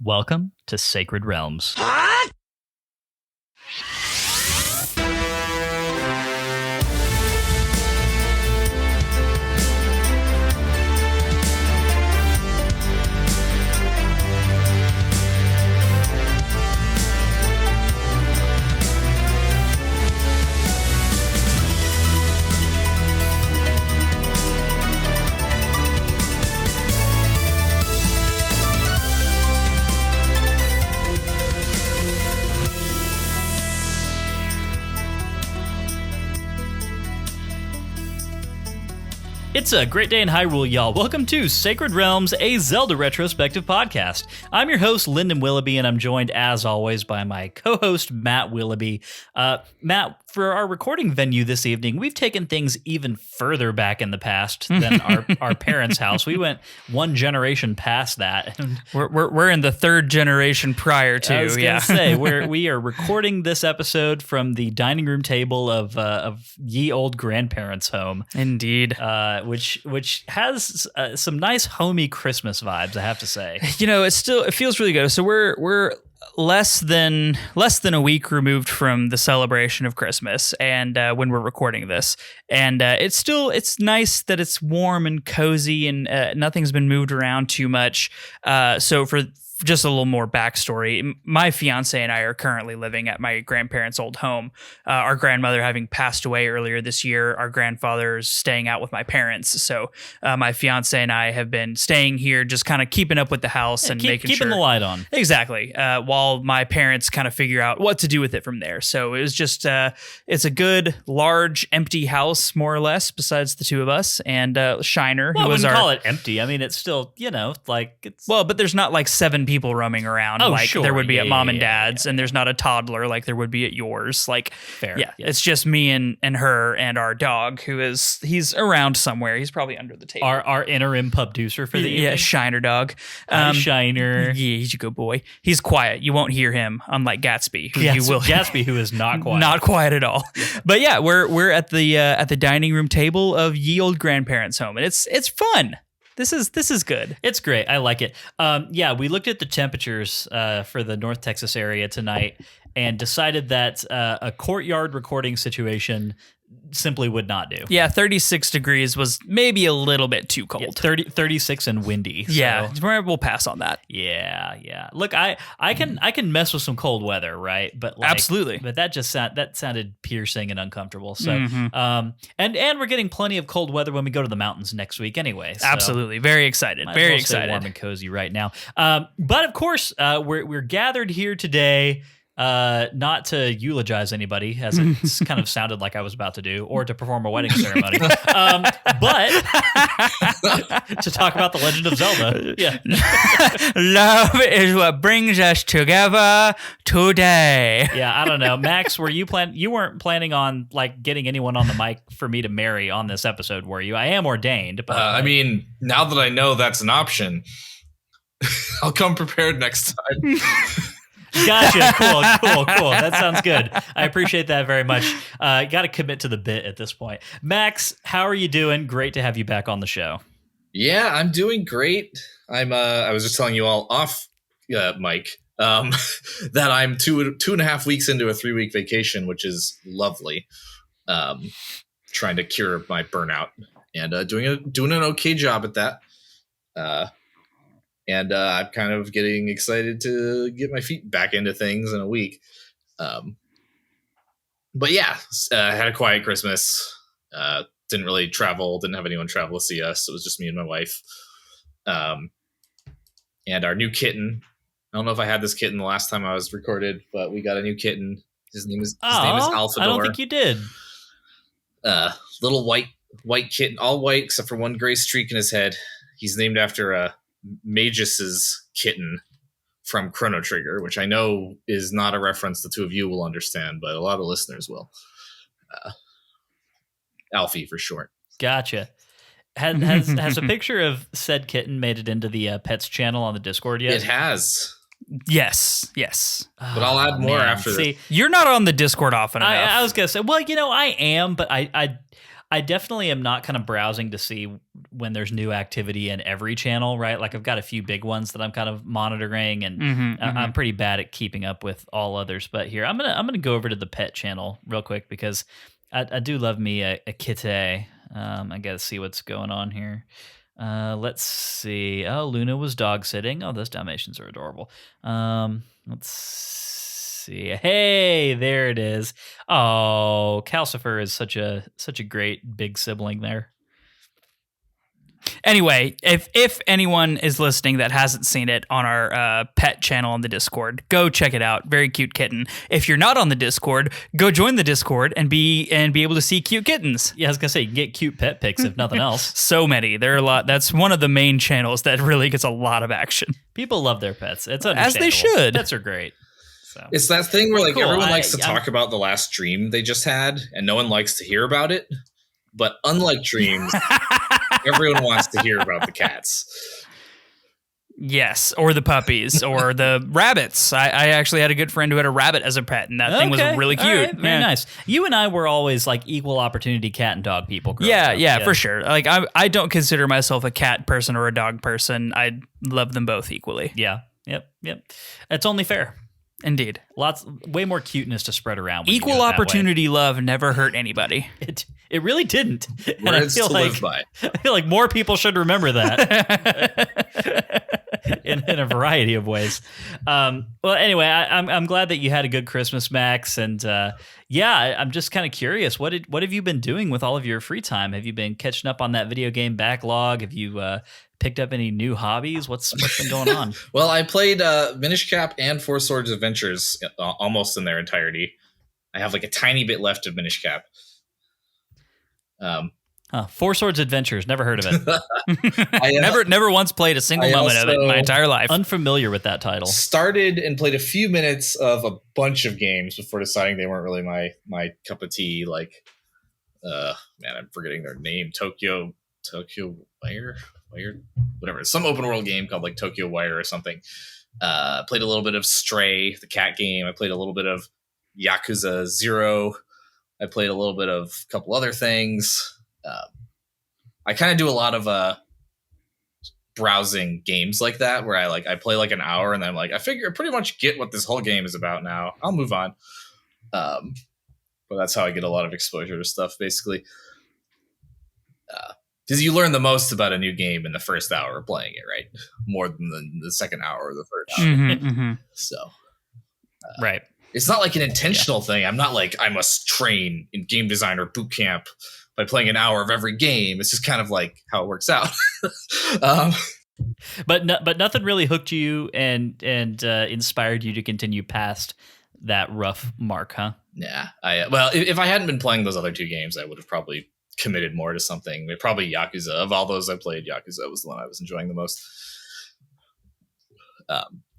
Welcome to Sacred Realms. It's a great day in Hyrule, y'all. Welcome to Sacred Realms, a Zelda Retrospective Podcast. I'm your host, Lyndon Willoughby, and I'm joined, as always, by my co-host, Matt Willoughby. Matt, for our recording venue this evening, we've taken things even further back in the past than our parents' house. We went one generation past that. We're in the third generation prior to. I was going to say, we are recording this episode from the dining room table of ye old grandparents' home. Indeed. Which has some nice homey Christmas vibes, I have to say. You know, it feels really good. So we're less than a week removed from the celebration of Christmas, and when we're recording this, and it's nice that it's warm and cozy, and nothing's been moved around too much. So for just a little more backstory, my fiance and I are currently living at my grandparents' old home. Our grandmother having passed away earlier this year, our grandfather's staying out with my parents. So my fiance and I have been staying here, just kind of keeping up with the house and keeping the light on. Exactly. While my parents kind of figure out what to do with it from there. So it was just, it's a good, large, empty house, more or less, besides the two of us, and Shiner, well, who was I wouldn't call it empty. I mean, it's still, Well, but there's not like 7 people roaming around sure. there would be at mom and dad's, and there's not a toddler like there would be at yours. Like, fair. Yeah, it's just me and her and our dog, he's around somewhere. He's probably under the table. Our interim pubducer for the evening. Shiner dog. Hi, Shiner. Yeah, he's a good boy. He's quiet. You won't hear him, unlike Gatsby, who yes, you will. Gatsby, who is not quiet. Not quiet at all. But yeah, we're at the dining room table of ye old grandparents' home, and it's fun. This is good. It's great. I like it. We looked at the temperatures for the North Texas area tonight and decided that a courtyard recording situation simply would not do. Yeah, 36 degrees was maybe a little bit too cold. Yeah, 36 and windy. Yeah, so we'll pass on that. Yeah. Look, I can mess with some cold weather, right? But absolutely. But that sounded piercing and uncomfortable. So, and we're getting plenty of cold weather when we go to the mountains next week, anyway. So absolutely, very excited. Very excited. Stay warm and cozy right now. But of course, we're gathered here today. Not to eulogize anybody, as it kind of sounded like I was about to do, or to perform a wedding ceremony, but to talk about the Legend of Zelda. Yeah, love is what brings us together today. Yeah, I don't know, Max. You weren't planning on like getting anyone on the mic for me to marry on this episode, were you? I am ordained, but I mean, now that I know that's an option, I'll come prepared next time. Gotcha. Cool. That sounds good. I appreciate that very much. Got to commit to the bit at this point. Max, how are you doing? Great to have you back on the show. Yeah, I'm doing great. I was just telling you all off mic that I'm 2.5 weeks into a 3-week vacation, which is lovely. Trying to cure my burnout and doing an okay job at that. And I'm kind of getting excited to get my feet back into things in a week. But yeah, had a quiet Christmas. Didn't really travel. Didn't have anyone travel to see us. It was just me and my wife. And our new kitten. I don't know if I had this kitten the last time I was recorded, but we got a new kitten. His name is Alphador. I don't think you did. Little white kitten, all white except for one gray streak in his head. He's named after Magus's kitten from Chrono Trigger, which I know is not a reference the two of you will understand, but a lot of listeners will. Alfie for short. Gotcha. Has a picture of said kitten made it into the pets channel on the Discord yet? It has. Yes. But I'll add more after this. You're not on the Discord often enough. I was gonna say, well, I am, but I definitely am not kind of browsing to see when there's new activity in every channel, right? Like I've got a few big ones that I'm kind of monitoring, and I'm pretty bad at keeping up with all others. But here, I'm gonna go over to the pet channel real quick because I do love me a kitty. I got to see what's going on here. Let's see. Oh, Luna was dog sitting. Oh, those Dalmatians are adorable. Let's see. Hey, there it is. Oh, Calcifer is such a great big sibling there. Anyway, if anyone is listening that hasn't seen it on our pet channel on the Discord, go check it out. Very cute kitten. If you're not on the Discord, go join the Discord and be able to see cute kittens. Yeah, I was gonna say you can get cute pet pics if nothing else. So many. There are a lot. That's one of the main channels that really gets a lot of action. People love their pets. It's understandable. As they should. Pets are great. So. It's that thing where like Cool. everyone likes to talk about the last dream they just had, and no one likes to hear about it. But unlike dreams, everyone wants to hear about the cats. Yes, or the puppies, or the rabbits. I actually had a good friend who had a rabbit as a pet, and that thing was really cute. All right, very nice. You and I were always like equal opportunity cat and dog people. Yeah, for sure. Like I don't consider myself a cat person or a dog person. I love them both equally. Yeah. Yep. It's only fair. Indeed. Way more cuteness to spread around. When Equal opportunity love never hurt anybody. It really didn't. And I feel like more people should remember that in a variety of ways. Well, anyway, I'm glad that you had a good Christmas, Max, and I'm just kind of curious. What have you been doing with all of your free time? Have you been catching up on that video game backlog? Have you picked up any new hobbies? What's been going on? Well, I played Minish Cap and Four Swords Adventures almost in their entirety. I have like a tiny bit left of Minish Cap. Four Swords Adventures. Never heard of it. I never once played a single moment of it in my entire life. Unfamiliar with that title. Started and played a few minutes of a bunch of games before deciding they weren't really my cup of tea. Like, man, I'm forgetting their name. Tokyo Wire, whatever. Some open world game called like Tokyo Wire or something. Played a little bit of Stray, the cat game. I played a little bit of Yakuza 0. I played a little bit of a couple other things. I kind of do a lot of browsing games like that, where I play like an hour and then I'm like, I figure I pretty much get what this whole game is about now. I'll move on. But that's how I get a lot of exposure to stuff, basically. Because you learn the most about a new game in the first hour of playing it, right? More than the second hour or the third hour. So, right. It's not like an intentional thing. I'm not like I must train in game design or boot camp by playing an hour of every game. It's just kind of like how it works out. But nothing really hooked you and inspired you to continue past that rough mark, huh? Yeah. If I hadn't been playing those other two games, I would have probably committed more to something. Probably Yakuza. Of all those I played, Yakuza was the one I was enjoying the most.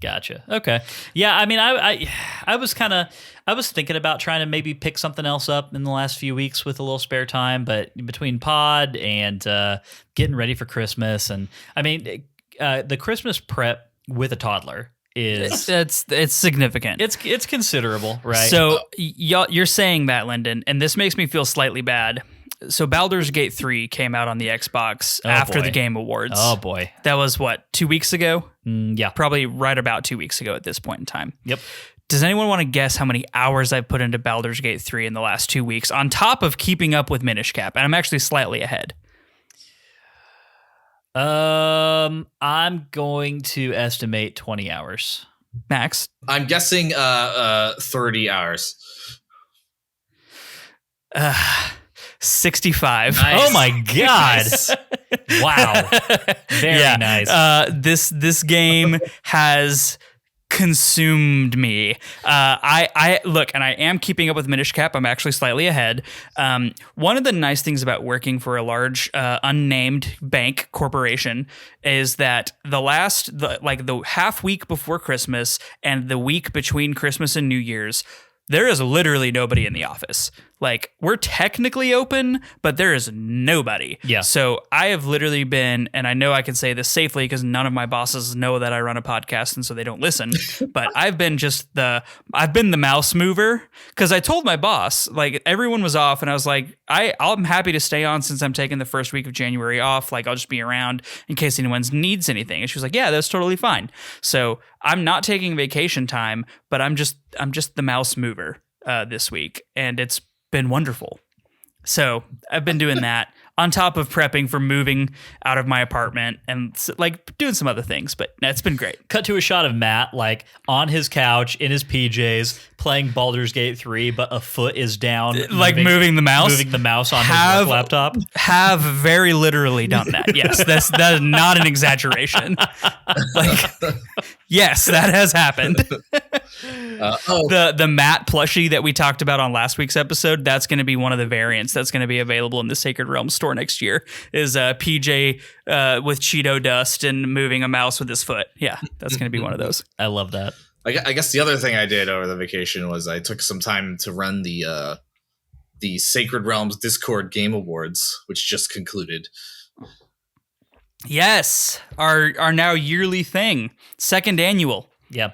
Gotcha. Okay. Yeah. I mean, I was thinking about trying to maybe pick something else up in the last few weeks with a little spare time, but between pod and getting ready for Christmas, and I mean, the Christmas prep with a toddler is it's significant. It's considerable, right? So you're saying that, Lyndon, and this makes me feel slightly bad. So Baldur's Gate 3 came out on the Xbox after the Game Awards. Oh, boy. That was, 2 weeks ago? Yeah. Probably right about 2 weeks ago at this point in time. Yep. Does anyone want to guess how many hours I've put into Baldur's Gate 3 in the last 2 weeks, on top of keeping up with Minish Cap? And I'm actually slightly ahead. I'm going to estimate 20 hours. Max? I'm guessing 30 hours. 65. Nice. Oh my god. Nice. Wow. Very nice. This game has consumed me. I look, and I am keeping up with Minish Cap. I'm actually slightly ahead. One of the nice things about working for a large unnamed bank corporation is that the half week before Christmas and the week between Christmas and New Year's, there is literally nobody in the office. like we're technically open, but there is nobody. Yeah. So I have literally been, and I know I can say this safely because none of my bosses know that I run a podcast and so they don't listen, but I've been the mouse mover because I told my boss, like everyone was off and I was like, I'm happy to stay on since I'm taking the first week of January off. Like I'll just be around in case anyone needs anything. And she was like, yeah, that's totally fine. So I'm not taking vacation time, but I'm just the mouse mover this week, and it's been wonderful. So I've been doing that on top of prepping for moving out of my apartment and like doing some other things, but it's been great. Cut to a shot of Matt like on his couch in his PJs playing Baldur's Gate 3, but a foot is down, like moving the mouse on his work laptop. Have very literally done that. Yes, that is not an exaggeration. Like, yes, that has happened. The Matt plushie that we talked about on last week's episode, that's going to be one of the variants that's going to be available in the Sacred Realms store next year, is PJ with Cheeto dust and moving a mouse with his foot. Yeah, that's going to be one of those. I love that. I guess the other thing I did over the vacation was I took some time to run the Sacred Realms Discord Game Awards, which just concluded. Yes, our now yearly thing, second annual. Yeah,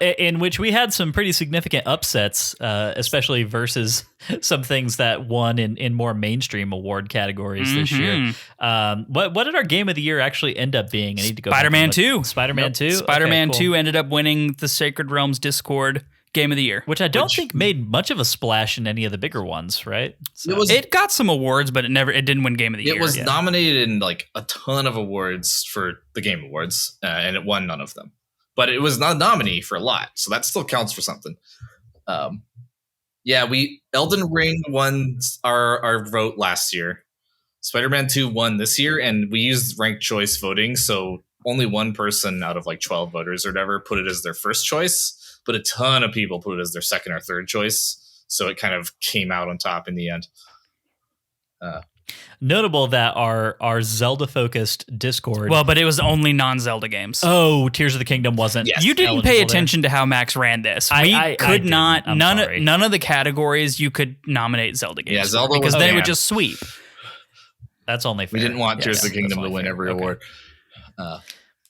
in which we had some pretty significant upsets, especially versus some things that won in more mainstream award categories this year. What did our game of the year actually end up being? I need to go. Spider-Man 2. Spider-Man 2. Spider-Man Okay, 2 cool. ended up winning the Sacred Realms Discord Game of the Year, Which I don't think made much of a splash in any of the bigger ones, right? So. It got some awards, but it didn't win Game of the Year. It was nominated in like a ton of awards for the Game Awards, and it won none of them. But it was not a nominee for a lot, so that still counts for something. Elden Ring won our vote last year. Spider-Man 2 won this year, and we used ranked choice voting, so only one person out of like 12 voters or whatever put it as their first choice, but a ton of people put it as their second or third choice, so it kind of came out on top in the end. Notable that our Zelda-focused Discord... Well, but it was only non-Zelda games. Oh, Tears of the Kingdom wasn't. Yes. You didn't eligible pay there. attention to how Max ran this. I could didn't. not. I'm sorry. None of the categories you could nominate Zelda games. Yeah, for, Zelda because was they banned. would just sweep. That's only fair. We didn't want Tears of the Kingdom that's to only win fair. every Okay. award.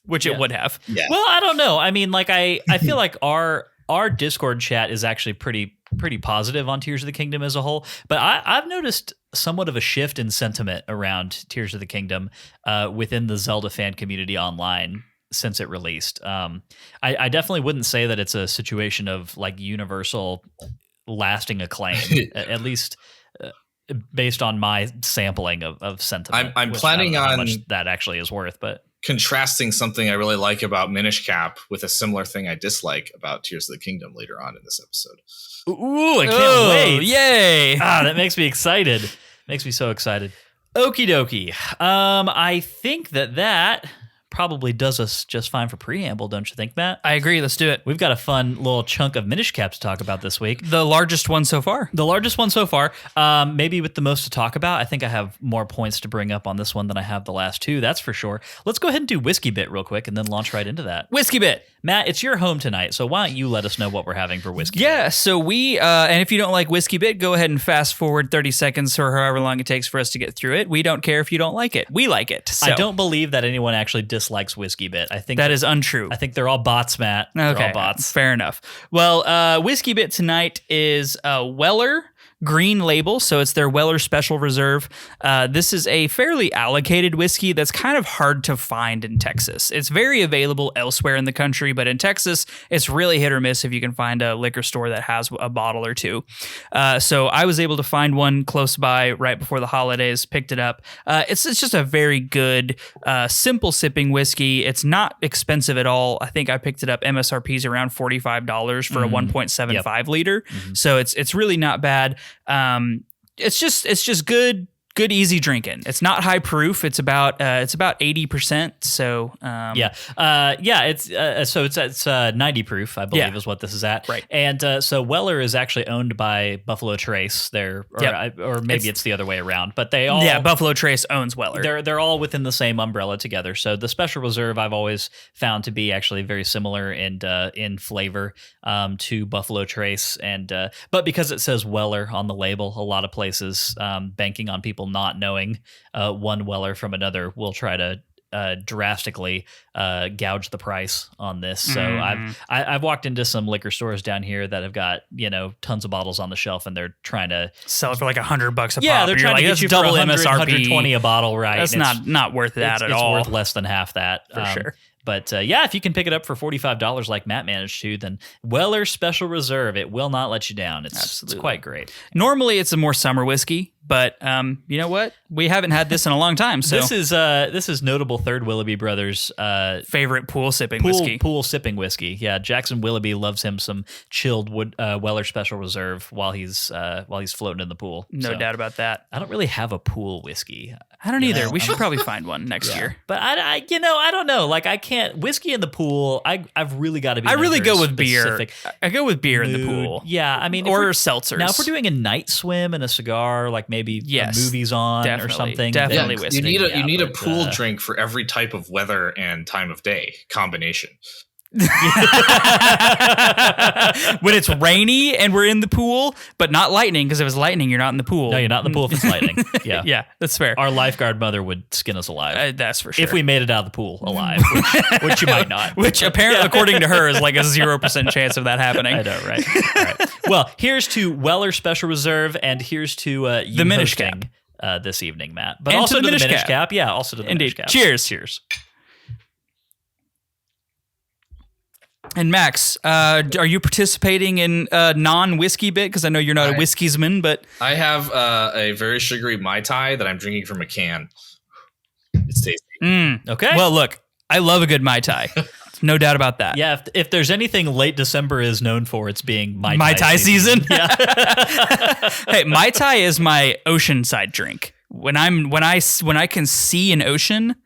Which it would have. Yeah. Well, I don't know. I mean, like I feel like our Discord chat is actually pretty positive on Tears of the Kingdom as a whole, but I've noticed somewhat of a shift in sentiment around Tears of the Kingdom within the Zelda fan community online since it released. I definitely wouldn't say that it's a situation of like universal lasting acclaim, at least based on my sampling of sentiment. I'm which planning I don't know how on- much that actually is worth, but Contrasting something I really like about Minish Cap with a similar thing I dislike about Tears of the Kingdom later on in this episode. ooh, I can't wait. Yay. That makes me excited. Makes me so excited. Okie dokie. I think that probably does us just fine for preamble, don't you think, Matt? I agree. Let's do it. We've got a fun little chunk of Minish Cap to talk about this week. The largest one so far. The largest one so far, maybe with the most to talk about. I think I have more points to bring up on this one than I have the last two, that's for sure. Let's go ahead and do Whiskey Bit real quick and then launch right into that. Whiskey Bit. Matt, it's your home tonight, so why don't you let us know what we're having for Whiskey Bit? Yeah, so we, and if you don't like Whiskey Bit, go ahead and fast forward 30 seconds or however long it takes for us to get through it. We don't care if you don't like it. We like it. So I don't believe that anyone actually dislikes Whiskey Bit. I think that is untrue. I think they're all bots, Matt. They're Okay, all bots. fair enough. Well, Whiskey Bit tonight is Weller Green Label, so it's their Weller Special Reserve. This is a fairly allocated whiskey that's kind of hard to find in Texas. It's very available elsewhere in the country, but in Texas, it's really hit or miss if you can find a liquor store that has a bottle or two. So I was able to find one close by right before the holidays, picked it up. It's just a very good, simple sipping whiskey. It's not expensive at all. I think I picked it up, MSRP's around $45 for a 1.75 liter. So it's really not bad. It's just good good, easy drinking. It's not high proof. It's about 80%. So it's 90 proof, I believe, is what this is at. Right. And so Weller is actually owned by Buffalo Trace. Or maybe it's the other way around. But they all Buffalo Trace owns Weller. They're all within the same umbrella together. So the Special Reserve I've always found to be actually very similar in flavor to Buffalo Trace, but because it says Weller on the label, a lot of places banking on people not knowing one Weller from another will try to drastically gouge the price on this. So I've walked into some liquor stores down here that have got tons of bottles on the shelf, and they're trying to sell it for like $100 a pop. Yeah, they're trying to get you double for 100, MSRP, 120 a bottle, right? That's not worth that at all. It's worth less than half that for sure. But if you can pick it up for $45 like Matt managed to, then Weller Special Reserve, it will not let you down. It's quite great. Normally, it's a more summer whiskey, but you know what? We haven't had this in a long time. So this is notable third Willoughby brothers' favorite pool sipping whiskey. Pool sipping whiskey. Yeah, Jackson Willoughby loves him some chilled Weller Special Reserve while he's floating in the pool. No doubt about that. I don't really have a pool whiskey. I don't either. We should probably find one next year. But I don't know. Like I can't whiskey in the pool. I've really got to be. I really go with specific beer. I go with beer in the pool. Yeah, I mean, or seltzers. Now, if we're doing a night swim and a cigar, like maybe a movie's on or something, definitely whiskey. You need a pool drink for every type of weather and time of day combination. When it's rainy and we're in the pool, but not lightning, because if it's lightning, you're not in the pool. No, you're not in the pool if it's lightning. Yeah, yeah, that's fair. Our lifeguard mother would skin us alive. That's for sure. If we made it out of the pool alive, which you might not. Which apparently, according to her, is like a 0% chance of that happening. I know, right? All right. Well, here's to Weller Special Reserve, and here's to you the Minish cap this evening, Matt. But and also to the Minish cap. cap. Yeah, also to the Minish cap. Cheers. And Max, are you participating in a non-whiskey bit? Because I know you're not a whiskiesman, but I have a very sugary Mai Tai that I'm drinking from a can. It's tasty. Okay. Well, look, I love a good Mai Tai. No doubt about that. Yeah, if there's anything late December is known for, it's being Mai Tai season. Yeah. Hey, Mai Tai is my oceanside drink. When I can see an ocean,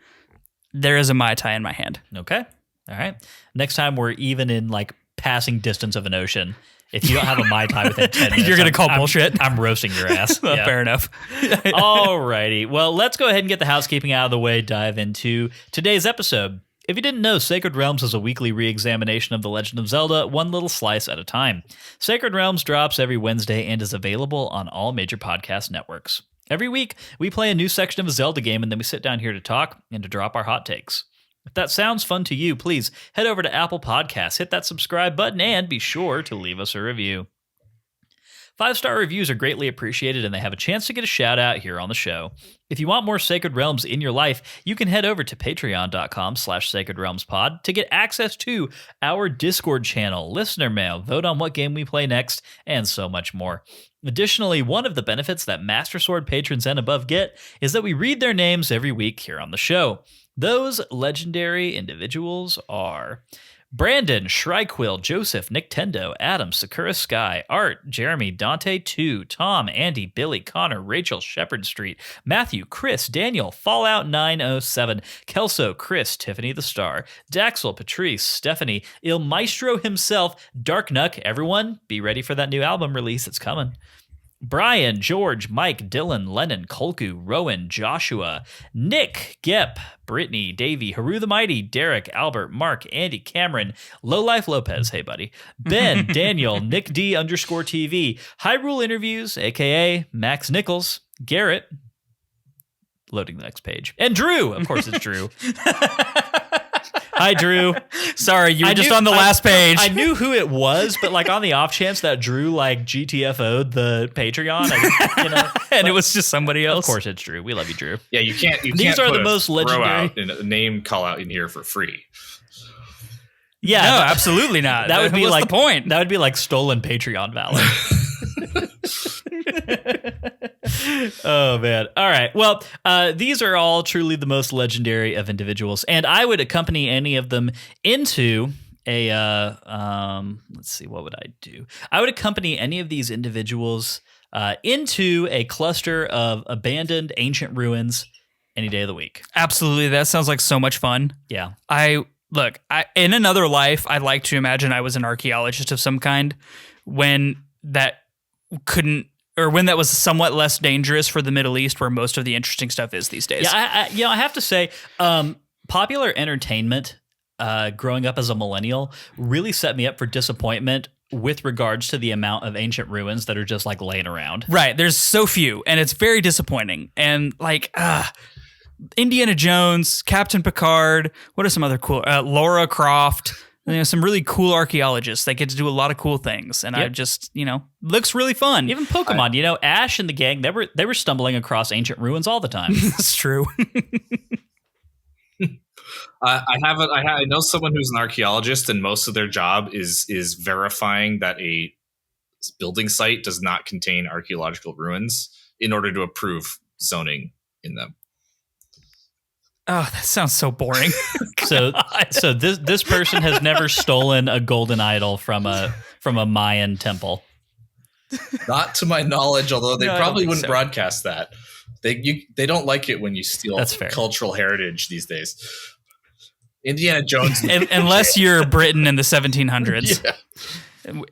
there is a Mai Tai in my hand. Okay. All right. Next time we're even in like passing distance of an ocean, if you don't have a Mai Tai within 10 minutes, you're going to call bullshit. I'm roasting your ass. Yeah. Fair enough. All righty. Well, let's go ahead and get the housekeeping out of the way, dive into today's episode. If you didn't know, Sacred Realms is a weekly re-examination of The Legend of Zelda, one little slice at a time. Sacred Realms drops every Wednesday and is available on all major podcast networks. Every week, we play a new section of a Zelda game, and then we sit down here to talk and to drop our hot takes. If that sounds fun to you, please head over to Apple Podcasts, hit that subscribe button, and be sure to leave us a review. 5-star reviews are greatly appreciated, and they have a chance to get a shout out here on the show. If you want more Sacred Realms in your life, you can head over to patreon.com/sacredrealmspod to get access to our Discord channel, listener mail, vote on what game we play next, and so much more. Additionally, one of the benefits that Master Sword patrons and above get is that we read their names every week here on the show. Those legendary individuals are Brandon, Shriequill, Joseph, Nictendo, Adam, Sakura Sky, Art, Jeremy, Dante 2, Tom, Andy, Billy, Connor, Rachel, Shepherd Street, Matthew, Chris, Daniel, Fallout 907, Kelso, Chris, Tiffany the Star, Daxel, Patrice, Stephanie, Il Maestro himself, Dark Nuck. Everyone, be ready for that new album release. It's coming. Brian, George, Mike, Dylan, Lennon, Kolku, Rowan, Joshua, Nick, Gep, Brittany, Davey, Haru the Mighty, Derek, Albert, Mark, Andy, Cameron, Lowlife Lopez, hey buddy, Ben, Daniel, Nick D _TV, Hyrule Interviews, aka Max Nichols, Garrett, loading the next page, and Drew, of course it's Drew. Hi, Drew. Sorry, you were just on the last page. I knew who it was, but like on the off chance that Drew like GTFO'd the Patreon, and it was just somebody else. Of course, it's Drew. We love you, Drew. Yeah, you can't. These are the most legendary a name call out in here for free. Yeah, no, absolutely not. That would be What's like the point. That would be like stolen Patreon valor. Oh man. All right. Well, these are all truly the most legendary of individuals, and I would accompany any of them into let's see, what would I do? I would accompany any of these individuals into a cluster of abandoned ancient ruins any day of the week. Absolutely. That sounds like so much fun. Yeah. In another life, I'd like to imagine I was an archaeologist of some kind when that was somewhat less dangerous for the Middle East, where most of the interesting stuff is these days. Yeah, I have to say, popular entertainment, growing up as a millennial, really set me up for disappointment with regards to the amount of ancient ruins that are just like laying around. Right. There's so few, and it's very disappointing. And Indiana Jones, Captain Picard, what are some other cool, Laura Croft, some really cool archaeologists that get to do a lot of cool things. And I just, looks really fun. Even Pokemon, Ash and the gang, they were stumbling across ancient ruins all the time. That's true. I know someone who's an archaeologist, and most of their job is verifying that a building site does not contain archaeological ruins in order to approve zoning in them. Oh, that sounds so boring. So this person has never stolen a golden idol from a Mayan temple. Not to my knowledge, although they probably wouldn't broadcast that. They don't like it when you steal cultural heritage these days. Indiana Jones, unless you're Britain in the 1700s. Yeah.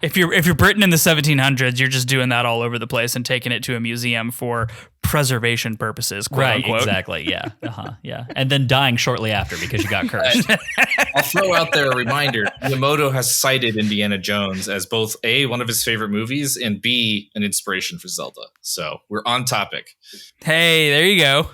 If you're Britain in the 1700s, you're just doing that all over the place and taking it to a museum for preservation purposes, quote unquote. Exactly. Yeah. Yeah. And then dying shortly after because you got cursed. I'll throw out there a reminder. Miyamoto has cited Indiana Jones as both A, one of his favorite movies, and B, an inspiration for Zelda. So we're on topic. Hey, there you go.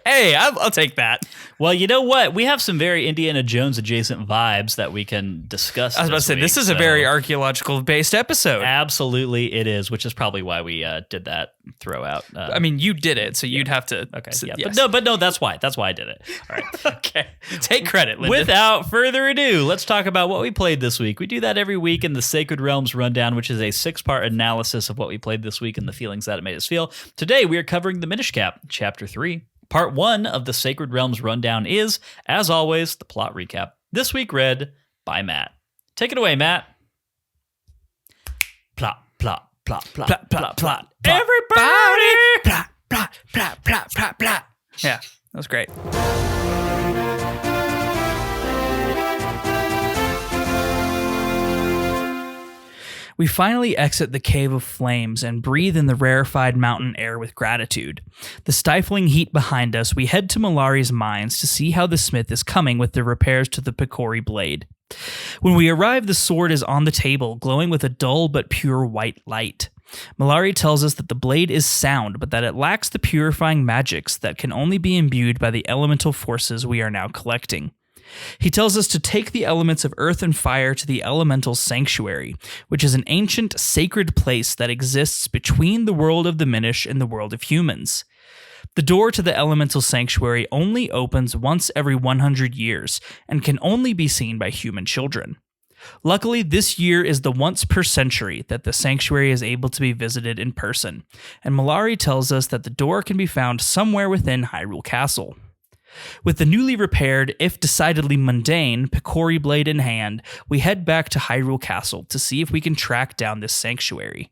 Hey, I'll take that. Well, you know what? We have some very Indiana Jones adjacent vibes that we can discuss. I was about to say, this is a very archaeological based episode. Absolutely, it is, which is probably why we did that throw out. I mean, you did it, so you'd have to. Okay, yeah, yes. but no, that's why. That's why I did it. All right, okay. Take credit, Lyndon. Without further ado, let's talk about what we played this week. We do that every week in the Sacred Realms Rundown, which is a 6-part analysis of what we played this week and the feelings that it made us feel. Today, we are covering the Minish Cap, Chapter 3. Part 1 of the Sacred Realms Rundown is, as always, the plot recap. This week read by Matt. Take it away, Matt. Plot, plot, plot, plot, plot, plot, plot. Everybody! Plot, plot, plot, plot, plot, plot. Yeah, that was great. We finally exit the Cave of Flames and breathe in the rarefied mountain air with gratitude. The stifling heat behind us, we head to Malari's mines to see how the smith is coming with the repairs to the Picori blade. When we arrive, the sword is on the table, glowing with a dull but pure white light. Malari tells us that the blade is sound, but that it lacks the purifying magics that can only be imbued by the elemental forces we are now collecting. He tells us to take the elements of earth and fire to the elemental sanctuary, which is an ancient, sacred place that exists between the world of the Minish and the world of humans. The door to the elemental sanctuary only opens once every 100 years and can only be seen by human children. Luckily, this year is the once per century that the sanctuary is able to be visited in person, and Malari tells us that the door can be found somewhere within Hyrule Castle. With the newly repaired, if decidedly mundane, Picori blade in hand, we head back to Hyrule Castle to see if we can track down this sanctuary.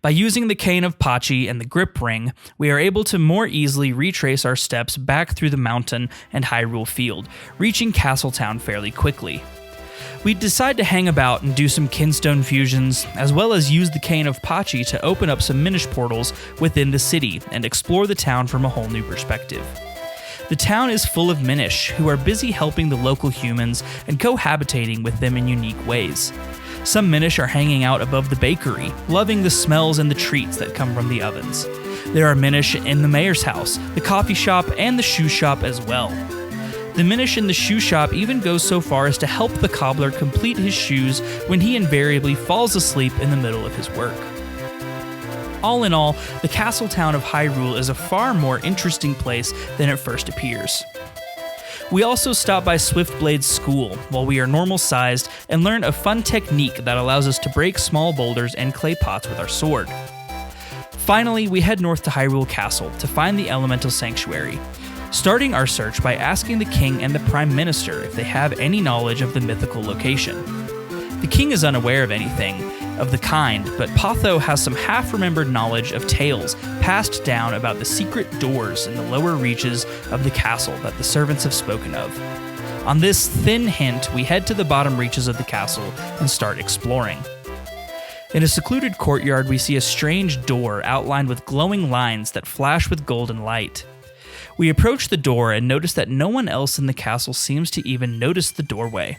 By using the Cane of Pachi and the Grip Ring, we are able to more easily retrace our steps back through the mountain and Hyrule Field, reaching Castletown fairly quickly. We decide to hang about and do some kinstone fusions, as well as use the Cane of Pachi to open up some Minish portals within the city and explore the town from a whole new perspective. The town is full of Minish, who are busy helping the local humans and cohabitating with them in unique ways. Some Minish are hanging out above the bakery, loving the smells and the treats that come from the ovens. There are Minish in the mayor's house, the coffee shop, and the shoe shop as well. The Minish in the shoe shop even goes so far as to help the cobbler complete his shoes when he invariably falls asleep in the middle of his work. All in all, the castle town of Hyrule is a far more interesting place than it first appears. We also stop by Swiftblade's school while we are normal-sized and learn a fun technique that allows us to break small boulders and clay pots with our sword. Finally, we head north to Hyrule Castle to find the Elemental Sanctuary. starting our search by asking the king and the prime minister if they have any knowledge of the mythical location. The king is unaware of anything of the kind, but Potho has some half-remembered knowledge of tales passed down about the secret doors in the lower reaches of the castle that the servants have spoken of. On this thin hint, we head to the bottom reaches of the castle and start exploring. In a secluded courtyard, we see a strange door outlined with glowing lines that flash with golden light. We approach the door and notice that no one else in the castle seems to even notice the doorway.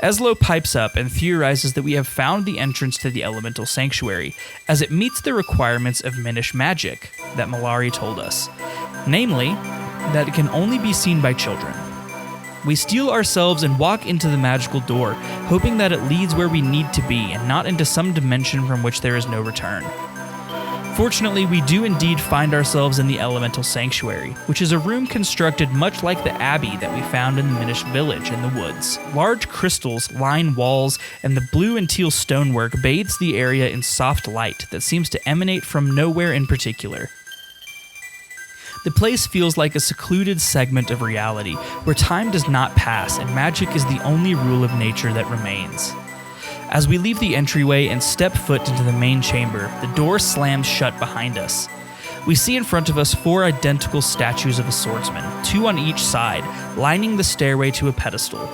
Ezlo pipes up and theorizes that we have found the entrance to the elemental sanctuary, as it meets the requirements of Minish magic that Malari told us, namely, that it can only be seen by children. We steel ourselves and walk into the magical door, hoping that it leads where we need to be and not into some dimension from which there is no return. Fortunately, we do indeed find ourselves in the elemental sanctuary, which is a room constructed much like the abbey that we found in the Minish village in the woods. Large crystals line walls, and the blue and teal stonework bathes the area in soft light that seems to emanate from nowhere in particular. The place feels like a secluded segment of reality, where time does not pass and magic is the only rule of nature that remains. As we leave the entryway and step foot into the main chamber, the door slams shut behind us. We see in front of us 4 identical statues of a swordsman, 2 on each side, lining the stairway to a pedestal.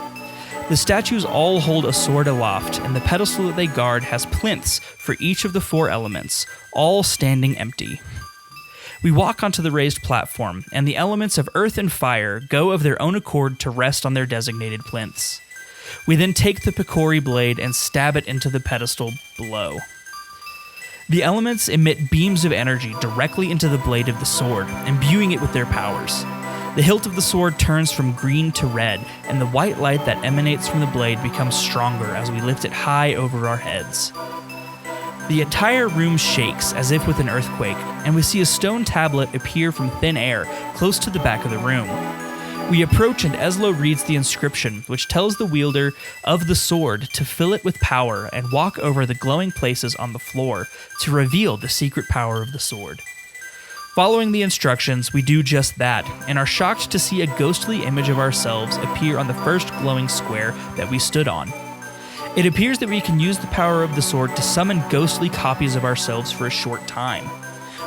The statues all hold a sword aloft, and the pedestal that they guard has plinths for each of the 4 elements, all standing empty. We walk onto the raised platform, and the elements of earth and fire go of their own accord to rest on their designated plinths. We then take the Picori blade and stab it into the pedestal below. The elements emit beams of energy directly into the blade of the sword, imbuing it with their powers. The hilt of the sword turns from green to red, and the white light that emanates from the blade becomes stronger as we lift it high over our heads. The entire room shakes as if with an earthquake, and we see a stone tablet appear from thin air close to the back of the room. We approach and Ezlo reads the inscription, which tells the wielder of the sword to fill it with power and walk over the glowing places on the floor to reveal the secret power of the sword. Following the instructions, we do just that, and are shocked to see a ghostly image of ourselves appear on the first glowing square that we stood on. It appears that we can use the power of the sword to summon ghostly copies of ourselves for a short time.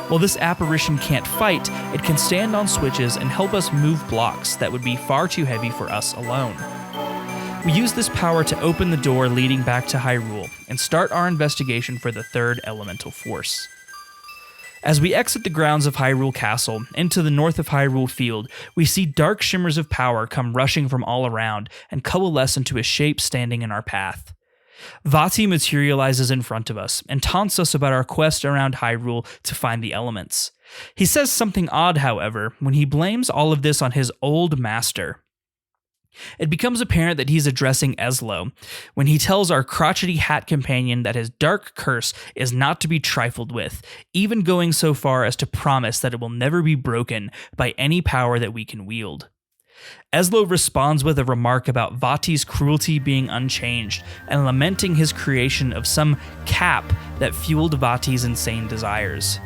While this apparition can't fight, it can stand on switches and help us move blocks that would be far too heavy for us alone. We use this power to open the door leading back to Hyrule and start our investigation for the third elemental force. As we exit the grounds of Hyrule Castle into the north of Hyrule Field, we see dark shimmers of power come rushing from all around and coalesce into a shape standing in our path. Vati materializes in front of us and taunts us about our quest around Hyrule to find the elements. He says something odd, however, when he blames all of this on his old master. It becomes apparent that he's addressing Ezlo when he tells our crotchety hat companion that his dark curse is not to be trifled with, even going so far as to promise that it will never be broken by any power that we can wield. Ezlo responds with a remark about Vati's cruelty being unchanged and lamenting his creation of some cap that fueled Vati's insane desires.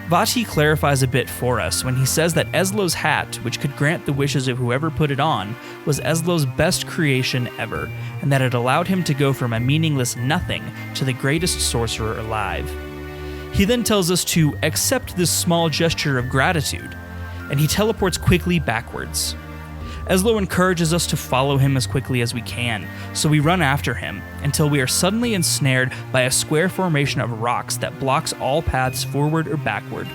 Vati clarifies a bit for us when he says that Ezlo's hat, which could grant the wishes of whoever put it on, was Ezlo's best creation ever, and that it allowed him to go from a meaningless nothing to the greatest sorcerer alive. He then tells us to accept this small gesture of gratitude, and he teleports quickly backwards. Ezlo encourages us to follow him as quickly as we can, so we run after him until we are suddenly ensnared by a square formation of rocks that blocks all paths forward or backward.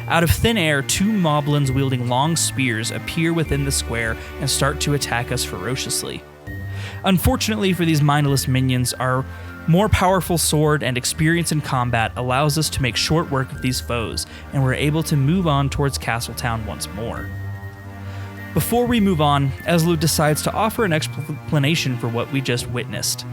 Out of thin air, 2 moblins wielding long spears appear within the square and start to attack us ferociously. Unfortunately for these mindless minions, our more powerful sword and experience in combat allows us to make short work of these foes, and we're able to move on towards Castletown once more. Before we move on, Ezlo decides to offer an explanation for what we just witnessed.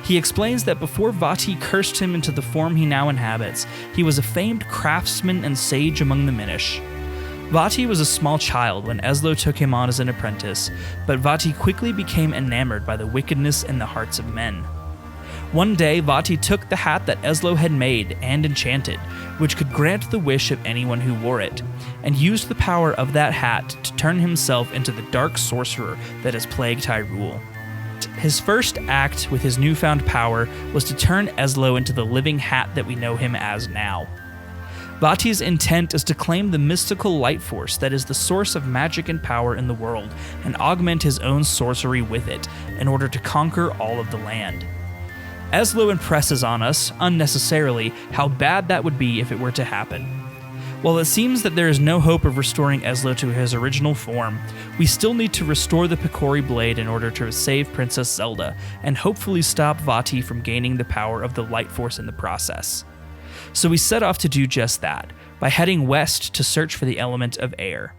He explains that before Vati cursed him into the form he now inhabits, he was a famed craftsman and sage among the Minish. Vati was a small child when Ezlo took him on as an apprentice, but Vati quickly became enamored by the wickedness in the hearts of men. One day, Vati took the hat that Eslo had made and enchanted, which could grant the wish of anyone who wore it, and used the power of that hat to turn himself into the dark sorcerer that has plagued Hyrule. His first act with his newfound power was to turn Eslo into the living hat that we know him as now. Vati's intent is to claim the mystical light force that is the source of magic and power in the world, and augment his own sorcery with it in order to conquer all of the land. Eslo impresses on us, unnecessarily, how bad that would be if it were to happen. While it seems that there is no hope of restoring Eslo to his original form, we still need to restore the Picori Blade in order to save Princess Zelda, and hopefully stop Vati from gaining the power of the Light Force in the process. So we set off to do just that, by heading west to search for the element of air.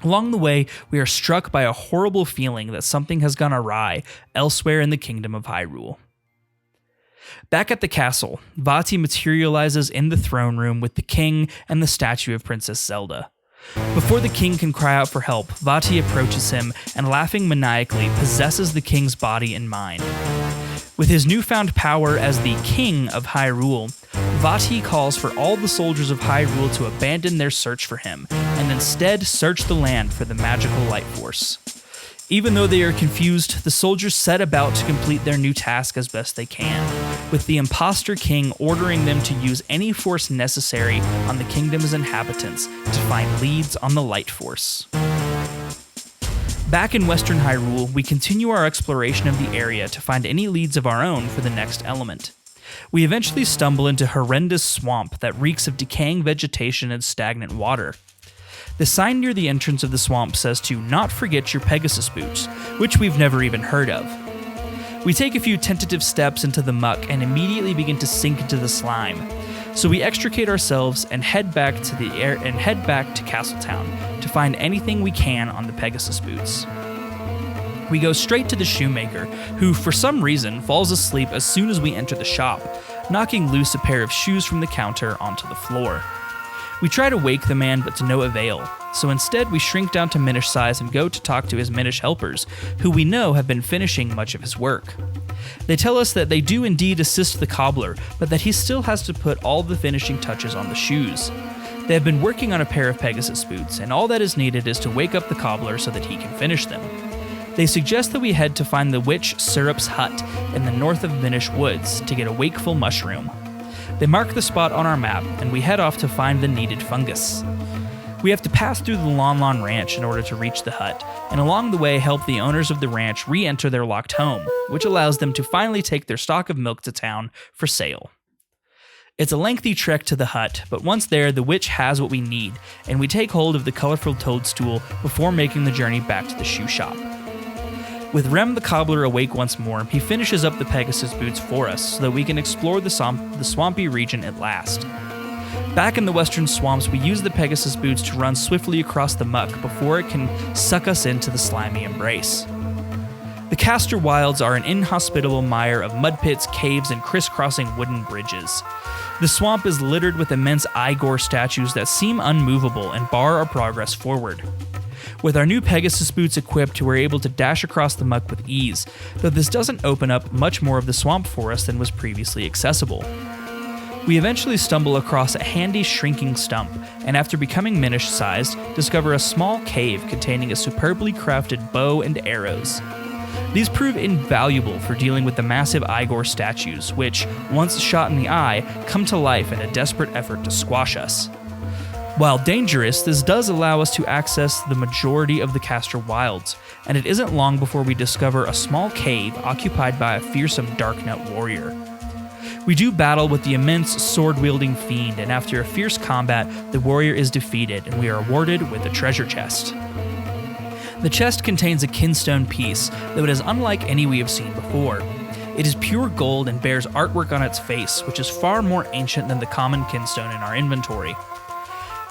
Along the way, we are struck by a horrible feeling that something has gone awry elsewhere in the Kingdom of Hyrule. Back at the castle, Vati materializes in the throne room with the king and the statue of Princess Zelda. Before the king can cry out for help, Vati approaches him and, laughing maniacally, possesses the king's body and mind. With his newfound power as the King of Hyrule, Vati calls for all the soldiers of Hyrule to abandon their search for him, and instead search the land for the magical light force. Even though they are confused, the soldiers set about to complete their new task as best they can, with the imposter king ordering them to use any force necessary on the kingdom's inhabitants to find leads on the light force. Back in Western Hyrule, we continue our exploration of the area to find any leads of our own for the next element. We eventually stumble into a horrendous swamp that reeks of decaying vegetation and stagnant water. The sign near the entrance of the swamp says to not forget your Pegasus boots, which we've never even heard of. We take a few tentative steps into the muck and immediately begin to sink into the slime. So we extricate ourselves and head back to Castletown to find anything we can on the Pegasus boots. We go straight to the shoemaker, who for some reason falls asleep as soon as we enter the shop, knocking loose a pair of shoes from the counter onto the floor. We try to wake the man, but to no avail, so instead we shrink down to Minish size and go to talk to his Minish helpers, who we know have been finishing much of his work. They tell us that they do indeed assist the cobbler, but that he still has to put all the finishing touches on the shoes. They have been working on a pair of Pegasus boots, and all that is needed is to wake up the cobbler so that he can finish them. They suggest that we head to find the witch Syrup's hut in the north of Minish Woods to get a wakeful mushroom. They mark the spot on our map, and we head off to find the needed fungus. We have to pass through the Lon Lon Ranch in order to reach the hut, and along the way help the owners of the ranch re-enter their locked home, which allows them to finally take their stock of milk to town for sale. It's a lengthy trek to the hut, but once there, the witch has what we need, and we take hold of the colorful toadstool before making the journey back to the shoe shop. With Rem the cobbler awake once more, he finishes up the Pegasus boots for us so that we can explore the swampy region at last. Back in the western swamps, we use the Pegasus boots to run swiftly across the muck before it can suck us into the slimy embrace. The Castor Wilds are an inhospitable mire of mud pits, caves, and crisscrossing wooden bridges. The swamp is littered with immense Igor statues that seem unmovable and bar our progress forward. With our new Pegasus boots equipped, we're able to dash across the muck with ease, though this doesn't open up much more of the swamp for us than was previously accessible. We eventually stumble across a handy shrinking stump, and after becoming Minish-sized, discover a small cave containing a superbly crafted bow and arrows. These prove invaluable for dealing with the massive Igor statues, which, once shot in the eye, come to life in a desperate effort to squash us. While dangerous, this does allow us to access the majority of the Castor Wilds, and it isn't long before we discover a small cave occupied by a fearsome Darknut warrior. We do battle with the immense sword-wielding fiend, and after a fierce combat, the warrior is defeated, and we are awarded with a treasure chest. The chest contains a kinstone piece, though it is unlike any we have seen before. It is pure gold and bears artwork on its face, which is far more ancient than the common kinstone in our inventory.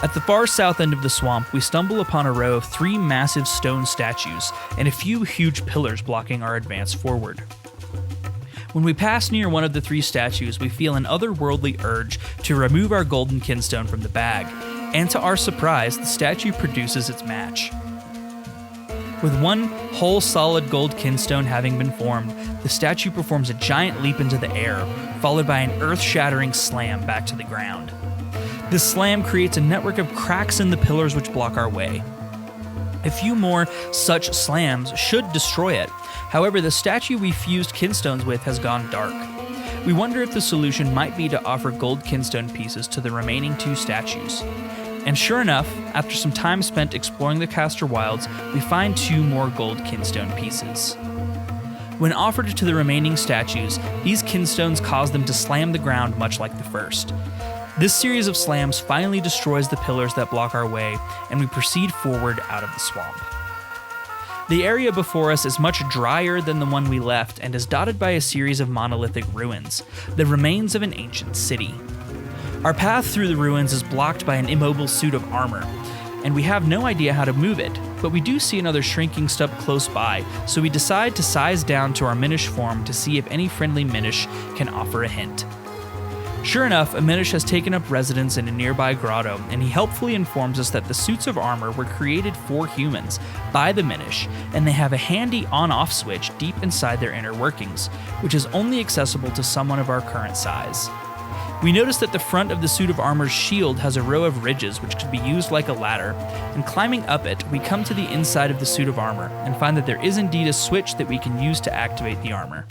At the far south end of the swamp, we stumble upon a row of 3 massive stone statues and a few huge pillars blocking our advance forward. When we pass near one of the 3 statues, we feel an otherworldly urge to remove our golden kinstone from the bag, and to our surprise, the statue produces its match. With one whole solid gold kinstone having been formed, the statue performs a giant leap into the air, followed by an earth-shattering slam back to the ground. This slam creates a network of cracks in the pillars which block our way. A few more such slams should destroy it. However, the statue we fused kinstones with has gone dark. We wonder if the solution might be to offer gold kinstone pieces to the remaining 2 statues. And sure enough, after some time spent exploring the Castor Wilds, we find 2 more gold kinstone pieces. When offered to the remaining statues, these kinstones cause them to slam the ground much like the first. This series of slams finally destroys the pillars that block our way, and we proceed forward out of the swamp. The area before us is much drier than the one we left and is dotted by a series of monolithic ruins, the remains of an ancient city. Our path through the ruins is blocked by an immobile suit of armor, and we have no idea how to move it, but we do see another shrinking stub close by, so we decide to size down to our Minish form to see if any friendly Minish can offer a hint. Sure enough, a Minish has taken up residence in a nearby grotto, and he helpfully informs us that the suits of armor were created for humans by the Minish, and they have a handy on-off switch deep inside their inner workings, which is only accessible to someone of our current size. We notice that the front of the suit of armor's shield has a row of ridges which could be used like a ladder, and climbing up it, we come to the inside of the suit of armor and find that there is indeed a switch that we can use to activate the armor.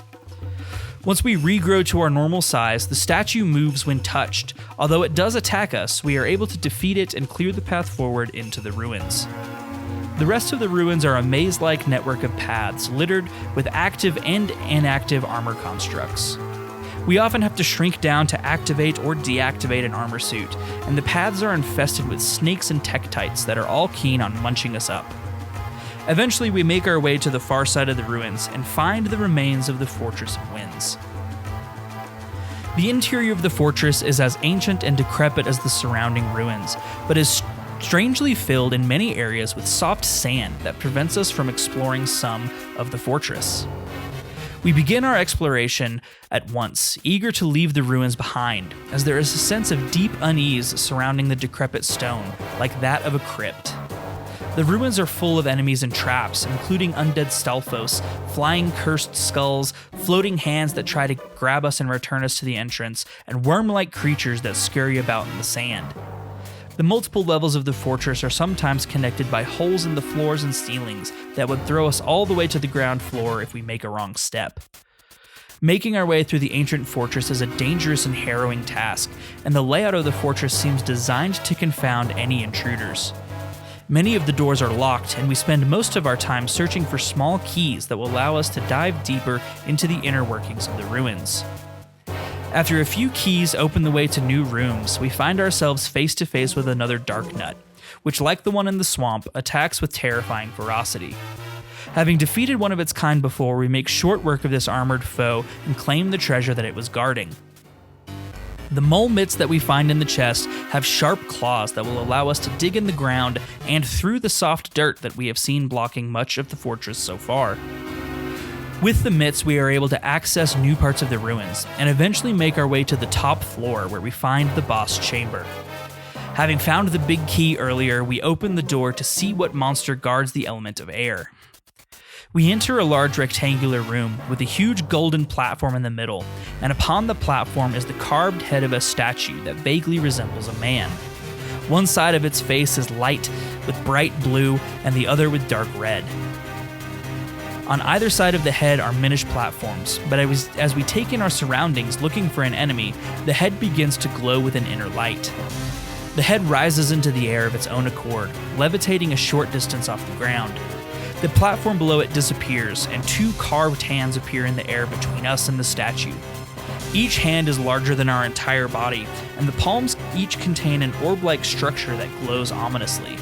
Once we regrow to our normal size, the statue moves when touched. Although it does attack us, we are able to defeat it and clear the path forward into the ruins. The rest of the ruins are a maze-like network of paths littered with active and inactive armor constructs. We often have to shrink down to activate or deactivate an armor suit, and the paths are infested with snakes and tektites that are all keen on munching us up. Eventually, we make our way to the far side of the ruins and find the remains of the Fortress of Winds. The interior of the fortress is as ancient and decrepit as the surrounding ruins, but is strangely filled in many areas with soft sand that prevents us from exploring some of the fortress. We begin our exploration at once, eager to leave the ruins behind, as there is a sense of deep unease surrounding the decrepit stone, like that of a crypt. The ruins are full of enemies and traps, including undead Stalfos, flying cursed skulls, floating hands that try to grab us and return us to the entrance, and worm-like creatures that scurry about in the sand. The multiple levels of the fortress are sometimes connected by holes in the floors and ceilings that would throw us all the way to the ground floor if we make a wrong step. Making our way through the ancient fortress is a dangerous and harrowing task, and the layout of the fortress seems designed to confound any intruders. Many of the doors are locked, and we spend most of our time searching for small keys that will allow us to dive deeper into the inner workings of the ruins. After a few keys open the way to new rooms, we find ourselves face to face with another dark nut, which, like the one in the swamp, attacks with terrifying ferocity. Having defeated one of its kind before, we make short work of this armored foe and claim the treasure that it was guarding. The mole mitts that we find in the chest have sharp claws that will allow us to dig in the ground and through the soft dirt that we have seen blocking much of the fortress so far. With the mitts, we are able to access new parts of the ruins and eventually make our way to the top floor where we find the boss chamber. Having found the big key earlier, we open the door to see what monster guards the element of air. We enter a large rectangular room with a huge golden platform in the middle, and upon the platform is the carved head of a statue that vaguely resembles a man. One side of its face is light with bright blue and the other with dark red. On either side of the head are Minish platforms, but as we take in our surroundings looking for an enemy, the head begins to glow with an inner light. The head rises into the air of its own accord, levitating a short distance off the ground. The platform below it disappears, and two carved hands appear in the air between us and the statue. Each hand is larger than our entire body, and the palms each contain an orb-like structure that glows ominously.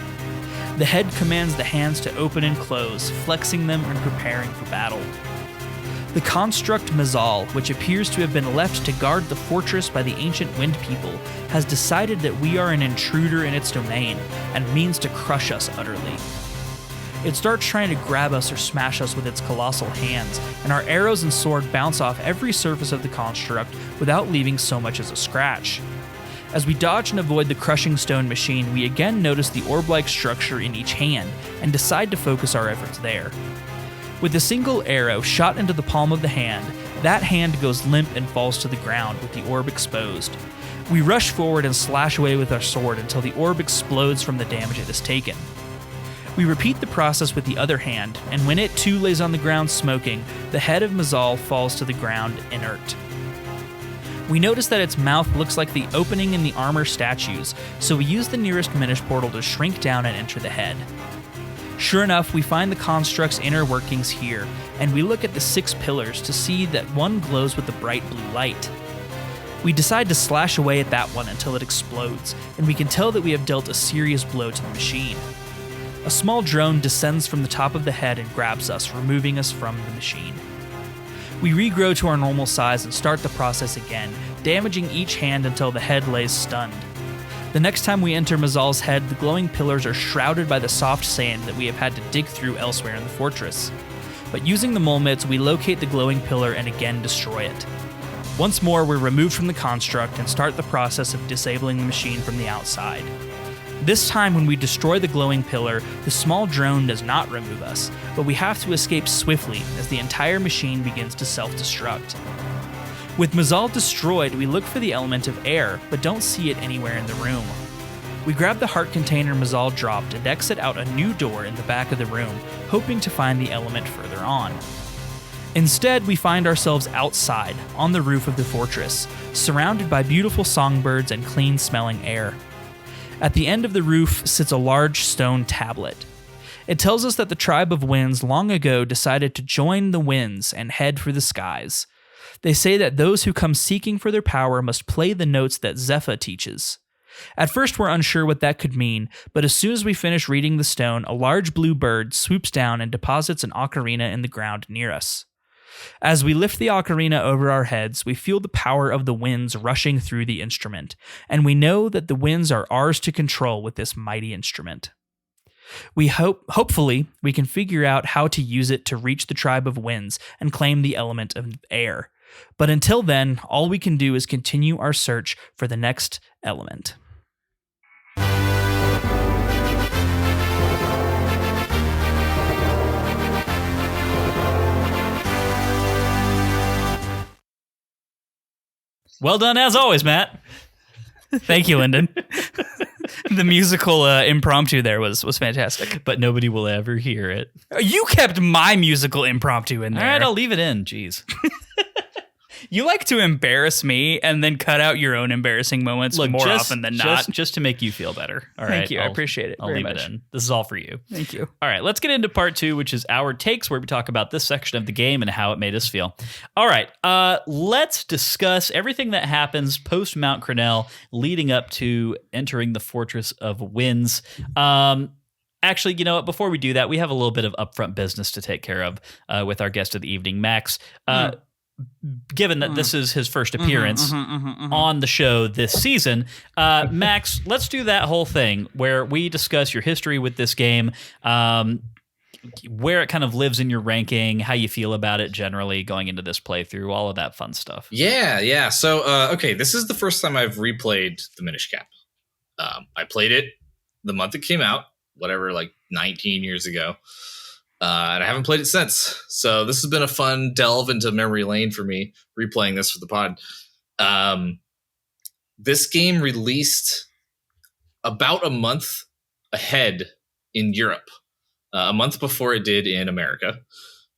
The head commands the hands to open and close, flexing them and preparing for battle. The construct Mazal, which appears to have been left to guard the fortress by the ancient Wind People, has decided that we are an intruder in its domain and means to crush us utterly. It starts trying to grab us or smash us with its colossal hands, and our arrows and sword bounce off every surface of the construct without leaving so much as a scratch. As we dodge and avoid the crushing stone machine, we again notice the orb-like structure in each hand and decide to focus our efforts there. With a single arrow shot into the palm of the hand, that hand goes limp and falls to the ground with the orb exposed. We rush forward and slash away with our sword until the orb explodes from the damage it has taken. We repeat the process with the other hand, and when it too lays on the ground smoking, the head of Mazal falls to the ground inert. We notice that its mouth looks like the opening in the armor statues, so we use the nearest Minish portal to shrink down and enter the head. Sure enough, we find the construct's inner workings here, and we look at the 6 pillars to see that one glows with a bright blue light. We decide to slash away at that one until it explodes, and we can tell that we have dealt a serious blow to the machine. A small drone descends from the top of the head and grabs us, removing us from the machine. We regrow to our normal size and start the process again, damaging each hand until the head lays stunned. The next time we enter Mazal's head, the glowing pillars are shrouded by the soft sand that we have had to dig through elsewhere in the fortress. But using the mole mitts, we locate the glowing pillar and again destroy it. Once more, we're removed from the construct and start the process of disabling the machine from the outside. This time, when we destroy the glowing pillar, the small drone does not remove us, but we have to escape swiftly as the entire machine begins to self-destruct. With Mazal destroyed, we look for the element of air, but don't see it anywhere in the room. We grab the heart container Mazal dropped and exit out a new door in the back of the room, hoping to find the element further on. Instead, we find ourselves outside, on the roof of the fortress, surrounded by beautiful songbirds and clean-smelling air. At the end of the roof sits a large stone tablet. It tells us that the tribe of winds long ago decided to join the winds and head for the skies. They say that those who come seeking for their power must play the notes that Zephyr teaches. At first we're unsure what that could mean, but as soon as we finish reading the stone, a large blue bird swoops down and deposits an ocarina in the ground near us. As we lift the ocarina over our heads, we feel the power of the winds rushing through the instrument, and we know that the winds are ours to control with this mighty instrument. Hopefully, we can figure out how to use it to reach the tribe of winds and claim the element of air. But until then, all we can do is continue our search for the next element. Well done, as always, Matt. Thank you, Lyndon. The musical impromptu there was fantastic. But nobody will ever hear it. You kept my musical impromptu in there. All right, I'll leave it in. Jeez. You like to embarrass me and then cut out your own embarrassing moments more often than not. Just to make you feel better. All right. Thank you. I appreciate it. I'll leave it in. This is all for you. Thank you. All right. Let's get into part 2, which is our takes, where we talk about this section of the game and how it made us feel. All right. Let's discuss everything that happens post Mount Crenel leading up to entering the Fortress of Winds. Actually, you know what? Before we do that, we have a little bit of upfront business to take care of with our guest of the evening, Max. Given that this is his first appearance on the show this season, Max, let's do that whole thing where we discuss your history with this game, where it kind of lives in your ranking, how you feel about it generally going into this playthrough, all of that fun stuff. Yeah. So, okay, this is the first time I've replayed the Minish Cap. I played it the month it came out, whatever, like 19 years ago. And I haven't played it since. So this has been a fun delve into memory lane for me, replaying this for the pod. This game released about a month ahead in Europe, a month before it did in America,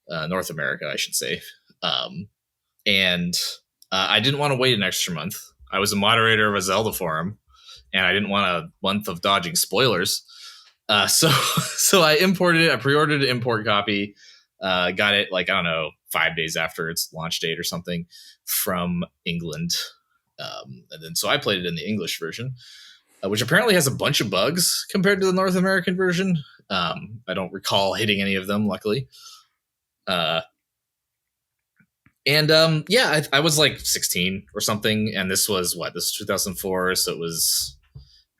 North America, I should say. And I didn't want to wait an extra month. I was a moderator of a Zelda forum, and I didn't want a month of dodging spoilers. So I imported it. I pre-ordered an import copy, got it 5 days after its launch date or something from England. And then so I played it in the English version, which apparently has a bunch of bugs compared to the North American version. I don't recall hitting any of them, luckily. I was like 16 or something. And this was 2004. So it was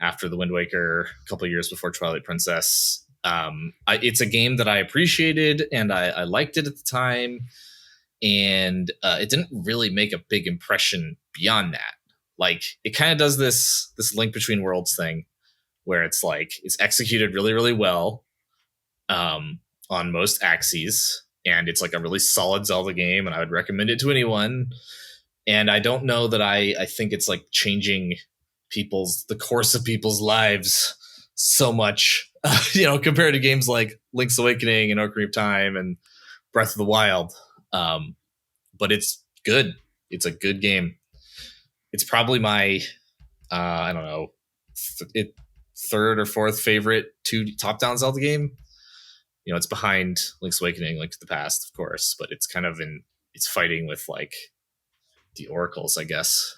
after the Wind Waker, a couple of years before Twilight Princess. It's a game that I appreciated and I liked it at the time. And it didn't really make a big impression beyond that. like it kind of does this Link Between Worlds thing where it's like it's executed really, really well on most axes, and it's like a really solid Zelda game, and I would recommend it to anyone. And I don't know that I think it's like changing the course of people's lives so much, compared to games like Link's Awakening and Ocarina of Time and Breath of the Wild. But it's good. It's a good game. It's probably my, I don't know, third or fourth favorite top-down Zelda game. It's behind Link's Awakening, Link to the Past, of course, but it's kind of it's fighting with like the oracles, I guess,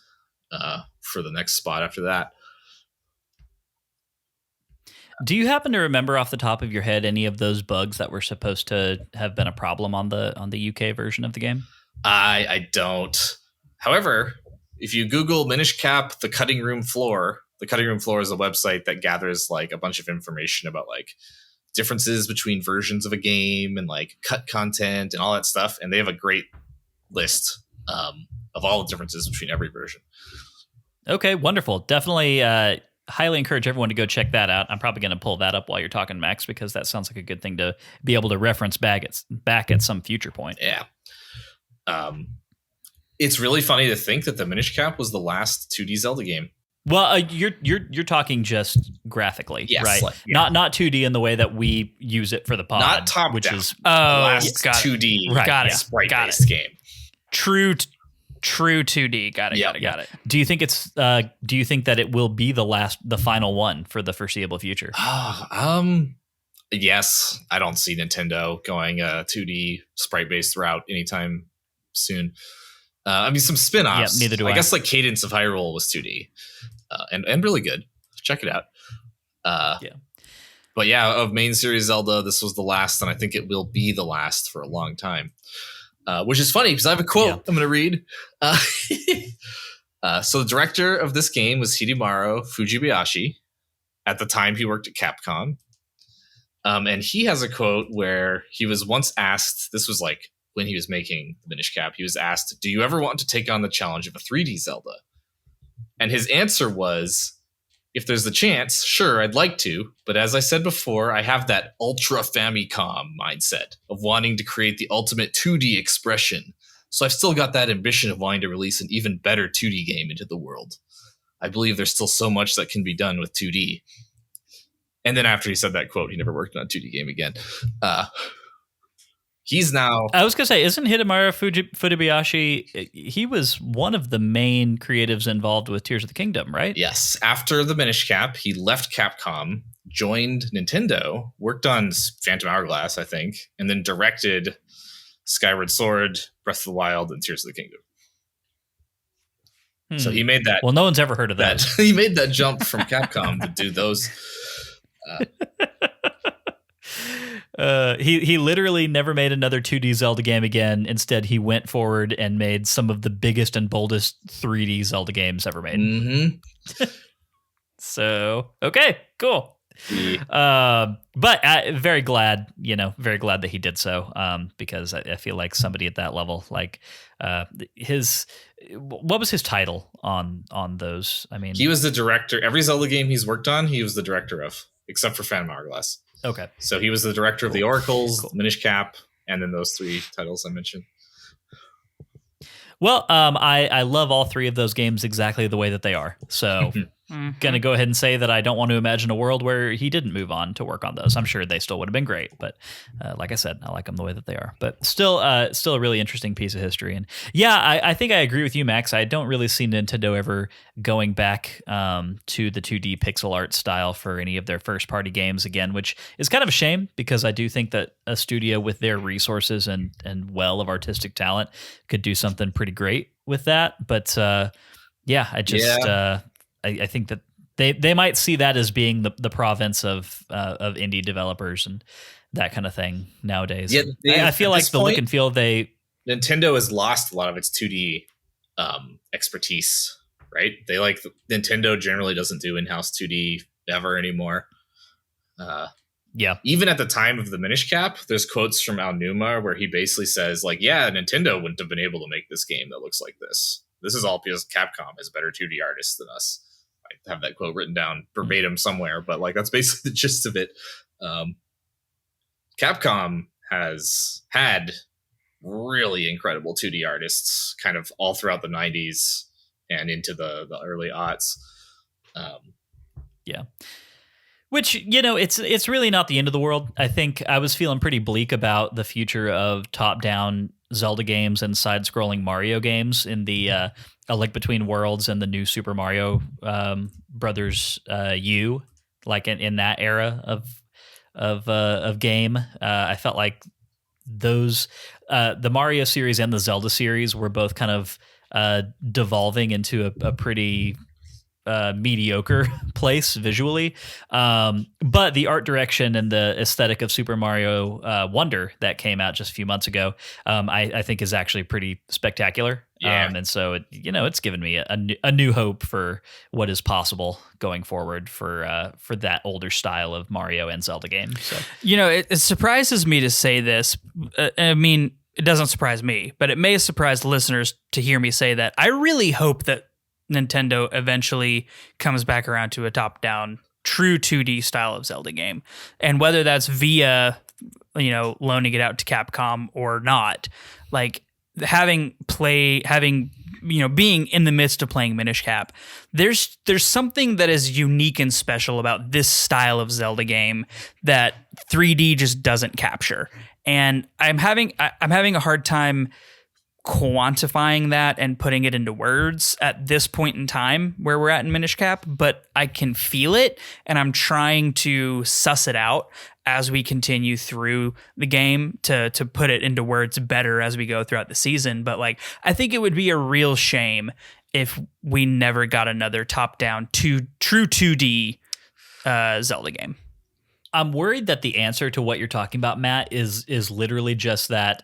for the next spot after that. Do you happen to remember off the top of your head any of those bugs that were supposed to have been a problem on the UK version of the game? I don't. However, if you Google Minish Cap, the cutting room floor is a website that gathers like a bunch of information about like differences between versions of a game and like cut content and all that stuff. And they have a great list of all the differences between every version. Okay, wonderful. Definitely highly encourage everyone to go check that out. I'm probably going to pull that up while you're talking, Max, because that sounds like a good thing to be able to reference back at some future point. Yeah. It's really funny to think that the Minish Cap was the last 2D Zelda game. Well, you're talking just graphically, yes, right? Like, yeah. Not 2D in the way that we use it for the pod, not top which down. Is last 2D sprite-based game. True 2D. Got it. Do you think do you think that it will be the final one for the foreseeable future? Yes. I don't see Nintendo going a 2D sprite-based route anytime soon. Some spin-offs. Neither do I. I guess like Cadence of Hyrule was 2D, and really good. Check it out. But yeah, of main series Zelda, this was the last, and I think it will be the last for a long time. Which is funny because I have a quote I'm going to read. So the director of this game was Hidemaru Fujibayashi. At the time, he worked at Capcom. And he has a quote where he was once asked, this was like when he was making the Minish Cap, he was asked, "Do you ever want to take on the challenge of a 3D Zelda?" And his answer was, "If there's the chance, sure, I'd like to. But as I said before, I have that ultra Famicom mindset of wanting to create the ultimate 2D expression. So I've still got that ambition of wanting to release an even better 2D game into the world. I believe there's still so much that can be done with 2D." And then after he said that quote, he never worked on a 2D game again. He's now... I was going to say, isn't Hidemaru Fujibayashi, he was one of the main creatives involved with Tears of the Kingdom, right? Yes. After the Minish Cap, he left Capcom, joined Nintendo, worked on Phantom Hourglass, I think, and then directed Skyward Sword, Breath of the Wild, and Tears of the Kingdom. So he made that... Well, no one's ever heard of that. He made that jump from Capcom to do those... He literally never made another 2D Zelda game again. Instead, he went forward and made some of the biggest and boldest 3D Zelda games ever made. Mm-hmm. So, okay, cool. Yeah. But very glad that he did so, because I feel like somebody at that level, like what was his title on those? I mean, he was the director. Every Zelda game he's worked on, he was the director of, except for Phantom Hourglass. Okay. So he was the director of the Oracles, Minish Cap, and then those 3 titles I mentioned. Well, I love all 3 of those games exactly the way that they are. So going to go ahead and say that I don't want to imagine a world where he didn't move on to work on those. I'm sure they still would have been great. But like I said, I like them the way that they are. But still a really interesting piece of history. And yeah, I think I agree with you, Max. I don't really see Nintendo ever going back to the 2D pixel art style for any of their first party games again, which is kind of a shame because I do think that a studio with their resources and well of artistic talent could do something pretty great with that. But I think that they might see that as being the province of indie developers and that kind of thing nowadays. Yeah, I feel like the look and feel Nintendo has lost a lot of its 2D expertise, right? Nintendo generally doesn't do in-house 2D ever anymore. Even at the time of the Minish Cap, there's quotes from Aonuma where he basically says, like, yeah, Nintendo wouldn't have been able to make this game that looks like this. This is all because Capcom is better 2D artists than us. I have that quote written down verbatim somewhere, but like that's basically the gist of it. Capcom has had really incredible 2D artists kind of all throughout the 90s and into the early aughts. Yeah. Which, it's really not the end of the world. I think I was feeling pretty bleak about the future of top-down Zelda games and side-scrolling Mario games in the A Link Between Worlds and the new Super Mario Brothers U, like in that era of game. I felt like those the Mario series and the Zelda series were both kind of devolving into a pretty mediocre place visually, but the art direction and the aesthetic of Super Mario Wonder that came out just a few months ago, I think is actually pretty spectacular. Yeah. And so it's given me a new hope for what is possible going forward for that older style of Mario and Zelda game. So it surprises me to say this. I mean, it doesn't surprise me, but it may surprise listeners to hear me say that. I really hope that Nintendo eventually comes back around to a top-down, true 2D style of Zelda game. And whether that's via, loaning it out to Capcom or not, like being in the midst of playing Minish Cap, there's something that is unique and special about this style of Zelda game that 3D just doesn't capture. And I'm having a hard time quantifying that and putting it into words at this point in time where we're at in Minish Cap, but I can feel it, and I'm trying to suss it out as we continue through the game to put it into words better as we go throughout the season. But like, I think it would be a real shame if we never got another top-down true 2D Zelda game. I'm worried that the answer to what you're talking about, Matt, is literally just that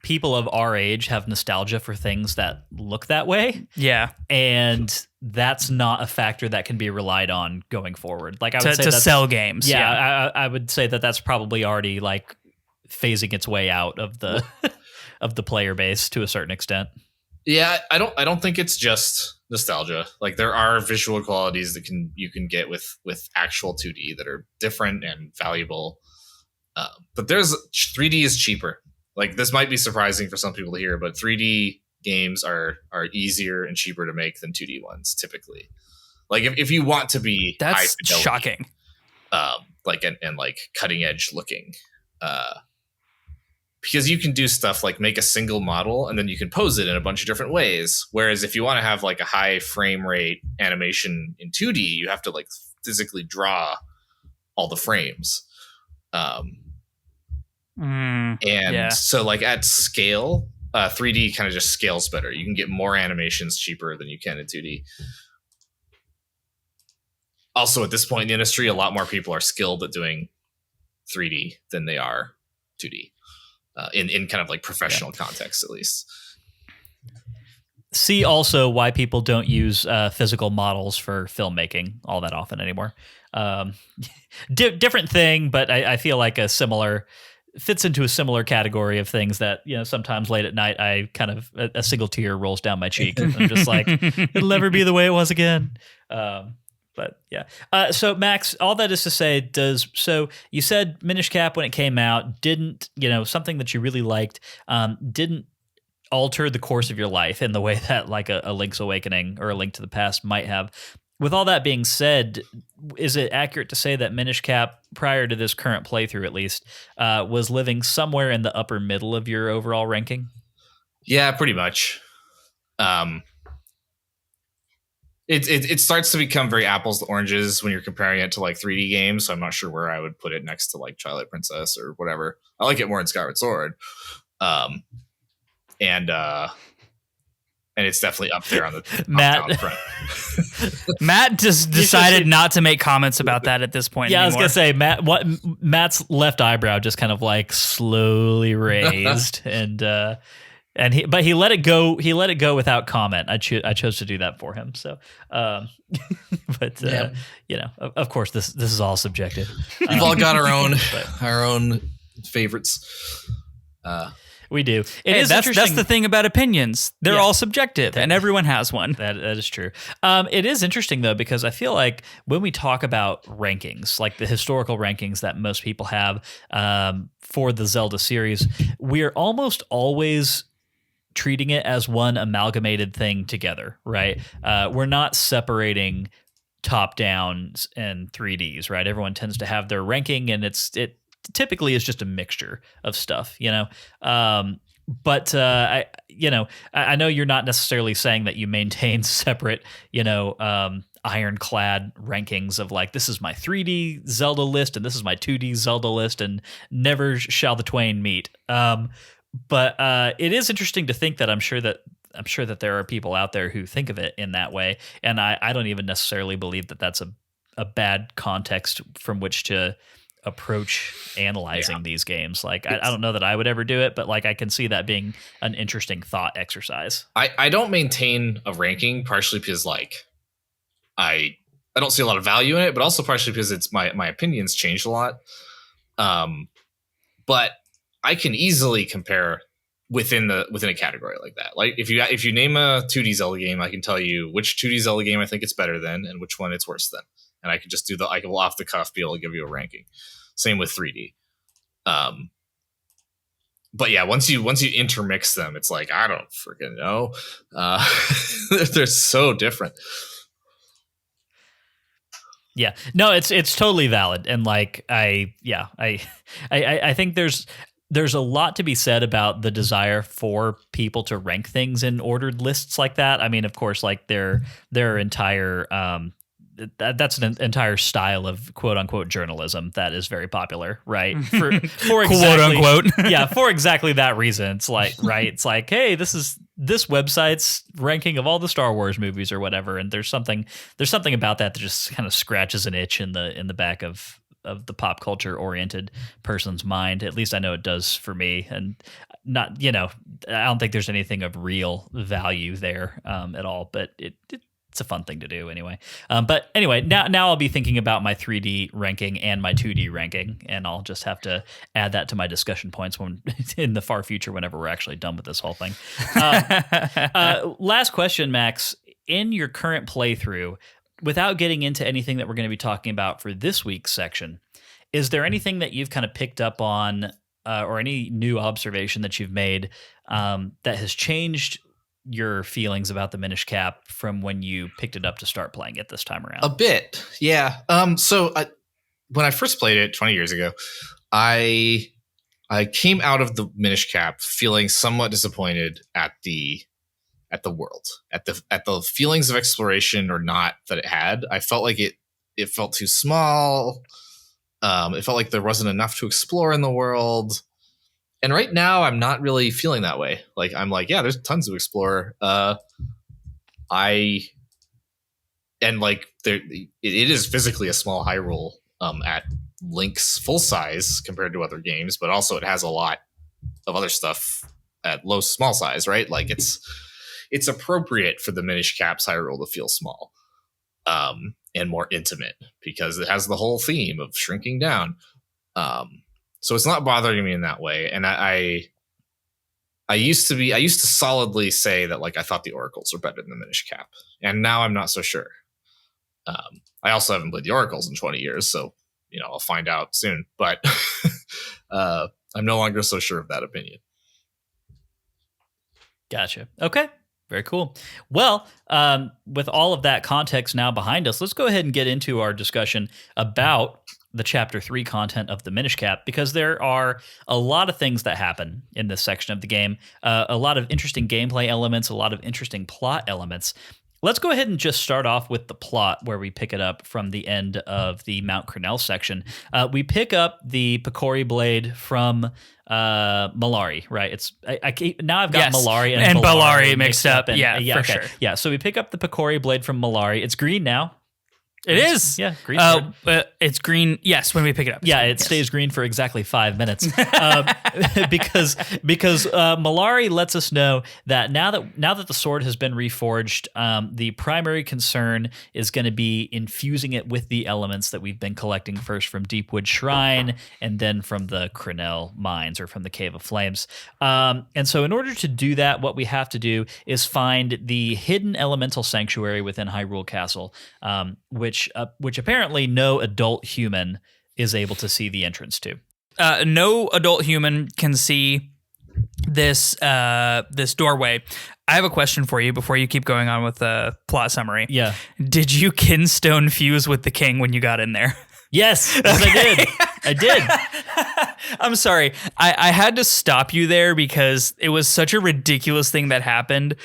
people of our age have nostalgia for things that look that way. Yeah. And that's not a factor that can be relied on going forward. Like I would say to sell games. Yeah. I would say that that's probably already like phasing its way out of the of the player base to a certain extent. Yeah, I don't think it's just nostalgia. Like there are visual qualities that you can get with actual 2D that are different and valuable. But 3D is cheaper. Like this might be surprising for some people to hear, but 3D games are easier and cheaper to make than 2D ones typically. Like if you want to be that's high fidelity, shocking. Like and like cutting edge looking, because you can do stuff like make a single model and then you can pose it in a bunch of different ways. Whereas if you want to have like a high frame rate animation in 2D, you have to like physically draw all the frames. So like at scale, 3D kind of just scales better. You can get more animations cheaper than you can in 2D. Also, at this point in the industry, a lot more people are skilled at doing 3D than they are 2D, in kind of like professional context, at least. See also why people don't use physical models for filmmaking all that often anymore. Different thing, but I feel like fits into a similar category of things that, sometimes late at night, I kind of, a single tear rolls down my cheek. I'm just like, it'll never be the way it was again. But yeah. So Max, all that is to say, so you said Minish Cap when it came out didn't, something that you really liked, didn't alter the course of your life in the way that like a Link's Awakening or a Link to the Past might have. With all that being said, is it accurate to say that Minish Cap, prior to this current playthrough at least, was living somewhere in the upper middle of your overall ranking? Yeah, pretty much. It starts to become very apples to oranges when you're comparing it to like 3D games. So I'm not sure where I would put it next to like Twilight Princess or whatever. I like it more in Skyward Sword. And it's definitely up there on the Matt front. Matt just decided not to make comments about that at this point. Yeah, anymore. I was gonna say Matt's left eyebrow just kind of like slowly raised, but he let it go. He let it go without comment. I chose to do that for him. So, of course, this is all subjective. We've all got our own favorites. We do. That's the thing about opinions. They're Yeah. all subjective, and everyone has one. That is true. It is interesting though, because I feel like when we talk about rankings, like the historical rankings that most people have for the Zelda series, we're almost always treating it as one amalgamated thing together, right? We're not separating top downs and 3Ds, right? Everyone tends to have their ranking, and it typically is just a mixture of stuff, you know. But I know you're not necessarily saying that you maintain separate, ironclad rankings of like, this is my 3D Zelda list and this is my 2D Zelda list, and never shall the twain meet. But it is interesting to think that I'm sure that there are people out there who think of it in that way, and I don't even necessarily believe that that's a bad context from which to approach analyzing these games. Like I don't know that I would ever do it, but like I can see that being an interesting thought exercise. I don't maintain a ranking, partially because like I don't see a lot of value in it, but also partially because it's my opinions changed a lot. But I can easily compare within a category like that. Like if you name a 2D Zelda game, I can tell you which 2D Zelda game I think it's better than and which one it's worse than. And I could just I can off the cuff be able to give you a ranking. Same with 3D. But yeah, once you intermix them, it's like, I don't freaking know. They're so different. Yeah, no, it's totally valid. And like, I think there's a lot to be said about the desire for people to rank things in ordered lists like that. I mean, of course, like their entire that's an entire style of quote unquote journalism that is very popular, right? For Quote exactly, unquote. yeah, for exactly that reason. It's like, right, it's like, hey, this is this website's ranking of all the Star Wars movies or whatever, and there's something about that just kind of scratches an itch in the back of the pop culture oriented person's mind. At least I know it does for me. And not, I don't think there's anything of real value there at all, but it's a fun thing to do anyway. But anyway, now I'll be thinking about my 3D ranking and my 2D ranking, and I'll just have to add that to my discussion points when in the far future, whenever we're actually done with this whole thing. Last question, Max. In your current playthrough, without getting into anything that we're going to be talking about for this week's section, is there anything that you've kind of picked up on or any new observation that you've made that has changed your feelings about the Minish Cap from when you picked it up to start playing it this time around? A bit, yeah. So when I first played it 20 years ago, I came out of the Minish Cap feeling somewhat disappointed at the world, at the feelings of exploration or not that it had. I felt like it felt too small. It felt like there wasn't enough to explore in the world. And right now, I'm not really feeling that way. Like, I'm like, yeah, there's tons to explore. It is physically a small Hyrule at Link's full size compared to other games, but also it has a lot of other stuff at small size, right? Like it's appropriate for the Minish Cap's Hyrule to feel small and more intimate because it has the whole theme of shrinking down. So it's not bothering me in that way. And I used to solidly say that like I thought the Oracles were better than the Minish Cap, and now I'm not so sure. I also haven't played the Oracles in 20 years, so I'll find out soon. But I'm no longer so sure of that opinion. Gotcha. Okay. Very cool. Well, with all of that context now behind us, let's go ahead and get into our discussion about the Chapter 3 content of the Minish Cap, because there are a lot of things that happen in this section of the game, a lot of interesting gameplay elements, a lot of interesting plot elements. Let's go ahead and just start off with the plot, where we pick it up from the end of the Mount Cornell section. We pick up the Picori blade from Malari, right? Now I've got Malari and Ballari mixed up. And, yeah, for okay. sure. Yeah, so we pick up the Picori blade from Malari. It's green now. It is. Yeah, green sword. It's green. Yes, when we pick it up. Yeah, it stays green for exactly 5 minutes because Malari lets us know that now that the sword has been reforged, the primary concern is going to be infusing it with the elements that we've been collecting first from Deepwood Shrine and then from the Crenell Mines or from the Cave of Flames. And so in order to do that, what we have to do is find the hidden elemental sanctuary within Hyrule Castle, which apparently no adult human is able to see the entrance to. No adult human can see this doorway. I have a question for you before you keep going on with the plot summary. Yeah. Did you kinstone fuse with the king when you got in there? Yes, I did. I'm sorry. I had to stop you there because it was such a ridiculous thing that happened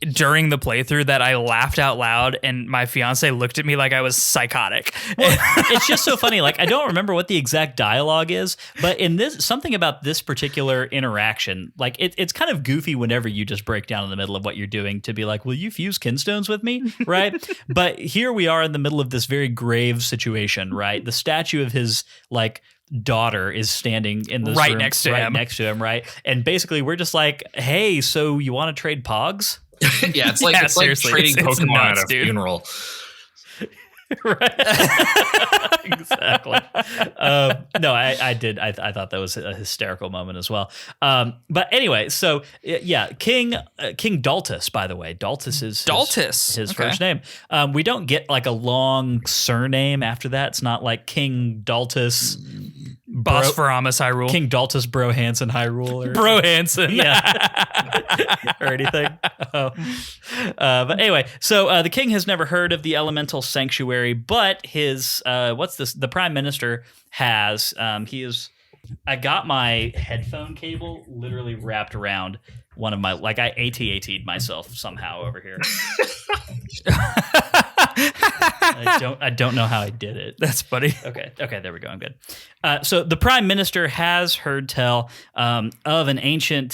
during the playthrough that I laughed out loud, and my fiance looked at me like I was psychotic. Well, it's just so funny. Like, I don't remember what the exact dialogue is, but in this, something about this particular interaction, like it's kind of goofy whenever you just break down in the middle of what you're doing to be like, will you fuse kinstones with me? Right. But here we are in the middle of this very grave situation, right? The statue of his like daughter is standing in the right next to him. Right. And basically we're just like, hey, so you want to trade pogs? Yeah, it's like trading Pokemon nuts, at a dude. funeral. Right. Exactly. No, I did. I thought that was a hysterical moment as well. But anyway, so yeah, King Daltus, by the way, Daltus is his first name. We don't get like a long surname after that. It's not like King Daltus Bosphorus Hyrule. King Daltus Bro Hansen Hyrule. Or Bro Hansen. Yeah. Or anything. But anyway, so the king has never heard of the elemental sanctuary, but his the prime minister has. I got my headphone cable literally wrapped around one of my, like, I AT-AT'd myself somehow over here. I don't know how I did it. That's funny. Okay, there we go. I'm good. So the prime minister has heard tell of an ancient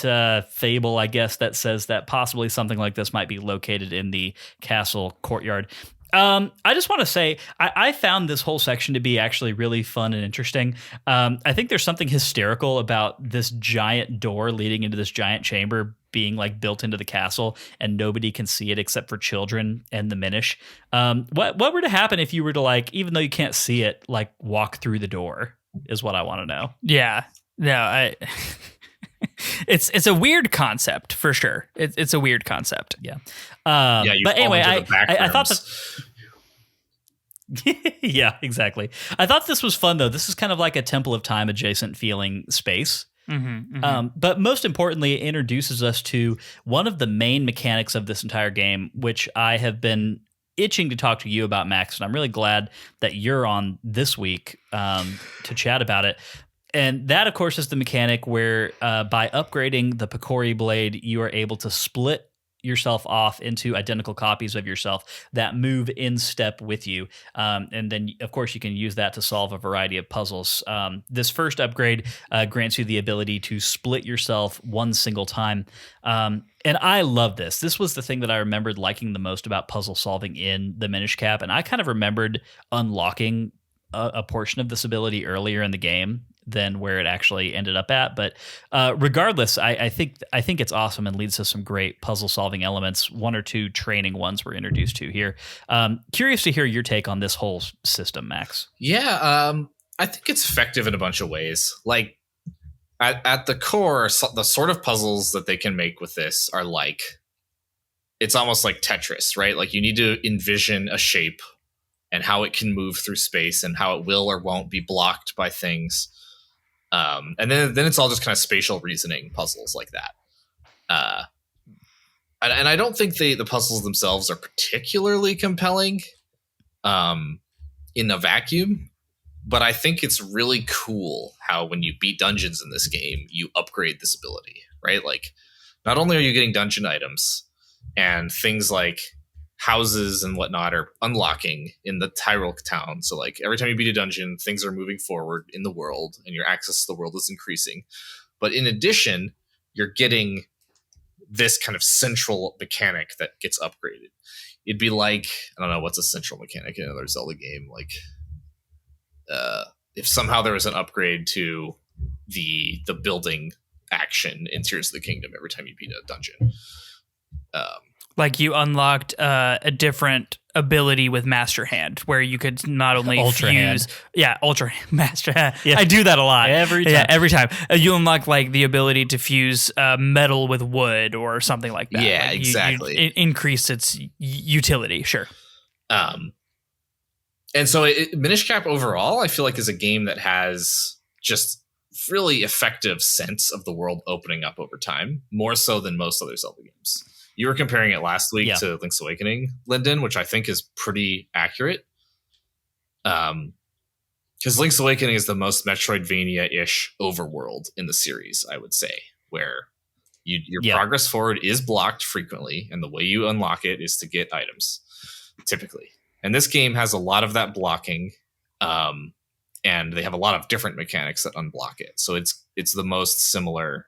fable, I guess, that says that possibly something like this might be located in the castle courtyard. I just want to say, I found this whole section to be actually really fun and interesting. I think there's something hysterical about this giant door leading into this giant chamber being like built into the castle, and nobody can see it except for children and the Minish. What were to happen if you were to, like, even though you can't see it, like walk through the door is what I want to know. Yeah. No, it's a weird concept for sure. It's a weird concept. Yeah. But anyway, I thought that. Yeah, exactly. I thought this was fun though. This is kind of like a Temple of Time adjacent feeling space. But most importantly, it introduces us to one of the main mechanics of this entire game, which I have been itching to talk to you about, Max, and I'm really glad that you're on this week to chat about it. And that, of course, is the mechanic where by upgrading the Picori blade, you are able to split yourself off into identical copies of yourself that move in step with you. And then, of course, you can use that to solve a variety of puzzles. This first upgrade grants you the ability to split yourself one single time. And I love this. This was the thing that I remembered liking the most about puzzle solving in the Minish Cap. And I kind of remembered unlocking a portion of this ability earlier in the game than where it actually ended up at. But regardless, I think it's awesome and leads to some great puzzle solving elements. One or two training ones we're introduced to here. Curious to hear your take on this whole system, Max. Yeah, I think it's effective in a bunch of ways. Like at the core, the sort of puzzles that they can make with this are like, it's almost like Tetris, right? Like you need to envision a shape and how it can move through space and how it will or won't be blocked by things. And then it's all just kind of spatial reasoning puzzles like that. And I don't think the puzzles themselves are particularly compelling in a vacuum, but I think it's really cool how when you beat dungeons in this game, you upgrade this ability, right? Like, not only are you getting dungeon items and things like houses and whatnot are unlocking in the Tyrol town. So like every time you beat a dungeon, things are moving forward in the world and your access to the world is increasing. But in addition, you're getting this kind of central mechanic that gets upgraded. It'd be like, I don't know, what's a central mechanic in another Zelda game? Like, if somehow there was an upgrade to the building action in Tears of the Kingdom every time you beat a dungeon. Like you unlocked a different ability with Master Hand, where you could not only Ultra fuse, Hand. Ultra Master Hand. Yeah. I do that a lot Every time. Yeah, every time you unlock like the ability to fuse metal with wood or something like that. Yeah, like exactly. You increase its utility. Sure. And so Minish Cap overall, I feel like is a game that has just really effective sense of the world opening up over time, more so than most other Zelda games. You were comparing it last week to Link's Awakening, Lyndon, which I think is pretty accurate. Because Link's Awakening is the most Metroidvania-ish overworld in the series, I would say, where your progress forward is blocked frequently, and the way you unlock it is to get items, typically. And this game has a lot of that blocking, and they have a lot of different mechanics that unblock it. So it's the most similar,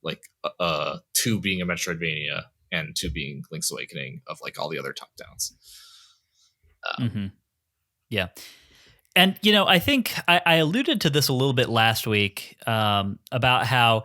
like, to being a Metroidvania and to being Link's Awakening of like all the other top downs. Yeah. And, I think I alluded to this a little bit last week about how,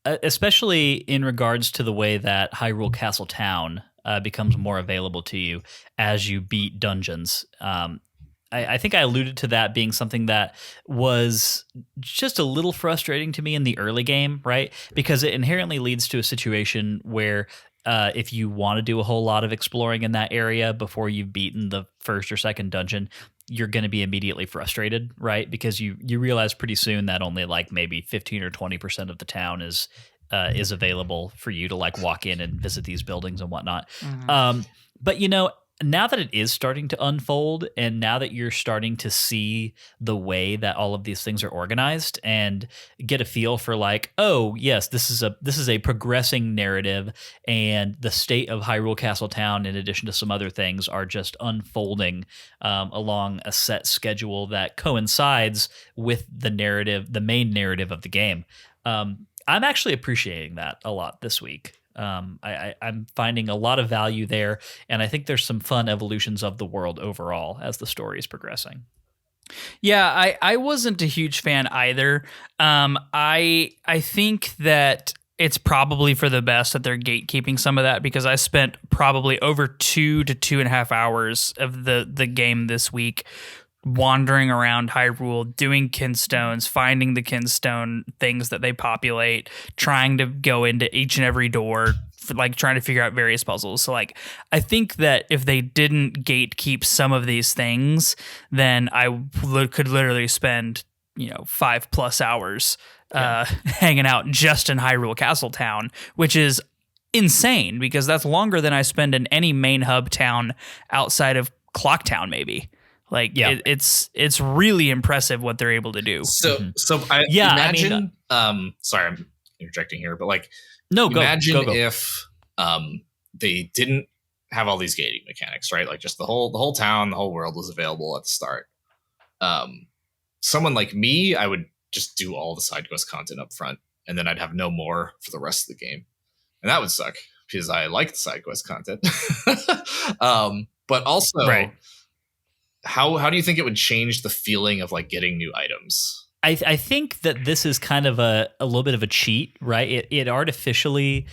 especially in regards to the way that Hyrule Castle Town becomes more available to you as you beat dungeons. I think I alluded to that being something that was just a little frustrating to me in the early game, right? Because it inherently leads to a situation where if you want to do a whole lot of exploring in that area before you've beaten the first or second dungeon, you're going to be immediately frustrated, right? Because you realize pretty soon that only like maybe 15 or 20% of the town is available for you to like walk in and visit these buildings and whatnot. But now that it is starting to unfold, and now that you're starting to see the way that all of these things are organized and get a feel for like, oh yes, this is a progressing narrative, and the state of Hyrule Castle Town, in addition to some other things, are just unfolding along a set schedule that coincides with the narrative, the main narrative of the game. I'm actually appreciating that a lot this week. I'm finding a lot of value there, and I think there's some fun evolutions of the world overall as the story is progressing. Yeah, I wasn't a huge fan either. I think that it's probably for the best that they're gatekeeping some of that, because I spent probably over 2 to 2.5 hours of the game this week wandering around Hyrule, doing kinstones, finding the kinstone things that they populate, trying to go into each and every door, like trying to figure out various puzzles. So like, I think that if they didn't gatekeep some of these things, then I could literally spend 5+ hours hanging out just in Hyrule Castle Town, which is insane because that's longer than I spend in any main hub town outside of Clock Town, maybe. Like, it's really impressive what they're able to do. So I imagine. Sorry, I'm interjecting here, but like, imagine if they didn't have all these gating mechanics, right? Like, just the whole town, the whole world was available at the start. Someone like me, I would just do all the side quest content up front, and then I'd have no more for the rest of the game, and that would suck because I like the side quest content. But also, right. How do you think it would change the feeling of like getting new items? I think that this is kind of a little bit of a cheat, right? It artificially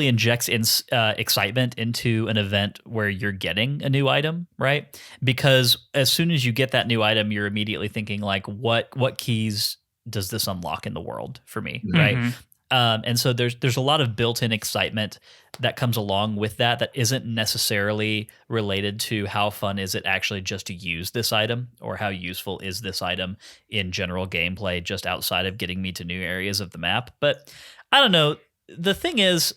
injects excitement into an event where you're getting a new item, right? Because as soon as you get that new item, you're immediately thinking like, what keys does this unlock in the world for me, right? And so there's a lot of built-in excitement that comes along with that isn't necessarily related to how fun is it actually just to use this item, or how useful is this item in general gameplay just outside of getting me to new areas of the map. But I don't know. The thing is,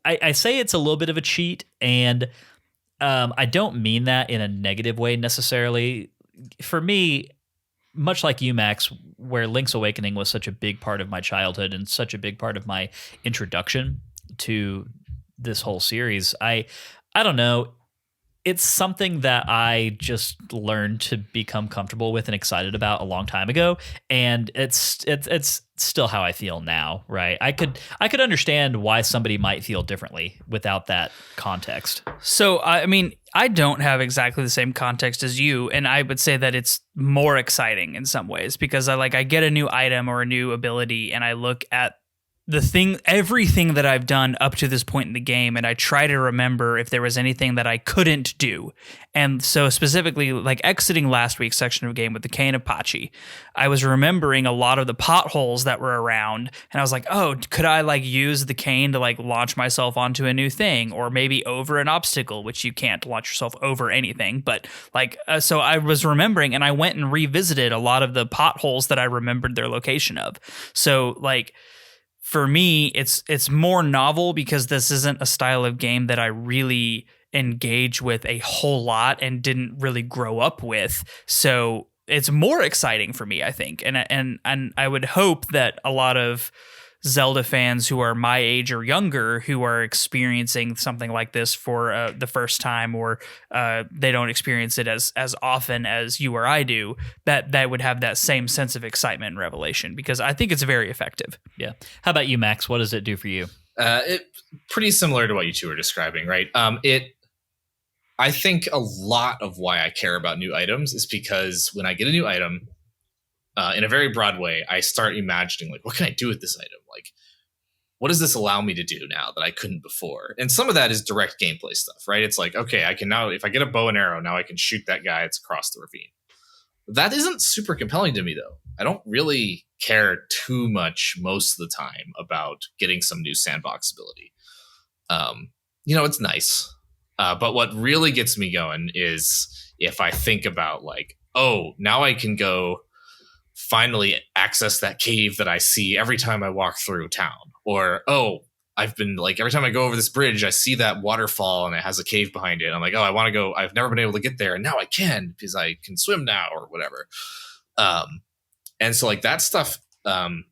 I say it's a little bit of a cheat, and I don't mean that in a negative way necessarily. For me, much like you, Max, where Link's Awakening was such a big part of my childhood and such a big part of my introduction to this whole series, I don't know. it's something that I just learned to become comfortable with and excited about a long time ago, and it's still how I feel now, right? I could understand why somebody might feel differently without that context. So, I mean, I don't have exactly the same context as you, and I would say that it's more exciting in some ways because I get a new item or a new ability, and I look at everything that I've done up to this point in the game, and I try to remember if there was anything that I couldn't do. And so specifically, like exiting last week's section of game with the cane of Pachi, I was remembering a lot of the potholes that were around, and I was like, oh, could I like use the cane to like launch myself onto a new thing, or maybe over an obstacle, which you can't launch yourself over anything. But like, so I was remembering, and I went and revisited a lot of the potholes that I remembered their location of. So like, for me, it's more novel because this isn't a style of game that I really engage with a whole lot and didn't really grow up with. So it's more exciting for me, I think. And I would hope that a lot of Zelda fans who are my age or younger who are experiencing something like this for the first time, or they don't experience it as often as you or I do, that would have that same sense of excitement and revelation, because I think it's very effective. Yeah. How about you, Max? What does it do for you? It pretty similar to what you two were describing, right? I think a lot of why I care about new items is because when I get a new item, in a very broad way, I start imagining, like, what can I do with this item? Like, what does this allow me to do now that I couldn't before? And some of that is direct gameplay stuff, right? It's like, okay, I can now, if I get a bow and arrow, now I can shoot that guy that's across the ravine. That isn't super compelling to me, though. I don't really care too much most of the time about getting some new sandbox ability. It's nice. But what really gets me going is if I think about, like, oh, now I can go finally access that cave that I see every time I walk through town. Or, oh, I've been like, every time I go over this bridge, I see that waterfall and it has a cave behind it. I'm like, oh, I want to go. I've never been able to get there. And now I can because I can swim now or whatever. And so like that stuff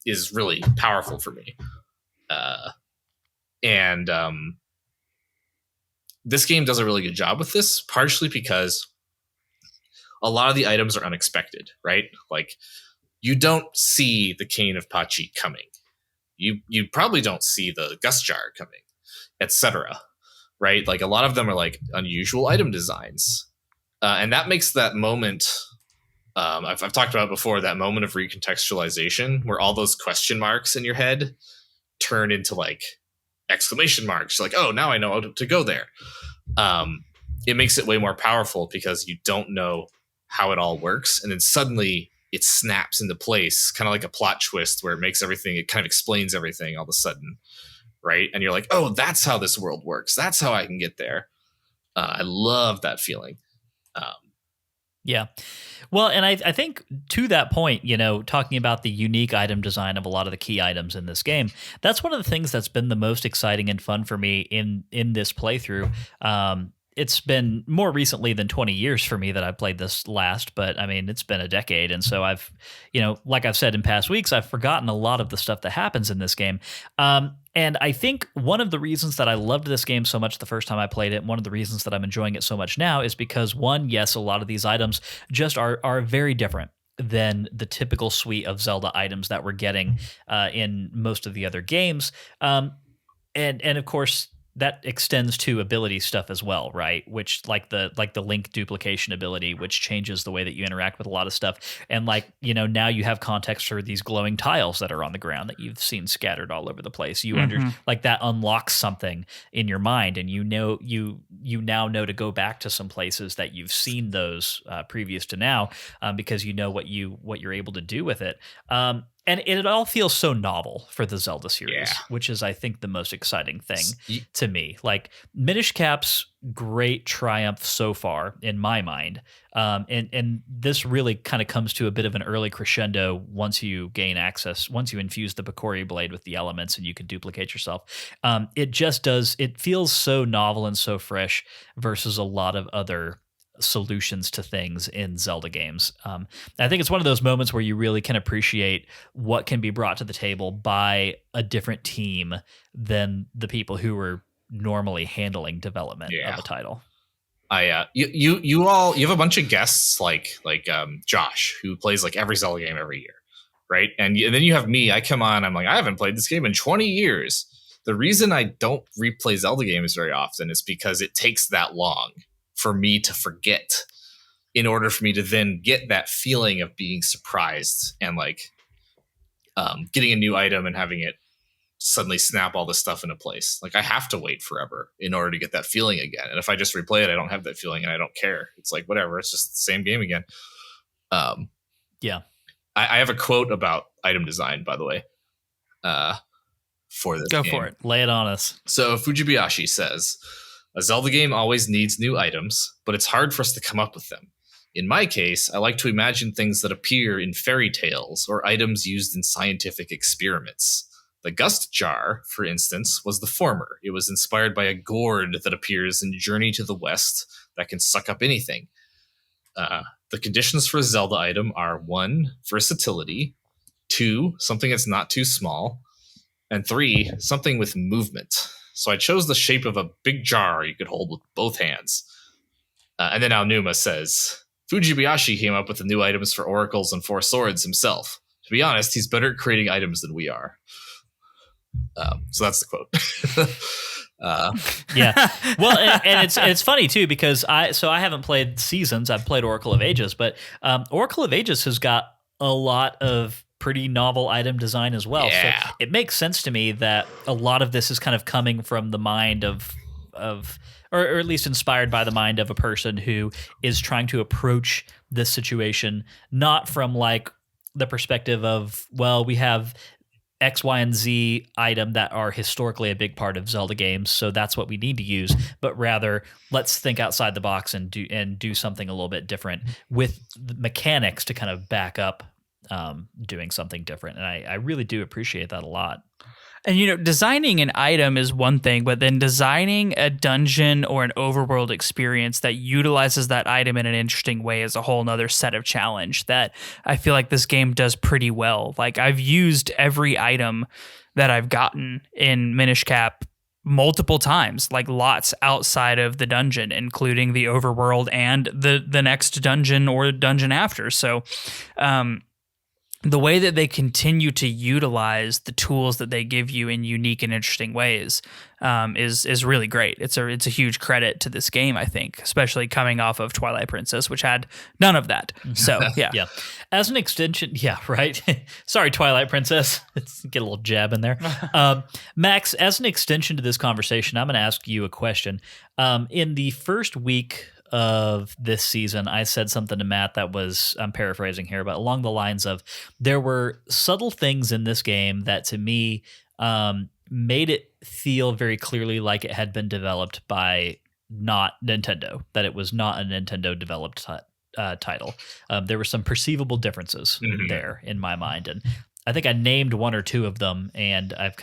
is really powerful for me. And this game does a really good job with this, partially because a lot of the items are unexpected, right? Like, you don't see the cane of Pachi coming. You probably don't see the gust jar coming, etc. Right? Like, a lot of them are like unusual item designs, and that makes that moment. I've talked about it before, that moment of recontextualization where all those question marks in your head turn into like exclamation marks. You're like, oh, now I know how to go there. It makes it way more powerful because you don't know how it all works, and then suddenly it snaps into place, kind of like a plot twist where it makes everything, it kind of explains everything all of a sudden, right? And you're like, oh, that's how this world works. That's how I can get there. I love that feeling. Yeah. Well, and I think to that point, talking about the unique item design of a lot of the key items in this game, that's one of the things that's been the most exciting and fun for me in this playthrough. It's been more recently than 20 years for me that I've played this last, but I mean, it's been a decade. And so I've, like I've said in past weeks, I've forgotten a lot of the stuff that happens in this game. And I think one of the reasons that I loved this game so much the first time I played it, and one of the reasons that I'm enjoying it so much now, is because, one, yes, a lot of these items just are very different than the typical suite of Zelda items that we're getting in most of the other games. And of course, that extends to ability stuff as well, right? Which like the link duplication ability, which changes the way that you interact with a lot of stuff. And now you have context for these glowing tiles that are on the ground that you've seen scattered all over the place. You that unlocks something in your mind, and you now know to go back to some places that you've seen those previous to now, because you know what you're able to do with it. And it all feels so novel for the Zelda series, which is, I think, the most exciting thing to me. Like, Minish Cap's great triumph so far, in my mind. And this really kind of comes to a bit of an early crescendo once you gain access, once you infuse the Bakori blade with the elements and you can duplicate yourself. It feels so novel and so fresh versus a lot of other solutions to things in Zelda games. I think it's one of those moments where you really can appreciate what can be brought to the table by a different team than the people who were normally handling development of a title. You have a bunch of guests like Josh, who plays like every Zelda game every year, right? And then you have me. I come on, I'm like, I haven't played this game in 20 years. The reason I don't replay Zelda games very often is because it takes that long for me to forget, in order for me to then get that feeling of being surprised and like getting a new item and having it suddenly snap all this stuff into place. Like I have to wait forever in order to get that feeling again. And if I just replay it, I don't have that feeling and I don't care. It's like, whatever, it's just the same game again. Yeah. I have a quote about item design, by the way, for this Go game. for it. Lay it on us. So Fujibayashi says, a Zelda game always needs new items, but it's hard for us to come up with them. In my case, I like to imagine things that appear in fairy tales or items used in scientific experiments. The Gust Jar, for instance, was the former. It was inspired by a gourd that appears in Journey to the West that can suck up anything. The conditions for a Zelda item are 1, versatility, 2, something that's not too small, and 3, something with movement. So I chose the shape of a big jar you could hold with both hands. And then Aonuma says, Fujibayashi came up with the new items for oracles and 4 swords himself. To be honest, he's better at creating items than we are. So that's the quote. Yeah. Well, and it's funny too, because I haven't played Seasons. I've played Oracle of Ages, but Oracle of Ages has got a lot of pretty novel item design as well. Yeah. So it makes sense to me that a lot of this is kind of coming from the mind of or at least inspired by the mind of a person who is trying to approach this situation not from like the perspective of, well, we have X, Y, and Z item that are historically a big part of Zelda games, so that's what we need to use. But rather, let's think outside the box and do something a little bit different with the mechanics to kind of back up doing something different. And I really do appreciate that a lot. And, designing an item is one thing, but then designing a dungeon or an overworld experience that utilizes that item in an interesting way is a whole nother set of challenge that I feel like this game does pretty well. Like, I've used every item that I've gotten in Minish Cap multiple times, like lots outside of the dungeon, including the overworld and the next dungeon or dungeon after. So, the way that they continue to utilize the tools that they give you in unique and interesting ways is really great. It's a huge credit to this game, I think, especially coming off of Twilight Princess, which had none of that. So yeah, yeah. As an extension, yeah, right. Sorry, Twilight Princess. Let's get a little jab in there. Max, as an extension to this conversation, I'm going to ask you a question. In the first week of this season, I said something to Matt that was, I'm paraphrasing here, but along the lines of, there were subtle things in this game that to me made it feel very clearly like it had been developed by not Nintendo, that it was not a Nintendo developed title. There were some perceivable differences there in my mind. And I think I named 1 or 2 of them, and I've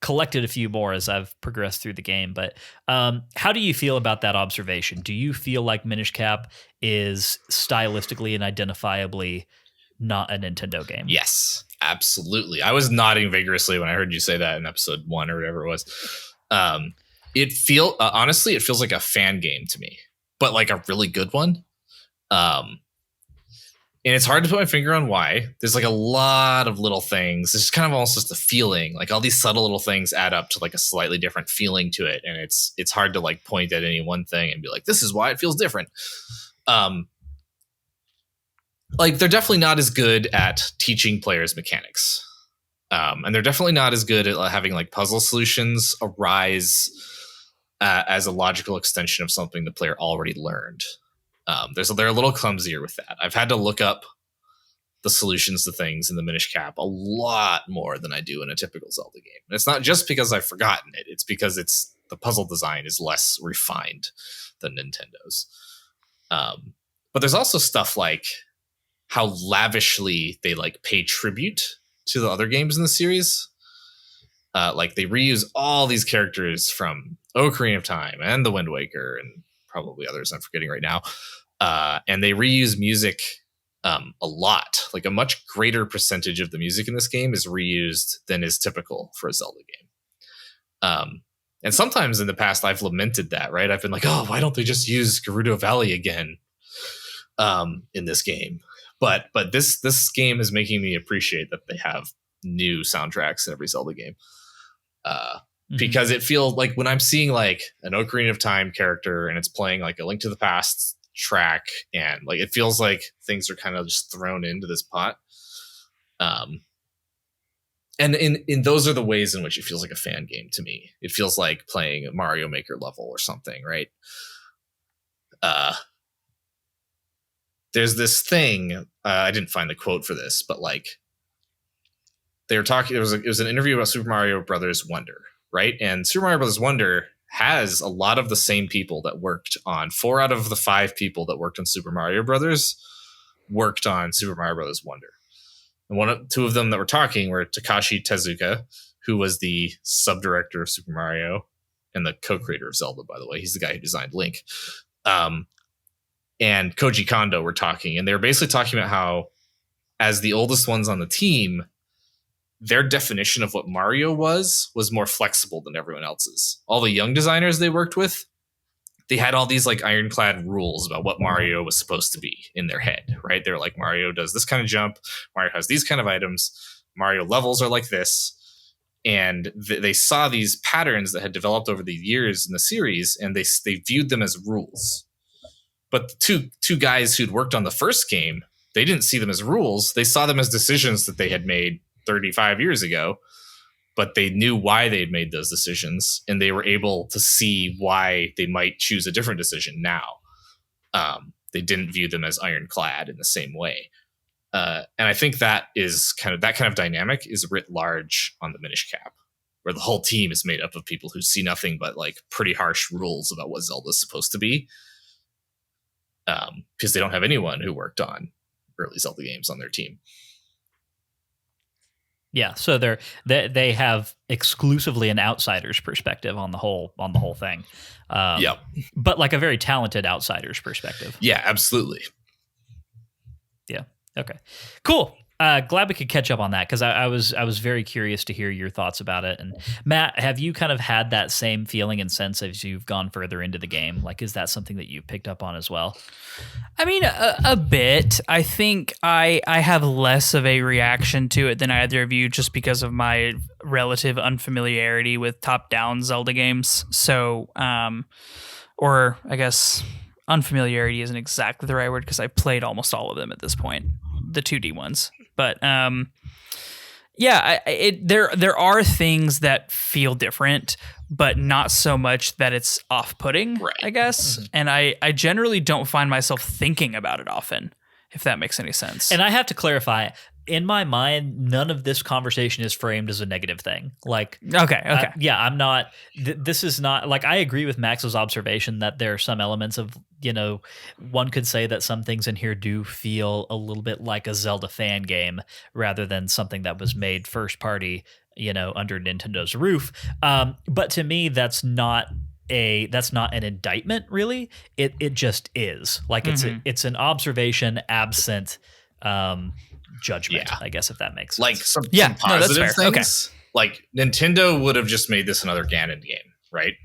collected a few more as I've progressed through the game. But how do you feel about that observation? Do you feel like Minish Cap is stylistically and identifiably not a Nintendo game? Yes, absolutely. I was nodding vigorously when I heard you say that in episode 1 or whatever it was. Honestly, it feels like a fan game to me, but like a really good one. And it's hard to put my finger on why. There's like a lot of little things. It's kind of almost just a feeling. Like all these subtle little things add up to like a slightly different feeling to it. And it's hard to like point at any one thing and be like, this is why it feels different. Like they're definitely not as good at teaching players mechanics. And they're definitely not as good at having like puzzle solutions arise as a logical extension of something the player already learned. They're a little clumsier with that. I've had to look up the solutions to things in the Minish Cap a lot more than I do in a typical Zelda game. And it's not just because I've forgotten it. It's because the puzzle design is less refined than Nintendo's. But there's also stuff like how lavishly they like pay tribute to the other games in the series. Like they reuse all these characters from Ocarina of Time and The Wind Waker and probably others I'm forgetting right now. And they reuse music a lot. Like a much greater percentage of the music in this game is reused than is typical for a Zelda game. And sometimes in the past, I've lamented that, right? I've been like, oh, why don't they just use Gerudo Valley again in this game? But this game is making me appreciate that they have new soundtracks in every Zelda game. Because it feels like when I'm seeing like an Ocarina of Time character and it's playing like a Link to the Past track, and like it feels like things are kind of just thrown into this pot. And in those are the ways in which it feels like a fan game to me. It feels like playing a Mario Maker level or something, right? There's this thing, I didn't find the quote for this, but like they were talking, it was an interview about Super Mario Brothers Wonder, right? And Super Mario Brothers Wonder has a lot of the same people that worked on 4 out of the 5 people that worked on Super Mario Brothers worked on Super Mario Brothers Wonder. And 2 of them that were talking were Takashi Tezuka, who was the sub-director of Super Mario and the co-creator of Zelda, by the way. He's the guy who designed Link. And Koji Kondo were talking, and they were basically talking about how, as the oldest ones on the team, their definition of what Mario was more flexible than everyone else's. All the young designers they worked with, they had all these like ironclad rules about what Mario was supposed to be in their head, right? They're like, Mario does this kind of jump, Mario has these kind of items, Mario levels are like this. And they saw these patterns that had developed over the years in the series, and they viewed them as rules. But the two guys who'd worked on the first game, they didn't see them as rules. They saw them as decisions that they had made 35 years ago, but they knew why they'd made those decisions, and they were able to see why they might choose a different decision now. They didn't view them as ironclad in the same way. And I think that kind of dynamic is writ large on the Minish Cap, where the whole team is made up of people who see nothing but like pretty harsh rules about what Zelda's supposed to be. Because they don't have anyone who worked on early Zelda games on their team. Yeah, so they have exclusively an outsider's perspective on the whole thing. Yeah, but like a very talented outsider's perspective. Yeah, absolutely. Yeah. Okay. Cool. Glad we could catch up on that, because I was very curious to hear your thoughts about it. And Matt, have you kind of had that same feeling and sense as you've gone further into the game? Like, is that something that you picked up on as well? I mean, a bit. I think I have less of a reaction to it than either of you, just because of my relative unfamiliarity with top-down Zelda games. So, or I guess unfamiliarity isn't exactly the right word, because I played almost all of them at this point, the 2D ones. But yeah, there are things that feel different, but not so much that it's off-putting, right, I guess. Mm-hmm. And I generally don't find myself thinking about it often, if that makes any sense. And I have to clarify, in my mind, none of this conversation is framed as a negative thing. Like, okay. I'm not. This is not like, I agree with Max's observation that there are some elements of, one could say that some things in here do feel a little bit like a Zelda fan game rather than something that was made first party, under Nintendo's roof. But to me, that's not an indictment, really. It just is. Like, it's an observation absent judgment, I guess, if that makes sense. Like some positive things. Okay. Like, Nintendo would have just made this another Ganon game, right?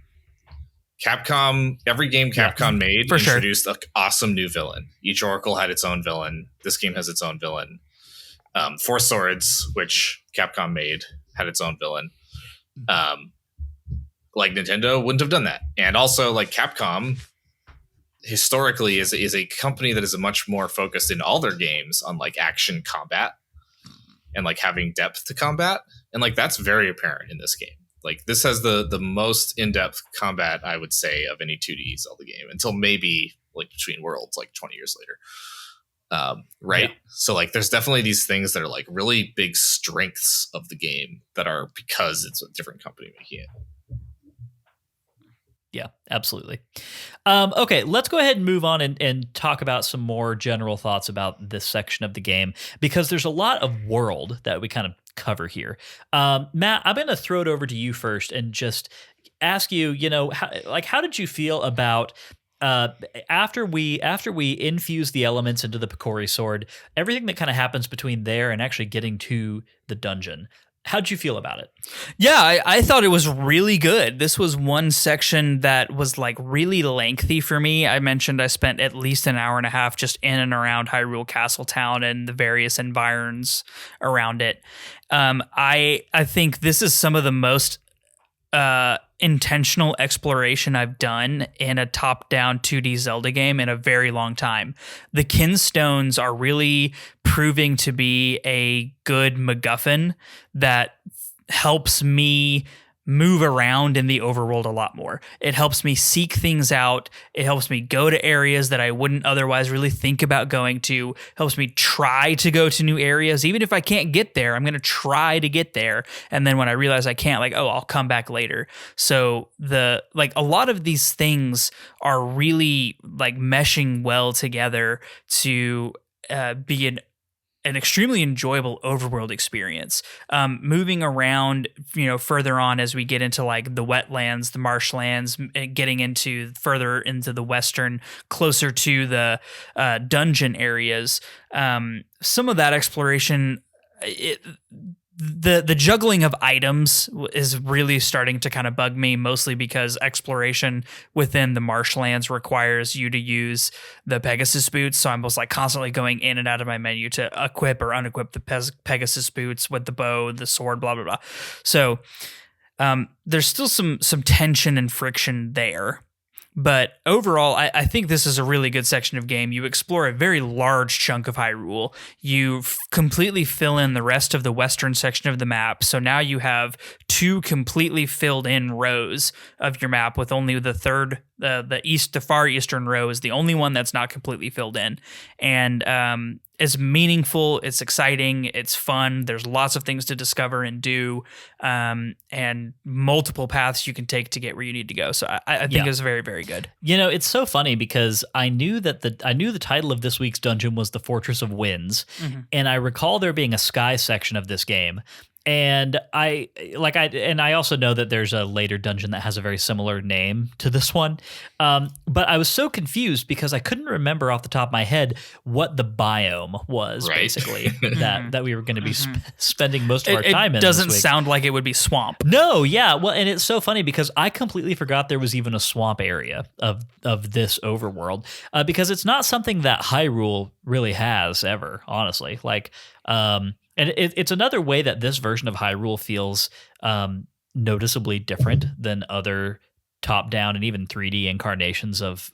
Capcom, every game Capcom made introduced an awesome new villain. Each Oracle had its own villain. This game has its own villain. Four Swords, which Capcom made, had its own villain. Like, Nintendo wouldn't have done that. And also, like, Capcom historically is a company that is much more focused in all their games on like action combat and like having depth to combat, and like that's very apparent in this game. Like, this has the most in-depth combat, I would say, of any 2D Zelda game, until maybe like Between Worlds, like 20 years later. Right? Yeah. So like there's definitely these things that are like really big strengths of the game that are because it's a different company making it. Yeah, absolutely. Okay, let's go ahead and move on and talk about some more general thoughts about this section of the game, because there's a lot of world that we kind of cover here. Matt, I'm going to throw it over to you first and just ask you, how did you feel about after we infuse the elements into the Picori sword, everything that kind of happens between there and actually getting to the dungeon? How'd you feel about it? Yeah, I thought it was really good. This was one section that was like really lengthy for me. I mentioned I spent at least an hour and a half just in and around Hyrule Castletown and the various environs around it. I think this is some of the most intentional exploration I've done in a top-down 2D Zelda game in a very long time. The Kinstones are really proving to be a good MacGuffin that helps me move around in the overworld a lot more. It helps me seek things out. It helps me go to areas that I wouldn't otherwise really think about going to. Helps me try to go to new areas. Even if I can't get there, I'm going to try to get there. And then when I realize I can't, like, oh, I'll come back later. So a lot of these things are really like meshing well together to be an extremely enjoyable overworld experience. Moving around, further on as we get into like the wetlands, the marshlands, getting into further into the western, closer to the dungeon areas. Some of that exploration, the juggling of items is really starting to kind of bug me, mostly because exploration within the marshlands requires you to use the Pegasus boots. So I'm just like constantly going in and out of my menu to equip or unequip the Pegasus boots with the bow, the sword, blah, blah, blah. So there's still some tension and friction there. But overall, I think this is a really good section of game. You explore a very large chunk of Hyrule. You completely fill in the rest of the western section of the map. So now you have 2 completely filled in rows of your map, with only the third, the far eastern row is the only one that's not completely filled in. And it's meaningful, it's exciting, it's fun. There's lots of things to discover and do, and multiple paths you can take to get where you need to go. So I think it's very, very good. It's so funny because I knew the title of this week's dungeon was the Fortress of Winds, and I recall there being a sky section of this game. And I also know that there's a later dungeon that has a very similar name to this one. But I was so confused because I couldn't remember off the top of my head what the biome was, basically, that we were going to be spending most of our time in. It doesn't sound like it would be swamp. No, yeah. Well, and it's so funny because I completely forgot there was even a swamp area of this overworld, because it's not something that Hyrule really has ever, honestly. And it's another way that this version of Hyrule feels noticeably different than other top-down and even 3D incarnations of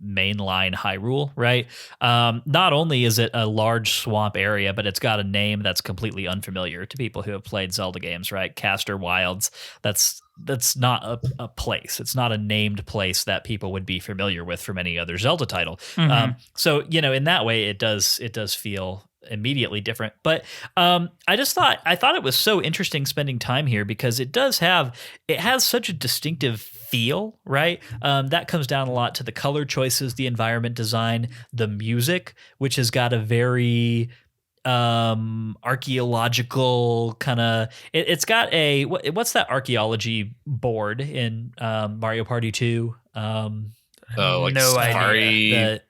mainline Hyrule, right? Not only is it a large swamp area, but it's got a name that's completely unfamiliar to people who have played Zelda games, right? Castor Wilds. That's not a place. It's not a named place that people would be familiar with from any other Zelda title. So in that way, it does feel immediately different. But I thought it was so interesting spending time here because it has such a distinctive feel, right? That comes down a lot to the color choices, the environment design, the music, which has got a very archaeological kind of. It's got a what's that archaeology board in Mario Party 2? No idea.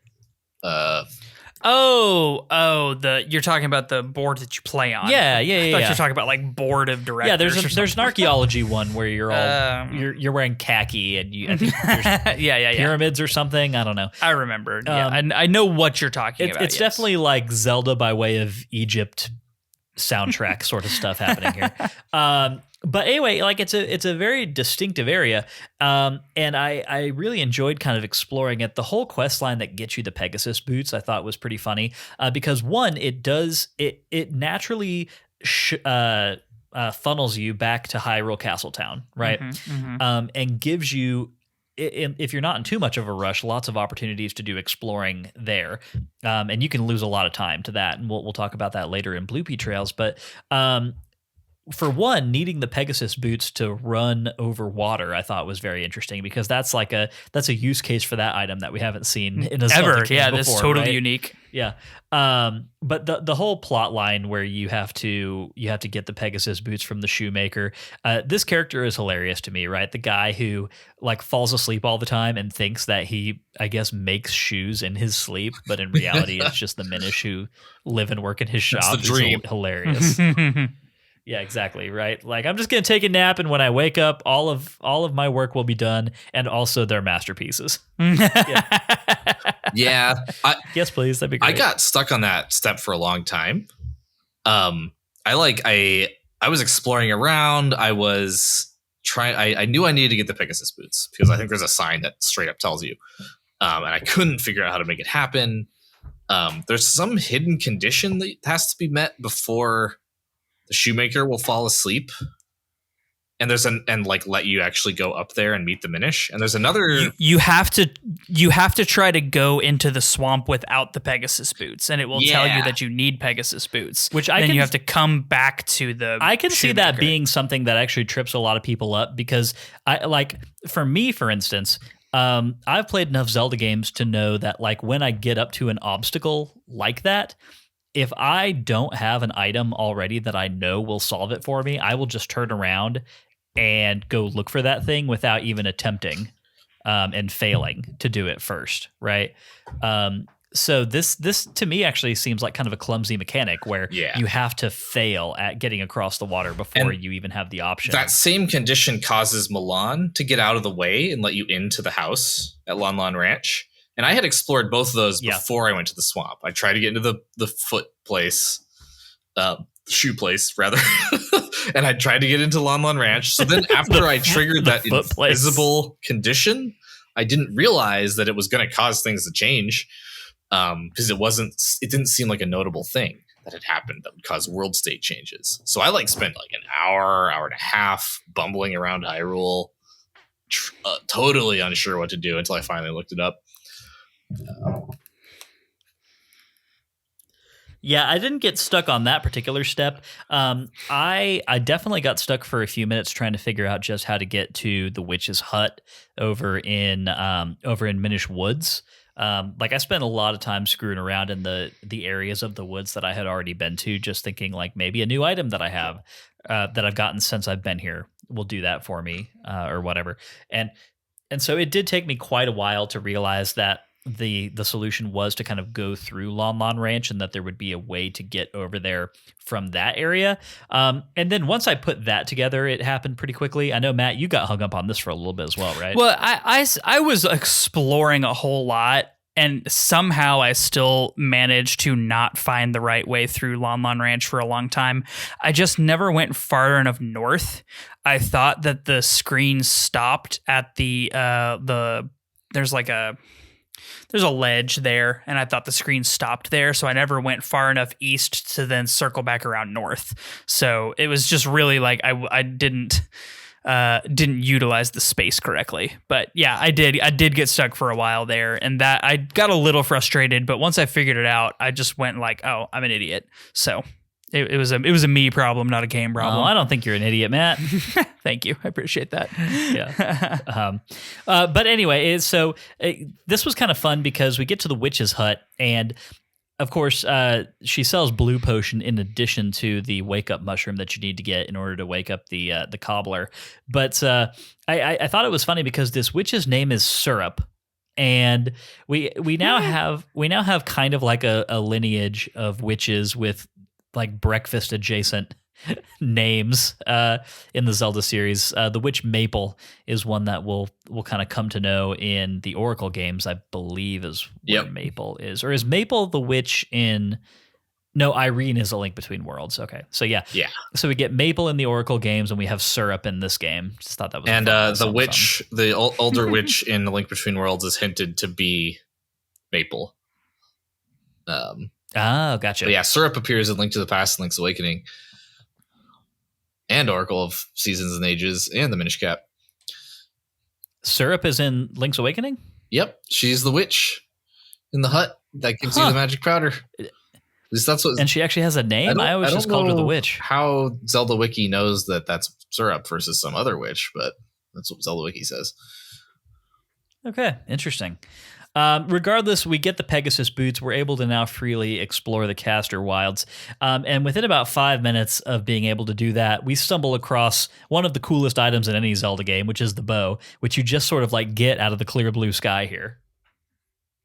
You're talking about the board that you play on. Yeah. I thought you were talking about like board of directors. Yeah, there's an archaeology one where you're all you're wearing khaki and I think there's pyramids or something. I don't know. I remember. I know what you're talking about. It's definitely like Zelda by way of Egypt soundtrack sort of stuff happening here. But anyway, like it's a very distinctive area, and I really enjoyed kind of exploring it. The whole quest line that gets you the Pegasus boots I thought was pretty funny, because one, it naturally funnels you back to Hyrule Castletown, right? And gives you, if you're not in too much of a rush, lots of opportunities to do exploring there, and you can lose a lot of time to that, and we'll talk about that later in Bloopy Trails, but. For one, needing the Pegasus boots to run over water, I thought was very interesting because that's a use case for that item that we haven't seen in a Zelda game before, that's totally right? unique. Yeah. But the whole plot line where you have to get the Pegasus boots from the shoemaker, this character is hilarious to me, right? The guy who like falls asleep all the time and thinks that he, I guess, makes shoes in his sleep, but in reality it's just the Minish who live and work in his shop. It's the dream. Hilarious. Yeah, exactly. Right. Like I'm just gonna take a nap, and when I wake up, all of my work will be done, and also their masterpieces. Yeah. Yes, please. That'd be great. I got stuck on that step for a long time. I was exploring around. I was trying. I knew I needed to get the Pegasus boots because I think there's a sign that straight up tells you. And I couldn't figure out how to make it happen. There's some hidden condition that has to be met before the shoemaker will fall asleep. And let you actually go up there and meet the Minish. And there's another. You have to try to go into the swamp without the Pegasus boots, and it will tell you that you need Pegasus boots. Then you have to come back to the. I can see that being something that actually trips a lot of people up because for me, for instance, I've played enough Zelda games to know that like when I get up to an obstacle like that, if I don't have an item already that I know will solve it for me, I will just turn around and go look for that thing without even attempting and failing to do it first, right? So this to me actually seems like kind of a clumsy mechanic where you have to fail at getting across the water before you even have the option. That same condition causes Milan to get out of the way and let you into the house at Lon Lon Ranch. And I had explored both of those before I went to the swamp. I tried to get into the foot place, shoe place rather. And I tried to get into Lon Lon Ranch. So then after I triggered that invisible condition, I didn't realize that it was going to cause things to change because it didn't seem like a notable thing that had happened that would cause world state changes. So I spent like an hour and a half bumbling around Hyrule, totally unsure what to do until I finally looked it up. Yeah, I didn't get stuck on that particular step. I definitely got stuck for a few minutes trying to figure out just how to get to the witch's hut over in Minish Woods. I spent a lot of time screwing around in the areas of the woods that I had already been to, just thinking like maybe a new item that I have that I've gotten since I've been here will do that for me or whatever. And so it did take me quite a while to realize that the solution was to kind of go through Lon Lon Ranch and that there would be a way to get over there from that area. And then once I put that together, it happened pretty quickly. I know, Matt, you got hung up on this for a little bit as well, right? Well, I was exploring a whole lot, and somehow I still managed to not find the right way through Lon Lon Ranch for a long time. I just never went far enough north. I thought that the screen stopped at there's a ledge there, and I thought the screen stopped there, so I never went far enough east to then circle back around north. So it was just really like I didn't utilize the space correctly. But yeah, I did get stuck for a while there, and that I got a little frustrated, but once I figured it out, I just went like, oh, I'm an idiot. So it was a me problem, not a game problem. Oh, I don't think you're an idiot, Matt. Thank you. I appreciate that. Yeah. But anyway, this was kind of fun because we get to the witch's hut, and of course, she sells blue potion in addition to the wake up mushroom that you need to get in order to wake up the cobbler. But I thought it was funny because this witch's name is Syrup. And we now have kind of like a lineage of witches with like breakfast adjacent names in the Zelda series. The witch Maple is one that we'll kind of come to know in the Oracle games, I believe is where Maple is. Or is Maple the witch in... No, Irene is A Link Between Worlds. Okay. So yeah. So we get Maple in the Oracle games, and we have Syrup in this game. Just thought that was and the witch, the older witch in A Link Between Worlds is hinted to be Maple. Oh, gotcha. But yeah, Syrup appears in Link to the Past and Link's Awakening, and Oracle of Seasons and Ages, and the Minish Cap. Syrup is in Link's Awakening? Yep, she's the witch in the hut that gives you the magic powder. At least that's what. And she actually has a name? I always just called her the witch. How Zelda Wiki knows that that's Syrup versus some other witch, but that's what Zelda Wiki says. Okay, interesting. Regardless, we get the Pegasus boots. We're able to now freely explore the Caster Wilds. And within about 5 minutes of being able to do that, we stumble across one of the coolest items in any Zelda game, which is the bow, which you just sort of like get out of the clear blue sky here.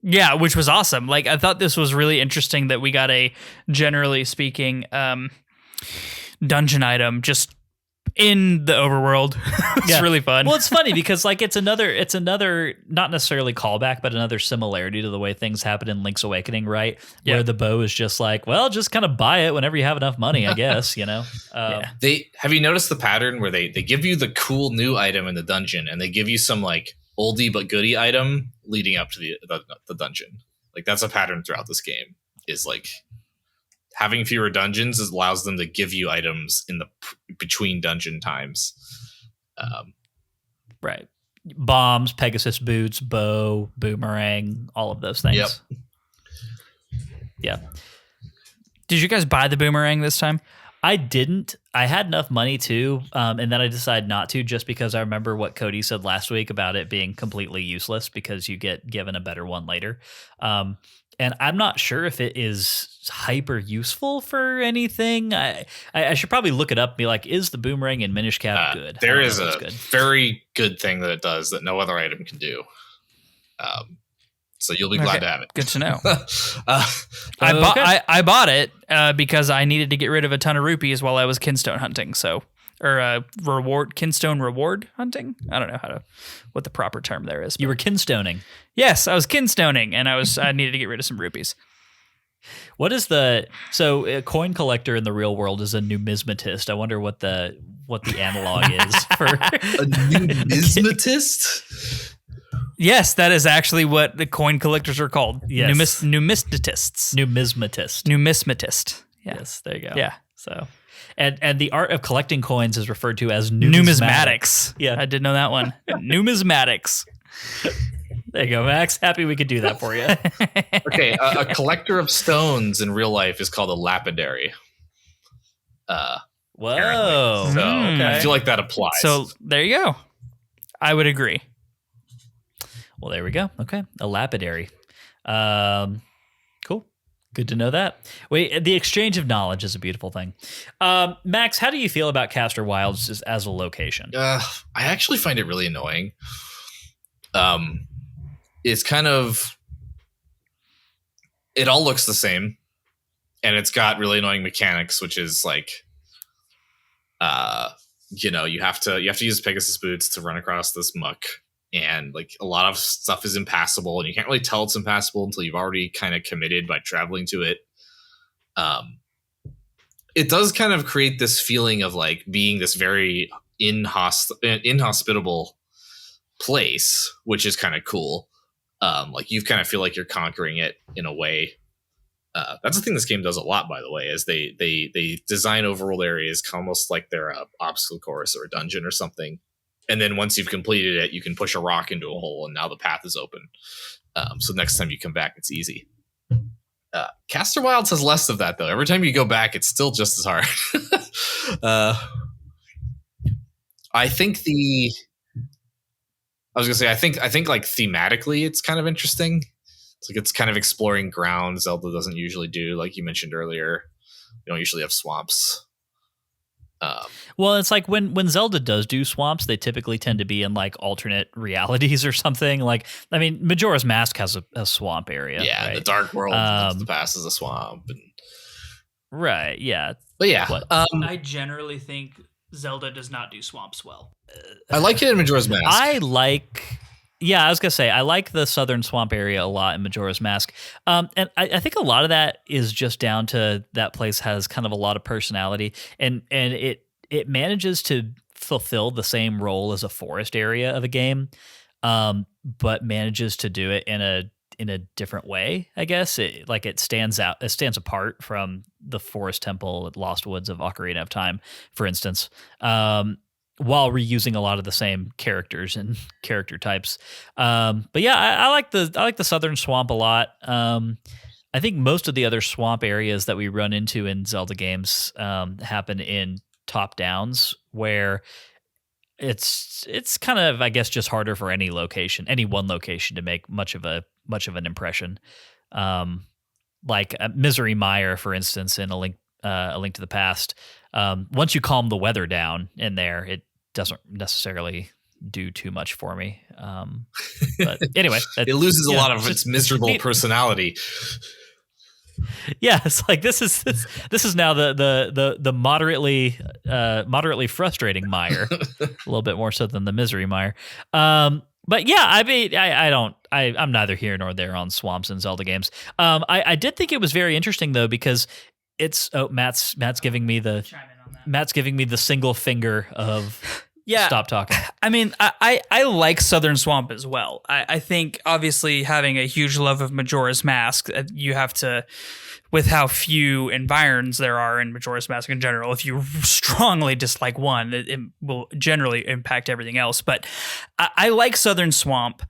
Yeah, which was awesome. Like, I thought this was really interesting that we got a, generally speaking, dungeon item just in the overworld. It's really fun. Well, it's funny because like it's another not necessarily callback, but another similarity to the way things happen in Link's Awakening, right? Where the bow is just like, well, just kind of buy it whenever you have enough money, I guess, you know. They have you noticed the pattern where they give you the cool new item in the dungeon, and they give you some like oldie but goodie item leading up to the dungeon. Like that's a pattern throughout this game. Is like having fewer dungeons allows them to give you items in the between dungeon times. Right. Bombs, Pegasus boots, bow, boomerang, all of those things. Yep. Yeah. Did you guys buy the boomerang this time? I didn't. I had enough money too, and then I decided not to just because I remember what Cody said last week about it being completely useless because you get given a better one later. And I'm not sure if it is hyper useful for anything. I should probably look it up and be like, is the boomerang in Minish Cap good? There is a very good thing that it does that no other item can do. So you'll be glad to have it. Good to know. I bought it because I needed to get rid of a ton of rupees while I was kinstone hunting. Kinstone reward hunting. I don't know what the proper term there is. You were kinstoning. Yes, I was kinstoning, and I needed to get rid of some rupees. What is a coin collector in the real world is a numismatist. I wonder what the analog is for a numismatist. Yes, that is actually what the coin collectors are called. Yes. Numistatists. Numismatist. Yeah. Yes, there you go. Yeah. So, and the art of collecting coins is referred to as numismatics. Yeah, I did know that one. Numismatics. There you go, Max. Happy we could do that for you. Okay, a collector of stones in real life is called a lapidary. Whoa. So okay. I feel like that applies. So there you go. I would agree. Well, there we go. Okay, a lapidary. Cool. Good to know that. Wait, the exchange of knowledge is a beautiful thing. Max, how do you feel about Castor Wilds as a location? I actually find it really annoying. It's kind of, it all looks the same, and it's got really annoying mechanics, which is like, you have to use Pegasus boots to run across this muck. And like a lot of stuff is impassable, and you can't really tell it's impassable until you've already kind of committed by traveling to it. It does kind of create this feeling of like being this very inhospitable place, which is kind of cool. Like you kind of feel like you're conquering it in a way. That's the thing this game does a lot, by the way, is they design overworld areas almost like they're a obstacle course or a dungeon or something. And then once you've completed it, you can push a rock into a hole, and now the path is open. So next time you come back, it's easy. Castor Wilds has less of that, though. Every time you go back, it's still just as hard. I think like thematically, it's kind of interesting. It's like it's kind of exploring ground Zelda doesn't usually do, like you mentioned earlier. You don't usually have swamps. Well, it's like when Zelda does do swamps, they typically tend to be in like alternate realities or something. Like, I mean, Majora's Mask has a swamp area. Yeah, right? the Dark World, the past is a swamp. Right, yeah. But yeah. I generally think Zelda does not do swamps well. I like it in Majora's Mask. I was going to say, I like the southern swamp area a lot in Majora's Mask. And I think a lot of that is just down to that place has kind of a lot of personality, and it manages to fulfill the same role as a forest area of a game, but manages to do it in a different way, I guess. It stands apart from the forest temple at Lost Woods of Ocarina of Time, for instance. While reusing a lot of the same characters and character types. But yeah, I like the southern swamp a lot. I think most of the other swamp areas that we run into in Zelda games happen in top downs, where it's kind of, I guess, just harder for any one location to make much of an impression. Like Misery Mire, for instance, in A Link to the Past. Once you calm the weather down in there, it doesn't necessarily do too much for me. But anyway, it loses a lot of its miserable personality. Yeah, it's like this is now the moderately frustrating mire, a little bit more so than the misery mire. But yeah, I mean, I'm neither here nor there on swamps and Zelda games. I did think it was very interesting though, because it's Matt's giving me the single finger of stop talking. I mean, I like Southern Swamp as well. I think obviously having a huge love of Majora's Mask, you have to, with how few environs there are in Majora's Mask in general, if you strongly dislike one, it will generally impact everything else. But I like Southern Swamp.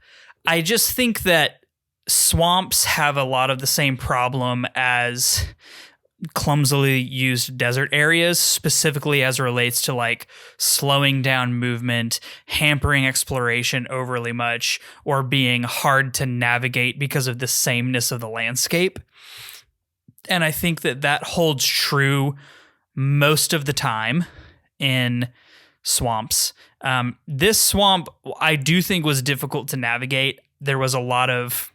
I just think that swamps have a lot of the same problem as clumsily used desert areas, specifically as it relates to like slowing down movement, hampering exploration overly much, or being hard to navigate because of the sameness of the landscape. And I think that holds true most of the time in swamps. This swamp, I do think, was difficult to navigate. There was a lot of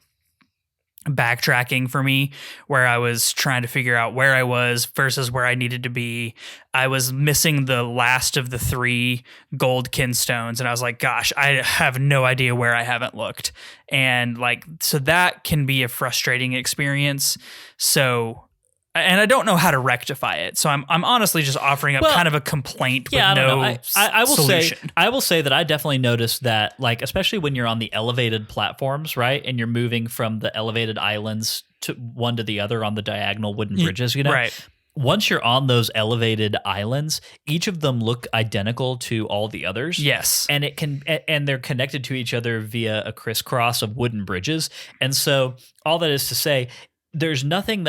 backtracking for me where I was trying to figure out where I was versus where I needed to be. I was missing the last of the 3 gold kinstones, and I was like, gosh, I have no idea where I haven't looked. And like, so that can be a frustrating experience. So, and I don't know how to rectify it. So I'm honestly just offering up kind of a complaint with I will solution. I will say that I definitely noticed that, like, especially when you're on the elevated platforms, right? And you're moving from the elevated islands to one to the other on the diagonal wooden bridges, you know? Right. Once you're on those elevated islands, each of them look identical to all the others. Yes. And they're connected to each other via a crisscross of wooden bridges. And so all that is to say, there's nothing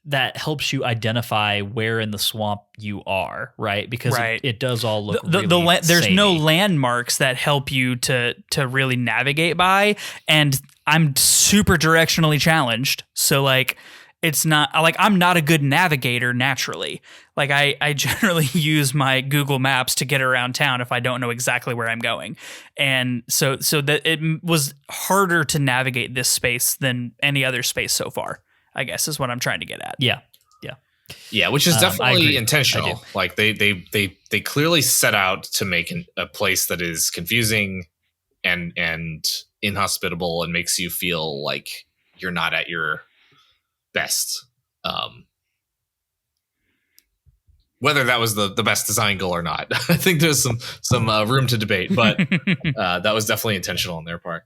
that helps you identify where in the swamp you are, right? Because it does all look really there's samey. no landmarks that help you to really navigate by, and I'm super directionally challenged. So like, it's not like I'm not a good navigator naturally. Like I generally use my Google Maps to get around town if I don't know exactly where I'm going. And so that it was harder to navigate this space than any other space so far, I guess, is what I'm trying to get at. Yeah, which is definitely intentional. Like they clearly set out to make a place that is confusing and inhospitable and makes you feel like you're not at your best. Whether that was the best design goal or not, I think there's some room to debate, but that was definitely intentional on their part.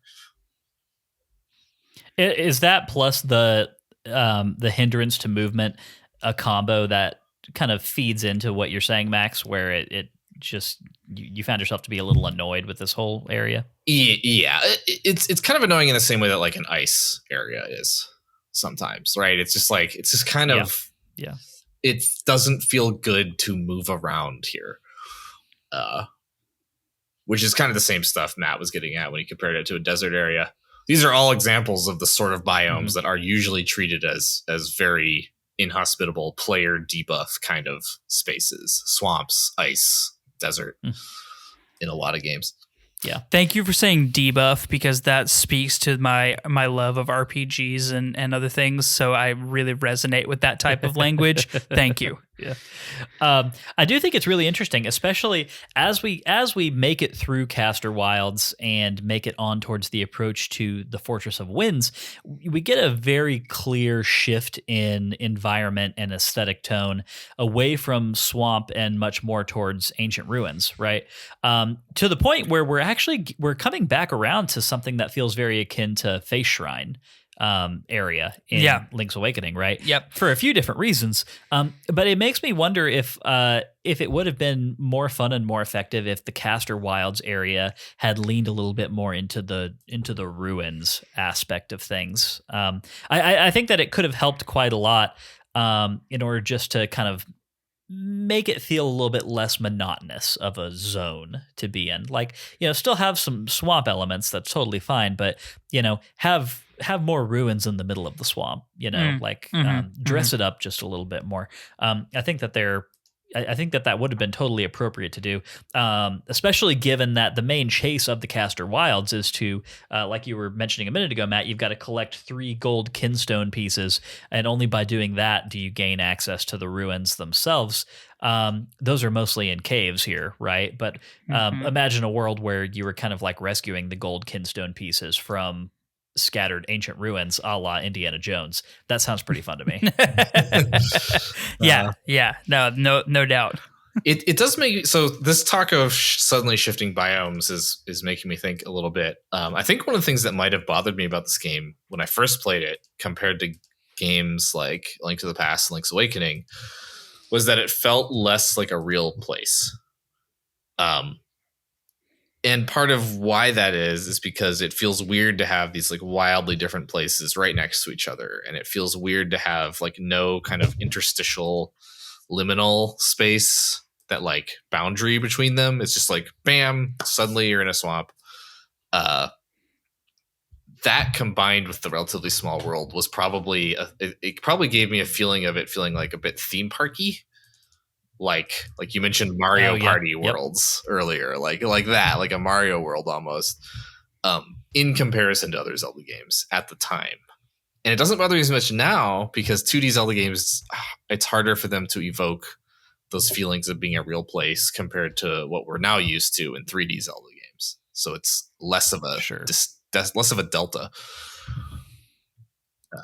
Is that plus the hindrance to movement a combo that kind of feeds into what you're saying, Max, where it just you found yourself to be a little annoyed with this whole area? Yeah, it's kind of annoying in the same way that like an ice area is sometimes, right? It's just kind of it doesn't feel good to move around here, which is kind of the same stuff Matt was getting at when he compared it to a desert area. These are all examples of the sort of biomes that are usually treated as very inhospitable player debuff kind of spaces: swamps, ice, desert, in a lot of games. Yeah. Thank you for saying debuff, because that speaks to my love of RPGs and other things. So I really resonate with that type of language. Thank you. Yeah. I do think it's really interesting, especially as we make it through Caster Wilds and make it on towards the approach to the Fortress of Winds. We get a very clear shift in environment and aesthetic tone away from swamp and much more towards ancient ruins, right? To the point where we're coming back around to something that feels very akin to Face Shrine area in Link's Awakening, right? Yep. For a few different reasons. But it makes me wonder if it would have been more fun and more effective if the Caster Wilds area had leaned a little bit more into the ruins aspect of things. I think that it could have helped quite a lot in order just to kind of make it feel a little bit less monotonous of a zone to be in. Like, still have some swamp elements, that's totally fine, but have more ruins in the middle of the swamp, dress it up just a little bit more. I think that they're I think that would have been totally appropriate to do, especially given that the main chase of the Caster Wilds is to, like you were mentioning a minute ago, Matt, you've got to collect 3 gold kinstone pieces, and only by doing that do you gain access to the ruins themselves. Those are mostly in caves here, right? But imagine a world where you were kind of like rescuing the gold kinstone pieces from scattered ancient ruins, a la Indiana Jones. That sounds pretty fun to me. Yeah. No doubt. It does make so this talk of suddenly shifting biomes is making me think a little bit. I think one of the things that might have bothered me about this game when I first played it, compared to games like Link to the Past and Link's Awakening, was that it felt less like a real place. And part of why that is because it feels weird to have these like wildly different places right next to each other. And it feels weird to have like no kind of interstitial liminal space, that like boundary between them. It's just like, bam, suddenly you're in a swamp. That combined with the relatively small world was probably, it probably gave me a feeling of it feeling like a bit theme parky. Like you mentioned Mario Party worlds earlier, like that, like a Mario world almost, in comparison to other Zelda games at the time. And it doesn't bother me as much now because 2D Zelda games, it's harder for them to evoke those feelings of being a real place compared to what we're now used to in 3D Zelda games. So it's less of a less of a delta.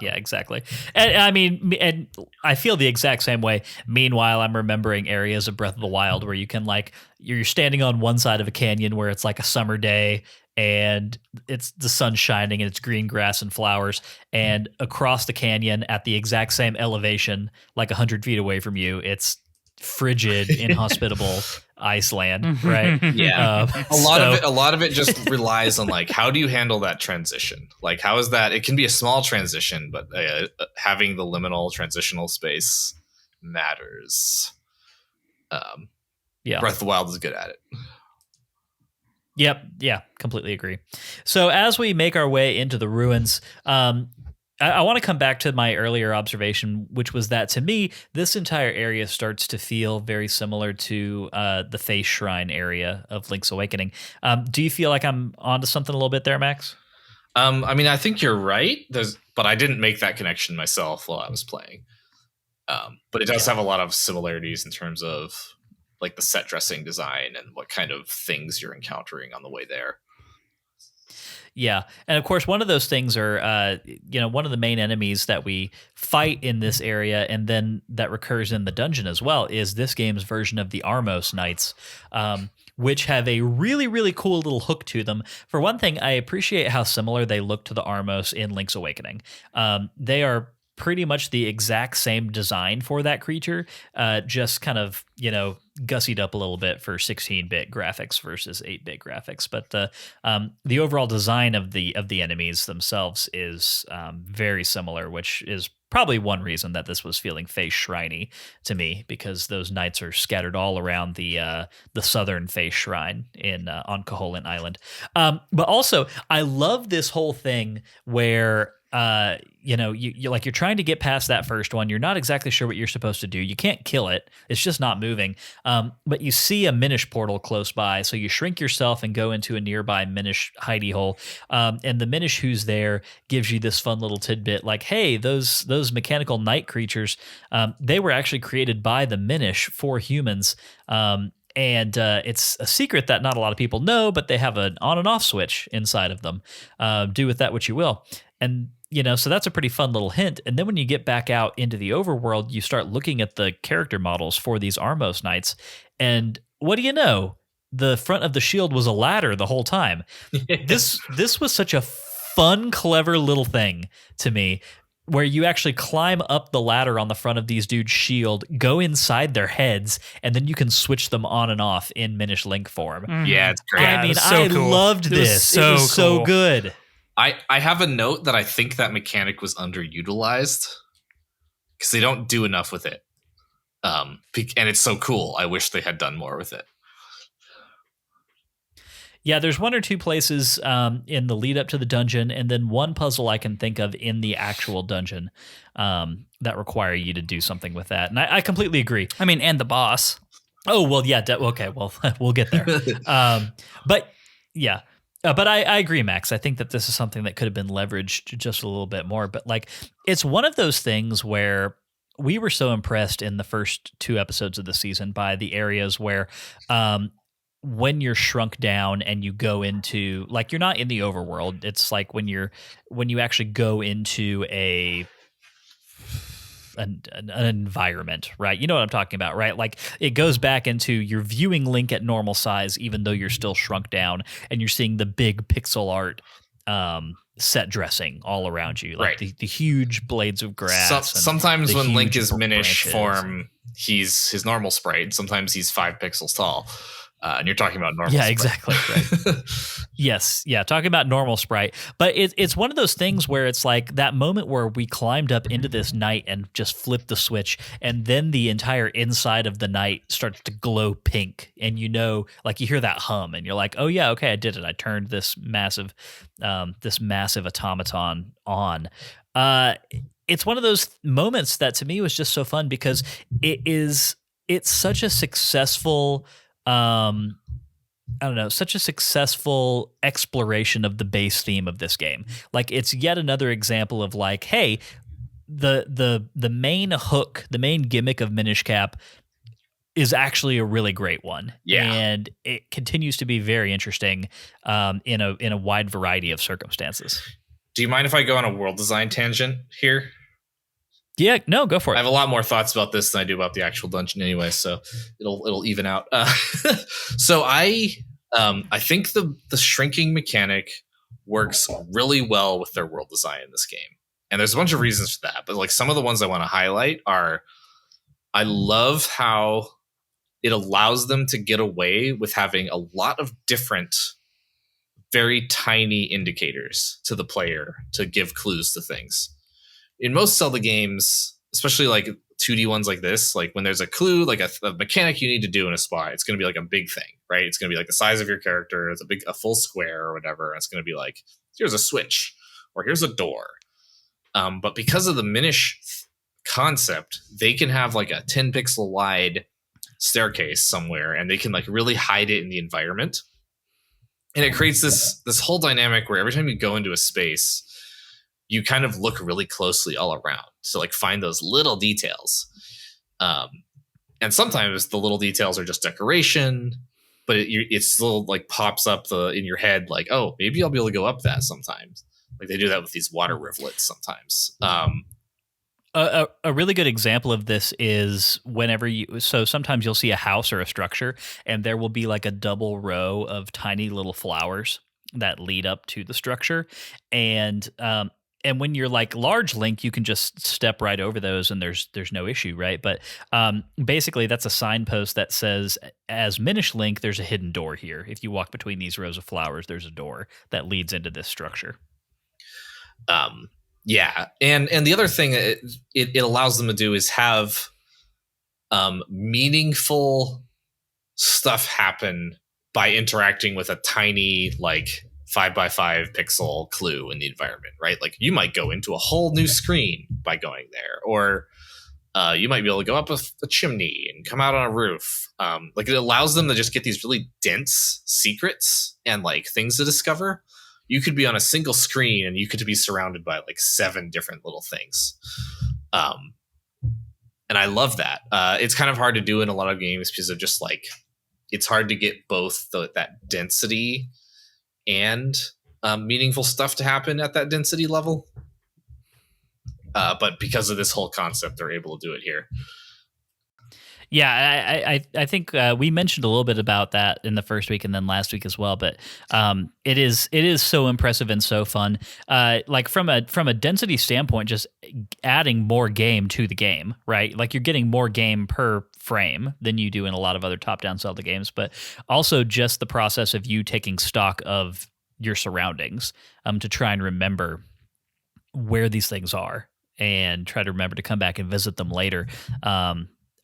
Yeah, exactly. And I mean, and I feel the exact same way. Meanwhile, I'm remembering areas of Breath of the Wild where you can like, you're standing on one side of a canyon where it's like a summer day and it's the sun shining and it's green grass and flowers, and across the canyon at the exact same elevation, like 100 feet away from you, it's frigid, inhospitable Iceland, right? Yeah. A lot of it just relies on like, how do you handle that transition? Like, how is that? It can be a small transition, but having the liminal transitional space matters. Breath of the Wild is good at it. Yep. Yeah, completely agree. So as we make our way into the ruins, I want to come back to my earlier observation, which was that to me, this entire area starts to feel very similar to the Face Shrine area of Link's Awakening. Do you feel like I'm onto something a little bit there, Max? I mean, I think you're right. But I didn't make that connection myself while I was playing. But it does have a lot of similarities in terms of like the set dressing design and what kind of things you're encountering on the way there. Yeah. And of course, one of those things are, one of the main enemies that we fight in this area and then that recurs in the dungeon as well is this game's version of the Armos Knights, which have a really, really cool little hook to them. For one thing, I appreciate how similar they look to the Armos in Link's Awakening. They are pretty much the exact same design for that creature, just kind of, gussied up a little bit for 16-bit graphics versus 8-bit graphics. But the overall design of the enemies themselves is very similar, which is probably one reason that this was feeling Face Shrine-y to me, because those knights are scattered all around the southern Face Shrine on Koholint Island. But also, I love this whole thing where you're trying to get past that first one. You're not exactly sure what you're supposed to do. You can't kill it. It's just not moving. But you see a Minish portal close by. So you shrink yourself and go into a nearby Minish hidey hole. And the Minish who's there gives you this fun little tidbit like, hey, those mechanical night creatures, they were actually created by the Minish for humans. And it's a secret that not a lot of people know, but they have an on and off switch inside of them. Do with that what you will. And so that's a pretty fun little hint. And then when you get back out into the overworld, you start looking at the character models for these Armos Knights. And what do you know? The front of the shield was a ladder the whole time. This was such a fun, clever little thing to me, where you actually climb up the ladder on the front of these dudes' shield, go inside their heads, and then you can switch them on and off in Minish Link form. Mm-hmm. Yeah, it's great. I mean, I loved this. It was so good. I have a note that I think that mechanic was underutilized because they don't do enough with it. And it's so cool. I wish they had done more with it. Yeah, there's one or two places in the lead up to the dungeon, and then one puzzle I can think of in the actual dungeon that require you to do something with that. And I completely agree. I mean, and the boss. Oh, well, yeah. Okay, well, we'll get there. But yeah. But I agree, Max. I think that this is something that could have been leveraged just a little bit more. But like, it's one of those things where we were so impressed in the first 2 episodes of the season by the areas where when you're shrunk down and you go into, like, you're not in the overworld. It's like when you actually go into an environment, right? You know what I'm talking about, right? Like, it goes back into you're viewing Link at normal size, even though you're still shrunk down, and you're seeing the big pixel art set dressing all around you, like the huge blades of grass. Sometimes when Link is Minish form, he's his normal sprite. Sometimes he's 5 pixels tall. And you're talking about normal sprite. Exactly. Right. Yes. Yeah. Talking about normal sprite. But it's one of those things where it's like that moment where we climbed up into this night and just flipped the switch, and then the entire inside of the night starts to glow pink. And like you hear that hum and you're like, oh yeah, okay, I did it. I turned this massive automaton on. It's one of those moments that to me was just so fun because it's such a successful such a successful exploration of the base theme of this game. Like, it's yet another example of like, hey, the main hook, the main gimmick of Minish Cap is actually a really great one. Yeah. And it continues to be very interesting in a wide variety of circumstances. Do you mind if I go on a world design tangent here? Yeah, no, go for it. I have a lot more thoughts about this than I do about the actual dungeon anyway, so it'll even out. So I think the shrinking mechanic works really well with their world design in this game. And there's a bunch of reasons for that, but like some of the ones I want to highlight are, I love how it allows them to get away with having a lot of different, very tiny indicators to the player to give clues to things. In most Zelda games, especially like 2D ones like this, like when there's a clue, like a mechanic you need to do in a spot, it's going to be like a big thing, right? It's going to be like the size of your character. It's a full square or whatever. It's going to be like, here's a switch or here's a door. But because of the Minish concept, they can have like a 10 pixel wide staircase somewhere, and they can like really hide it in the environment. And it creates this whole dynamic where every time you go into a space, you kind of look really closely all around to like find those little details. And sometimes the little details are just decoration, but it still like pops up in your head like, oh, maybe I'll be able to go up that sometimes. Like they do that with these water rivulets sometimes. A really good example of this is so sometimes you'll see a house or a structure, and there will be like a double row of tiny little flowers that lead up to the structure. And when you're like large Link, you can just step right over those and there's no issue, right? But basically that's a signpost that says, as Minish Link, there's a hidden door here. If you walk between these rows of flowers, there's a door that leads into this structure. Yeah. And the other thing it allows them to do is have meaningful stuff happen by interacting with a tiny, like 5x5 pixel clue in the environment, right? Like you might go into a whole new screen by going there, or you might be able to go up a chimney and come out on a roof. Like it allows them to just get these really dense secrets and like things to discover. You could be on a single screen and you could be surrounded by like 7 different little things. And I love that. It's kind of hard to do in a lot of games because of just like, it's hard to get both that density and meaningful stuff to happen at that density level. But because of this whole concept, they're able to do it here. Yeah, I think we mentioned a little bit about that in the first week and then last week as well. But it is so impressive and so fun. Like from a density standpoint, just adding more game to the game, right? Like you're getting more game per frame than you do in a lot of other top-down Zelda games. But also just the process of you taking stock of your surroundings to try and remember where these things are and try to remember to come back and visit them later.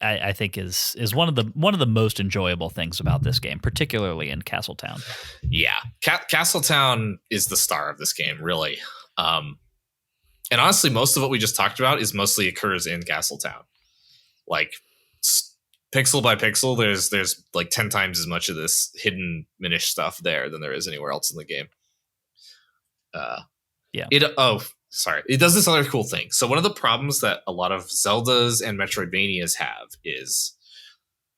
I think is one of the most enjoyable things about this game, particularly in Castletown. Yeah, Castletown is the star of this game, really. And honestly, most of what we just talked about is mostly occurs in Castletown. Like pixel by pixel, there's like 10 times as much of this hidden Minish stuff there than there is anywhere else in the game. Yeah. It does this other cool thing. So one of the problems that a lot of Zeldas and Metroidvanias have is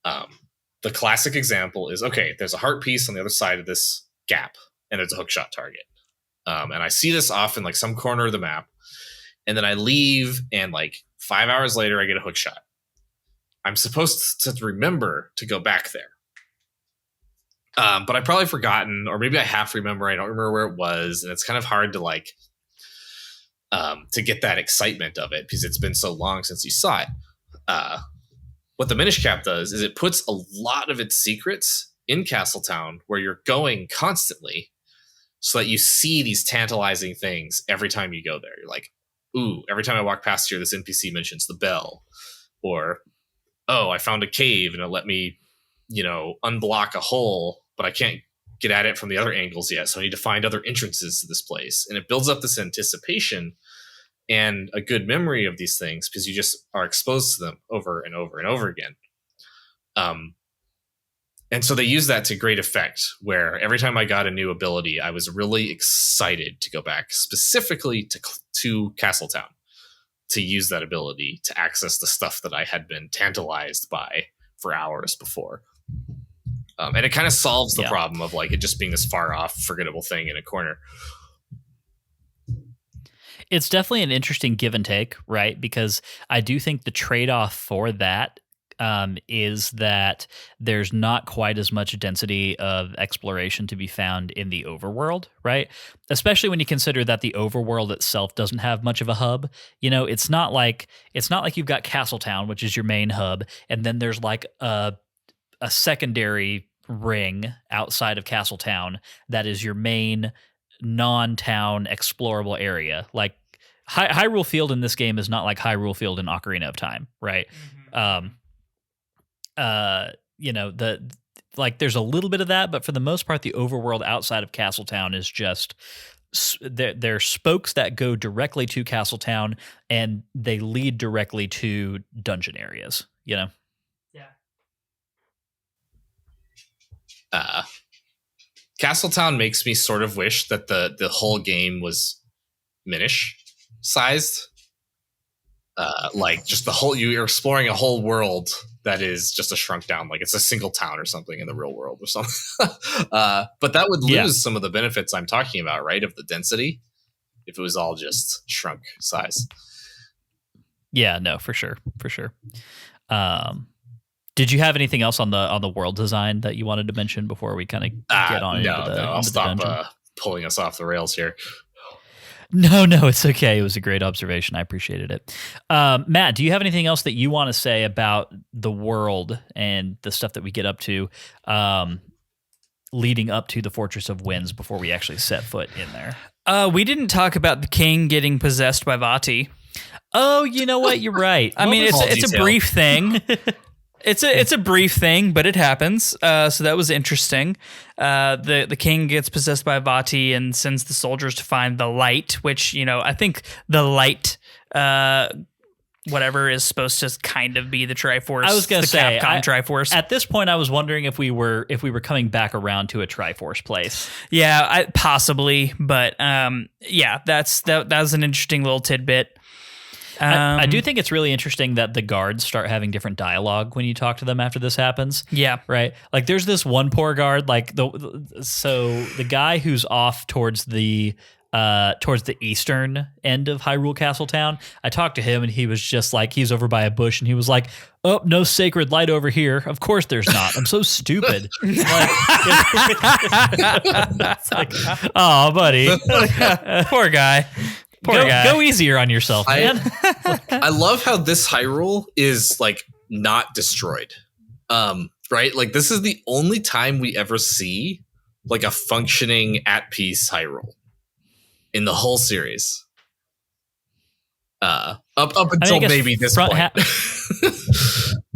the classic example is, okay, there's a heart piece on the other side of this gap, and there's a hookshot target. And I see this off in like some corner of the map, and then I leave, and like 5 hours later, I get a hookshot. I'm supposed to remember to go back there. But I've probably forgotten, or maybe I half remember. I don't remember where it was, and it's kind of hard to like to get that excitement of it because it's been so long since you saw it. What the Minish Cap does is it puts a lot of its secrets in Castletown where you're going constantly, so that you see these tantalizing things every time you go there. You're like, ooh, every time I walk past here, this NPC mentions the bell, or oh, I found a cave and it let me, unblock a hole, but I can't get at it from the other angles yet. So I need to find other entrances to this place. And it builds up this anticipation and a good memory of these things because you just are exposed to them over and over and over again. And so they use that to great effect, where every time I got a new ability, I was really excited to go back specifically to Castletown to use that ability to access the stuff that I had been tantalized by for hours before. And it kind of solves the problem of like it just being this far off, forgettable thing in a corner. It's definitely an interesting give and take, right? Because I do think the trade-off for that is that there's not quite as much density of exploration to be found in the overworld, right? Especially when you consider that the overworld itself doesn't have much of a hub. It's not like you've got Castletown, which is your main hub, and then there's like a secondary ring outside of Castletown that is your main non-town explorable area. Like Hyrule Field in this game is not like Hyrule Field in Ocarina of Time, right? Mm-hmm. There's a little bit of that, but for the most part, the overworld outside of Castletown is just they're spokes that go directly to Castletown, and they lead directly to dungeon areas. Yeah. Castletown makes me sort of wish that the whole game was Minish sized. Like just you're exploring a whole world that is just a shrunk down, like it's a single town or something in the real world or something. But that would lose some of the benefits I'm talking about, right? Of the density, if it was all just shrunk size. Yeah, no, for sure. Did you have anything else on the world design that you wanted to mention before we kind of get on into the I'll stop dungeon? Pulling us off the rails here. No, it's okay. It was a great observation. I appreciated it. Matt, do you have anything else that you want to say about the world and the stuff that we get up to leading up to the Fortress of Winds before we actually set foot in there? We didn't talk about the king getting possessed by Vati. Oh, you know what? You're right. I mean, it's a brief thing. It's a brief thing, but it happens. So that was interesting. The king gets possessed by Vati and sends the soldiers to find the light, which, I think the light, whatever, is supposed to kind of be the Triforce. I was going to say Capcom Triforce. At this point, I was wondering if we were coming back around to a Triforce place. Yeah, possibly, but that was an interesting little tidbit. I do think it's really interesting that the guards start having different dialogue when you talk to them after this happens. Yeah. Right. Like there's this one poor guard, like the guy who's off towards the eastern end of Hyrule Castletown. I talked to him and he was just like, he's over by a bush and he was like, oh, no sacred light over here. Of course there's not. I'm so stupid. It's like, oh, buddy. Poor guy. Go easier on yourself, man. I love how this Hyrule is like not destroyed. Right? Like this is the only time we ever see like a functioning at peace Hyrule in the whole series. Up until maybe this point.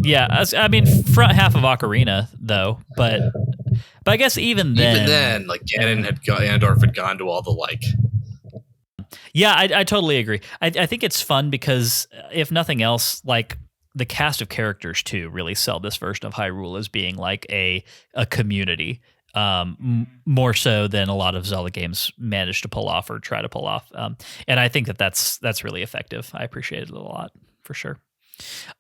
Yeah, I mean, front half of Ocarina, though, but I guess even then, like Ganondorf had gone to all the like. Yeah, I totally agree. I think it's fun because if nothing else, like the cast of characters too really sell this version of Hyrule as being like a community, more so than a lot of Zelda games manage to pull off or try to pull off. And I think that's really effective. I appreciate it a lot for sure.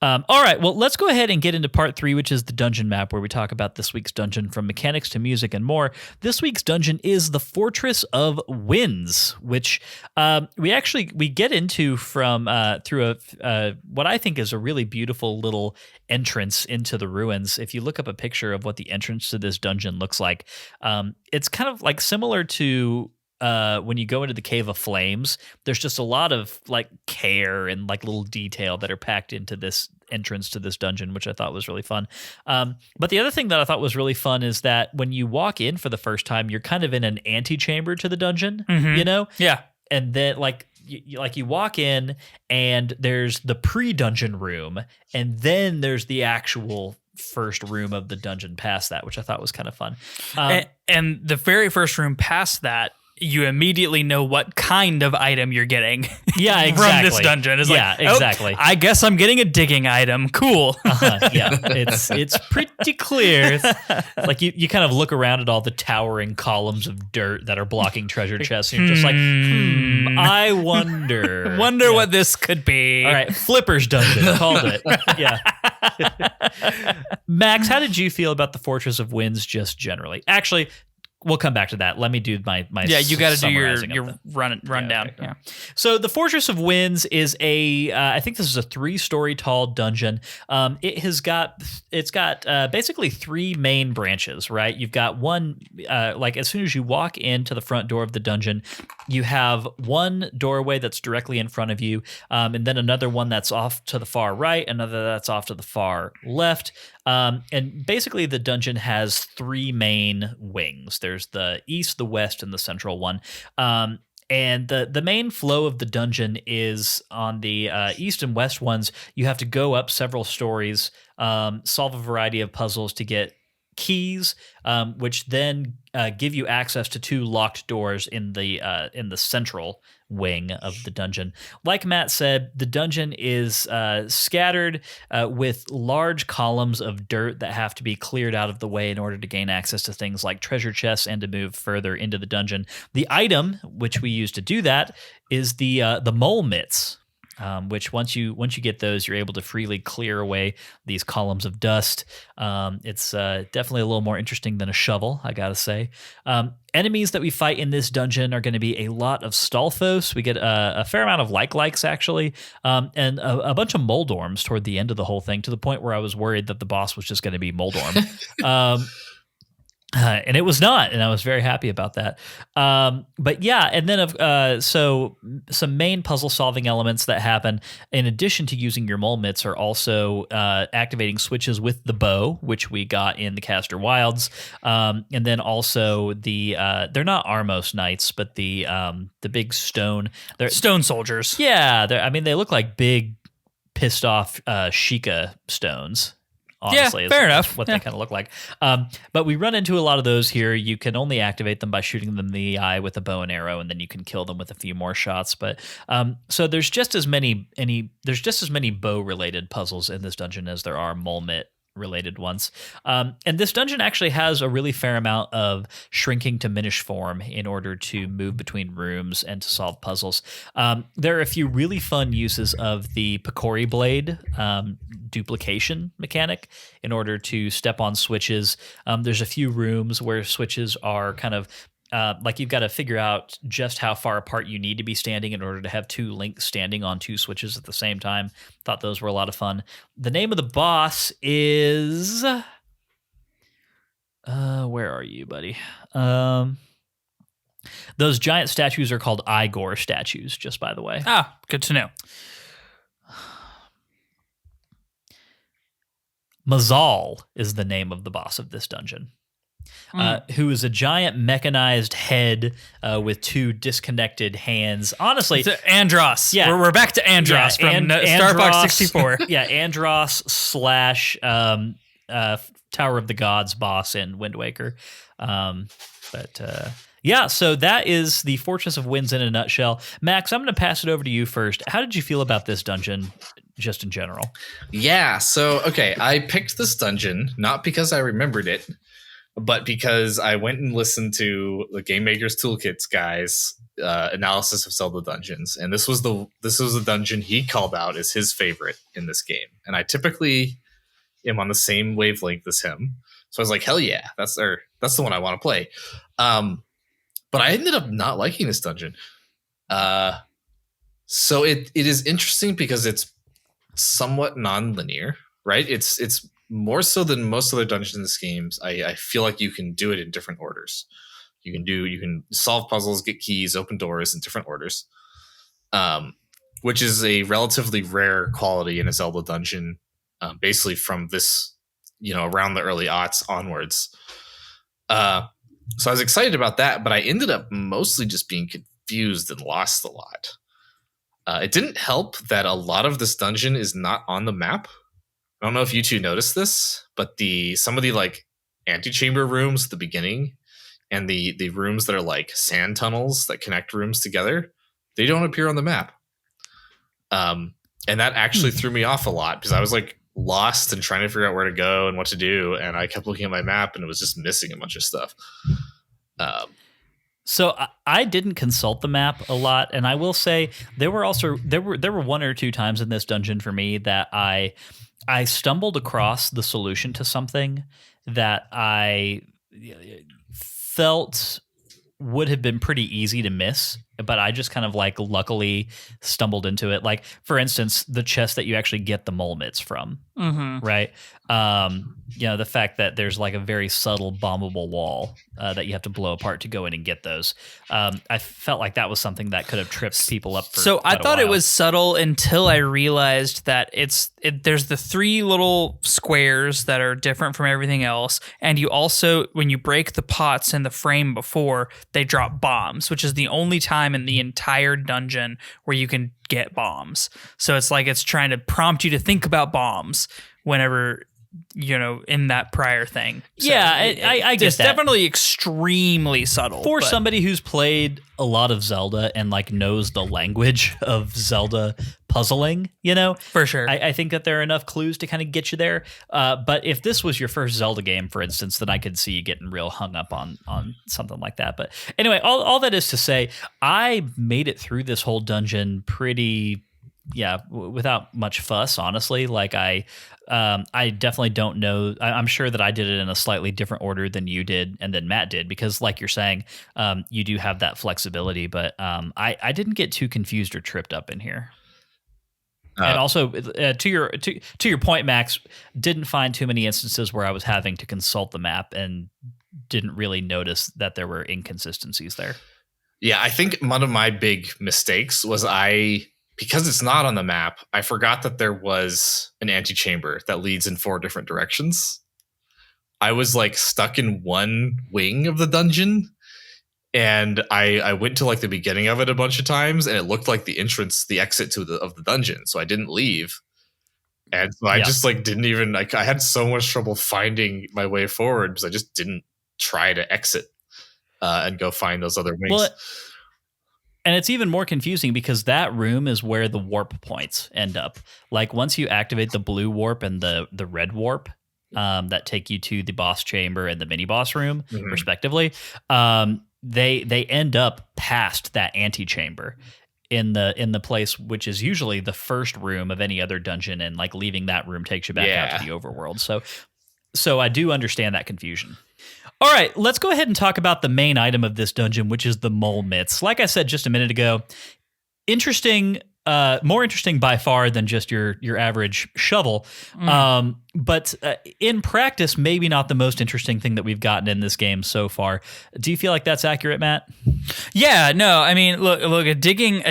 All right, well, let's go ahead and get into part 3, which is the dungeon map, where we talk about this week's dungeon from mechanics to music and more. This week's dungeon is the Fortress of Winds, which we get into from through what I think is a really beautiful little entrance into the ruins. If you look up a picture of what the entrance to this dungeon looks like, it's kind of like similar to when you go into the Cave of Flames. There's just a lot of like care and like little detail that are packed into this entrance to this dungeon, which I thought was really fun. But the other thing that I thought was really fun is that when you walk in for the first time, you're kind of in an antechamber to the dungeon, you know? Yeah. And then you walk in and there's the pre-dungeon room, and then there's the actual first room of the dungeon past that, which I thought was kind of fun. And the very first room past that, you immediately know what kind of item you're getting. Yeah, exactly. From this dungeon. It's yeah, like, exactly. I guess I'm getting a digging item. Cool. Yeah, it's pretty clear. Like you kind of look around at all the towering columns of dirt that are blocking treasure chests, and you're just like, I wonder. What this could be. All right, Flipper's dungeon. Called it. Yeah. Max, how did you feel about the Fortress of Winds just generally? Actually, we'll come back to that. Let me do my yeah. You got to do your rundown. Okay. Yeah. So the Fortress of Winds is I think this is a 3-story tall dungeon. It's got basically 3 main branches. Right. You've got one like as soon as you walk into the front door of the dungeon, you have one doorway that's directly in front of you, and then another one that's off to the far right, another that's off to the far left. And basically the dungeon has 3 main wings. There's the east, the west, and the central one. And the main flow of the dungeon is on the east and west ones. You have to go up several stories, solve a variety of puzzles to get keys, which then give you access to 2 locked doors in the central wing of the dungeon. Like Matt said, the dungeon is scattered with large columns of dirt that have to be cleared out of the way in order to gain access to things like treasure chests and to move further into the dungeon. The item which we use to do that is the mole mitts. Which once you get those, you're able to freely clear away these columns of dust. It's definitely a little more interesting than a shovel, I gotta say. Enemies that we fight in this dungeon are going to be a lot of Stalfos. We get a fair amount of likes actually, and a bunch of Moldorms toward the end of the whole thing, to the point where I was worried that the boss was just going to be Moldorm. And it was not, and I was very happy about that. But yeah, and then so some main puzzle solving elements that happen in addition to using your mole mitts are also activating switches with the bow, which we got in the Caster Wilds, and then also they're not Armos Knights, but the big stone soldiers. Yeah, they look like big pissed off Sheikah stones. Honestly, yeah, fair enough. What they kind of look like. But we run into a lot of those here. You can only activate them by shooting them in the eye with a bow and arrow, and then you can kill them with a few more shots. But so there's just as many bow related puzzles in this dungeon as there are mole mitt related ones. And this dungeon actually has a really fair amount of shrinking to Minish form in order to move between rooms and to solve puzzles. There are a few really fun uses of the Picori blade duplication mechanic in order to step on switches. There's a few rooms where switches are kind of like you've got to figure out just how far apart you need to be standing in order to have 2 links standing on 2 switches at the same time. Thought those were a lot of fun. The name of the boss is where are you, buddy? Those giant statues are called Igor statues, just by the way. Ah, good to know. Mazal is the name of the boss of this dungeon. who is a giant mechanized head with 2 disconnected hands. Honestly, it's Andros. Yeah, we're back to Andros from Star Fox 64. Yeah, Andros / Tower of the Gods boss in Wind Waker. Yeah, so that is the Fortress of Winds in a nutshell. Max, I'm going to pass it over to you first. How did you feel about this dungeon just in general? Yeah, so, okay, I picked this dungeon not because I remembered it, but because I went and listened to the Game Maker's Toolkit's guy's analysis of Zelda dungeons, and this was the dungeon he called out as his favorite in this game. And I typically am on the same wavelength as him, so I was like, hell yeah, that's the one I want to play. But I ended up not liking this dungeon. So it is interesting because it's somewhat non-linear, right? It's more so than most other dungeons games. I feel like you can do it in different orders. You can solve puzzles, get keys, open doors in different orders, which is a relatively rare quality in a Zelda dungeon, basically from this, around the early aughts onwards. So I was excited about that, but I ended up mostly just being confused and lost a lot. It didn't help that a lot of this dungeon is not on the map. I don't know if you two noticed this, but some of the like antechamber rooms at the beginning and the rooms that are like sand tunnels that connect rooms together, they don't appear on the map. And that actually threw me off a lot because I was like lost and trying to figure out where to go and what to do, and I kept looking at my map and it was just missing a bunch of stuff. So I didn't consult the map a lot, and I will say there were 1 or 2 times in this dungeon for me that I stumbled across the solution to something that I felt would have been pretty easy to miss, but I just kind of like luckily stumbled into it. Like, for instance, the chest that you actually get the mole mitts from, right? The fact that there's like a very subtle bombable wall that you have to blow apart to go in and get those. I felt like that was something that could have tripped people up. So I thought it was subtle until I realized that there's the 3 little squares that are different from everything else. And you also, when you break the pots in the frame before, they drop bombs, which is the only time in the entire dungeon where you can get bombs. So it's like it's trying to prompt you to think about bombs whenever, in that prior thing. So yeah, I get it's that. definitely extremely subtle. For somebody who's played a lot of Zelda and like knows the language of Zelda puzzling, For sure. I think that there are enough clues to kind of get you there. But if this was your first Zelda game, for instance, then I could see you getting real hung up on something like that. But anyway, all that is to say, I made it through this whole dungeon pretty... without much fuss, honestly. Like I definitely don't know. I'm sure that I did it in a slightly different order than you did and then Matt did, because like you're saying, you do have that flexibility, but I didn't get too confused or tripped up in here. And also, to your point, Max, didn't find too many instances where I was having to consult the map and didn't really notice that there were inconsistencies there. Yeah, I think one of my big mistakes was because it's not on the map, I forgot that there was an antechamber that leads in 4 different directions. I was like stuck in one wing of the dungeon, and I went to like the beginning of it a bunch of times, and it looked like the exit of the dungeon. So I didn't leave. And so I just like didn't even I had so much trouble finding my way forward because I just didn't try to exit and go find those other wings. Well, and it's even more confusing because that room is where the warp points end up. Like once you activate the blue warp and the red warp that take you to the boss chamber and the mini boss room, respectively, they end up past that antechamber in the place which is usually the first room of any other dungeon, and like leaving that room takes you back out to the overworld. So I do understand that confusion. All right, let's go ahead and talk about the main item of this dungeon, which is the mole mitts. Like I said just a minute ago, interesting, more interesting by far than just your average shovel. But in practice, maybe not the most interesting thing that we've gotten in this game so far. Do you feel like that's accurate, Matt? Yeah, no, I mean, look, a digging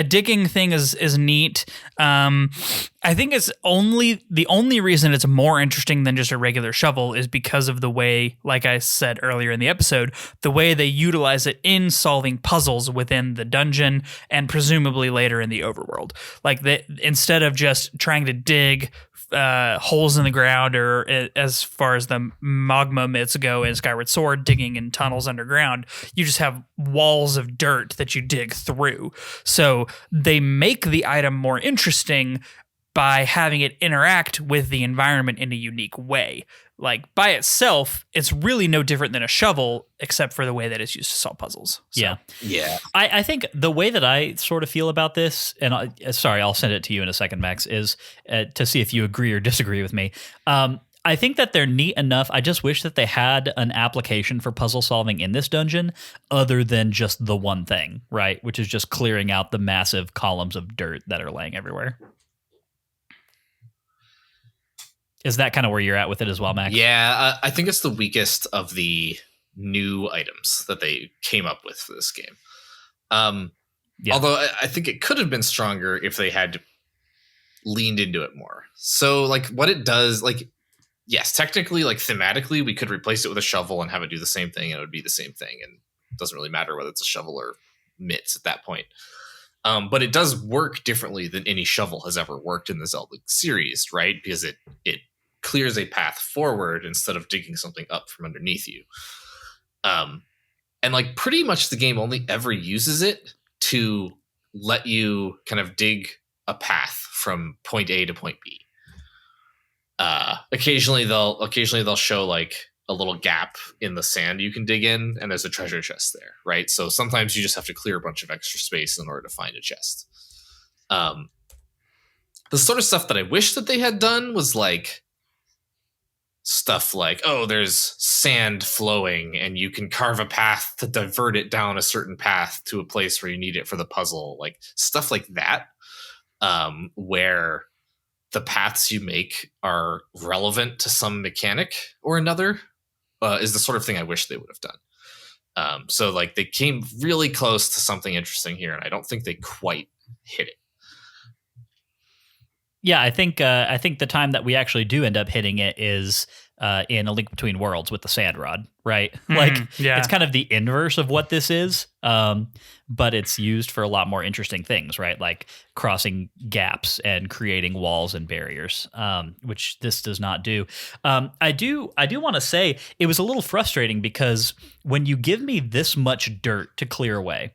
thing is neat. I think it's the only reason it's more interesting than just a regular shovel is because of the way, like I said earlier in the episode, the way they utilize it in solving puzzles within the dungeon and presumably later in the overworld. Like instead of just trying to dig holes in the ground, or as far as the magma myths go in Skyward Sword, digging in tunnels underground, you just have walls of dirt that you dig through. So they make the item more interesting by having it interact with the environment in a unique way. Like by itself, it's really no different than a shovel, except for the way that it's used to solve puzzles. So. Yeah. I think the way that I sort of feel about this, and I'll send it to you in a second, Max, is to see if you agree or disagree with me. I think that they're neat enough. I just wish that they had an application for puzzle solving in this dungeon other than just the one thing, right? Which is just clearing out the massive columns of dirt that are laying everywhere. Is that kind of where you're at with it as well, Max? Yeah, I think it's the weakest of the new items that they came up with for this game. Although I think it could have been stronger if they had leaned into it more. So, like, what it does, like, yes, technically, like, thematically, we could replace it with a shovel and have it do the same thing, and it would be the same thing. And it doesn't really matter whether it's a shovel or mitts at that point. But it does work differently than any shovel has ever worked in the Zelda series, right? Because it clears a path forward instead of digging something up from underneath you. And like pretty much the game only ever uses it to let you kind of dig a path from point A to point B. Occasionally they'll show like a little gap in the sand you can dig in, and there's a treasure chest there, right? So sometimes you just have to clear a bunch of extra space in order to find a chest. The sort of stuff that I wish that they had done was like stuff like, oh, there's sand flowing and you can carve a path to divert it down a certain path to a place where you need it for the puzzle. Like stuff like that, where the paths you make are relevant to some mechanic or another, is the sort of thing I wish they would have done. So like they came really close to something interesting here, and I don't think they quite hit it. Yeah, I think the time that we actually do end up hitting it is in A Link Between Worlds with the sand rod, right? It's kind of the inverse of what this is, but it's used for a lot more interesting things, right? Like crossing gaps and creating walls and barriers, which this does not do. I do want to say it was a little frustrating because when you give me this much dirt to clear away,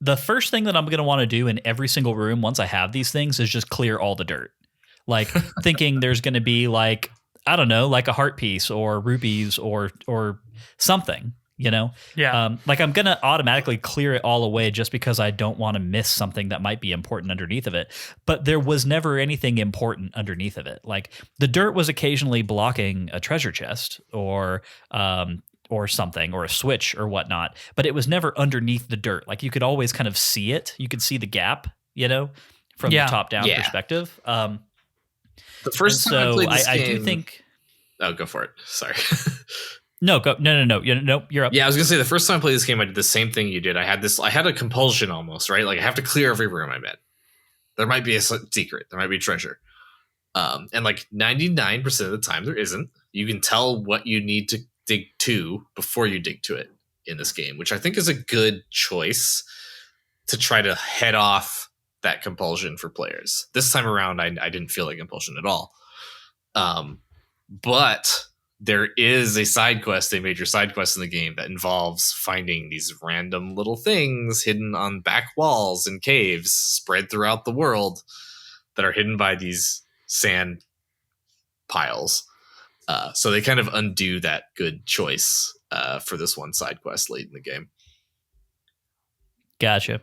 the first thing that I'm going to want to do in every single room once I have these things is just clear all the dirt. Like thinking there's going to be like, I don't know, like a heart piece or rubies or something, you know? Yeah. Like I'm going to automatically clear it all away just because I don't want to miss something that might be important underneath of it. But there was never anything important underneath of it. Like the dirt was occasionally blocking a treasure chest or something, or a switch or whatnot, but it was never underneath the dirt. Like you could always kind of see it. You could see the gap, you know, from the top down perspective. The first time I played this game, I do think. Oh, go for it. Sorry. No, go. No. You're up. Yeah, I was gonna say the first time I played this game, I did the same thing you did. I had a compulsion almost, right? Like I have to clear every room I'm in. There might be a secret. There might be a treasure. And like 99% of the time there isn't. You can tell what you need to dig to before you dig to it in this game, which I think is a good choice to try to head off that compulsion for players. This time around, I didn't feel like compulsion at all. But there is a major side quest in the game that involves finding these random little things hidden on back walls and caves spread throughout the world that are hidden by these sand piles. So they kind of undo that good choice for this one side quest late in the game. Gotcha.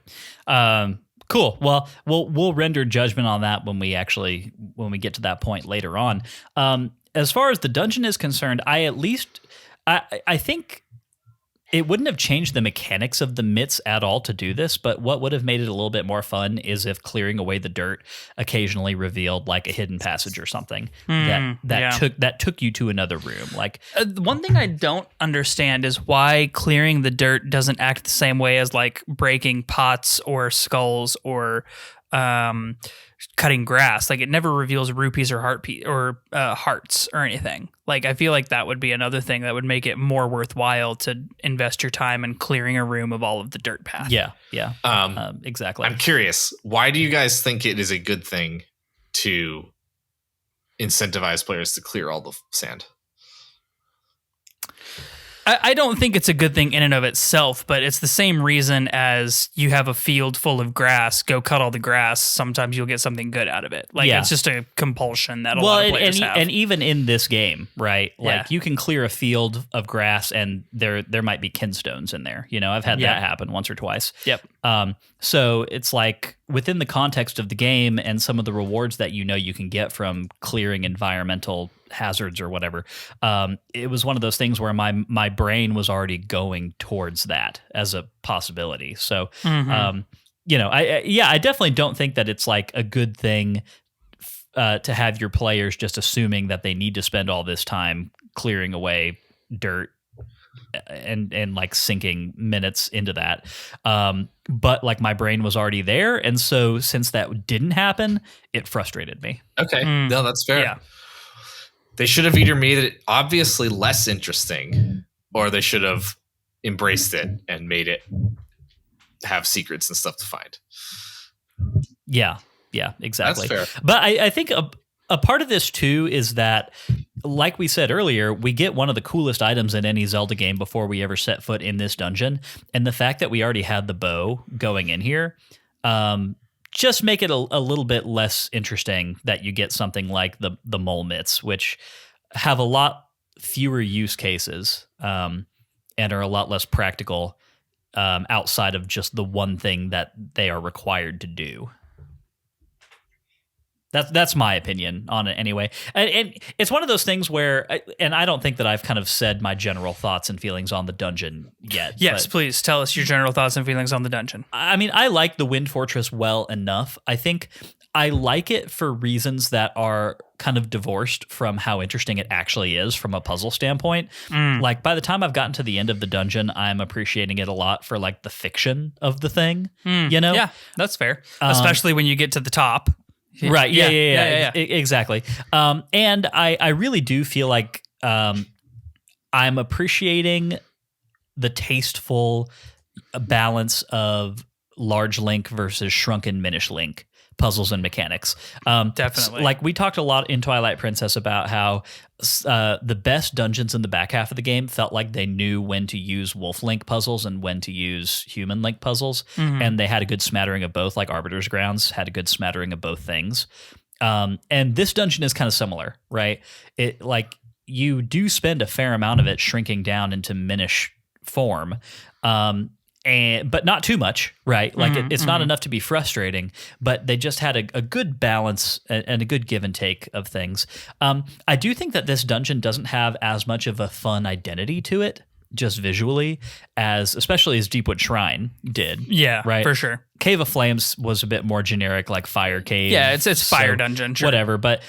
Cool. Well, we'll render judgment on that when we get to that point later on. As far as the dungeon is concerned, I think it wouldn't have changed the mechanics of the mitts at all to do this, but what would have made it a little bit more fun is if clearing away the dirt occasionally revealed like a hidden passage or something that took you to another room. Like one thing I don't understand is why clearing the dirt doesn't act the same way as like breaking pots or skulls or cutting grass. Like it never reveals rupees or hearts or anything. Like I feel like that would be another thing that would make it more worthwhile to invest your time in clearing a room of all of the dirt path. Yeah. Exactly. I'm curious, why do you guys think it is a good thing to incentivize players to clear all the sand? I don't think it's a good thing in and of itself, but it's the same reason as you have a field full of grass, go cut all the grass. Sometimes you'll get something good out of it. Like it's just a compulsion that a lot of players have. And even in this game, right? Like you can clear a field of grass and there might be kinstones in there. You know, I've had that happen once or twice. Yep. So it's like within the context of the game and some of the rewards that you know you can get from clearing environmental hazards or whatever, it was one of those things where my brain was already going towards that as a possibility. So, you know, I definitely don't think that it's like a good thing to have your players just assuming that they need to spend all this time clearing away dirt and like sinking minutes into that. But like my brain was already there. And so since that didn't happen, it frustrated me. Okay. No, that's fair. Yeah. They should have either made it obviously less interesting or they should have embraced it and made it have secrets and stuff to find. Yeah, exactly. That's fair. But I think a part of this too is that, like we said earlier, we get one of the coolest items in any Zelda game before we ever set foot in this dungeon. And the fact that we already had the bow going in here, just make it a little bit less interesting that you get something like the mole mitts, which have a lot fewer use cases and are a lot less practical outside of just the one thing that they are required to do. That's my opinion on it anyway. And it's one of those things where, and I don't think that I've kind of said my general thoughts and feelings on the dungeon yet. Yes, please tell us your general thoughts and feelings on the dungeon. I mean, I like the Wind Fortress well enough. I think I like it for reasons that are kind of divorced from how interesting it actually is from a puzzle standpoint. Like by the time I've gotten to the end of the dungeon, I'm appreciating it a lot for like the fiction of the thing, you know? Yeah, that's fair. Especially when you get to the top. Right. Yeah. Exactly. And I really do feel like I'm appreciating the tasteful balance of large Link versus shrunken Minish Link puzzles and mechanics. Definitely. Like we talked a lot in Twilight Princess about how the best dungeons in the back half of the game felt like they knew when to use Wolf Link puzzles and when to use Human Link puzzles. And they had a good smattering of both, like Arbiter's Grounds had a good smattering of both things. And this dungeon is kind of similar, right? It like you do spend a fair amount of it shrinking down into Minish form. But not too much, right? Like it's not enough to be frustrating, but they just had a good balance and a good give and take of things. I do think that this dungeon doesn't have as much of a fun identity to it, just visually, especially as Deepwood Shrine did. Yeah, right, for sure. Cave of Flames was a bit more generic, like Fire Cave. Yeah, it's Fire Dungeon, sure. Whatever. But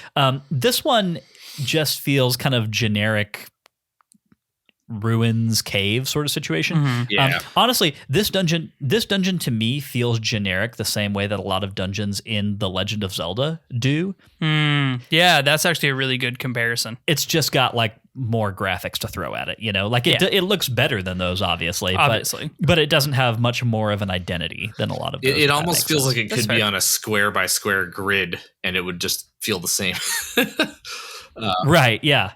this one just feels kind of generic ruins cave sort of situation. Yeah. Honestly, this dungeon to me feels generic the same way that a lot of dungeons in The Legend of Zelda do. Yeah, that's actually a really good comparison. It's just got like more graphics to throw at it, you know? Like it looks better than those, obviously. But it doesn't have much more of an identity than a lot of those. It almost feels like it could be on a square by square grid and it would just feel the same. Right, yeah.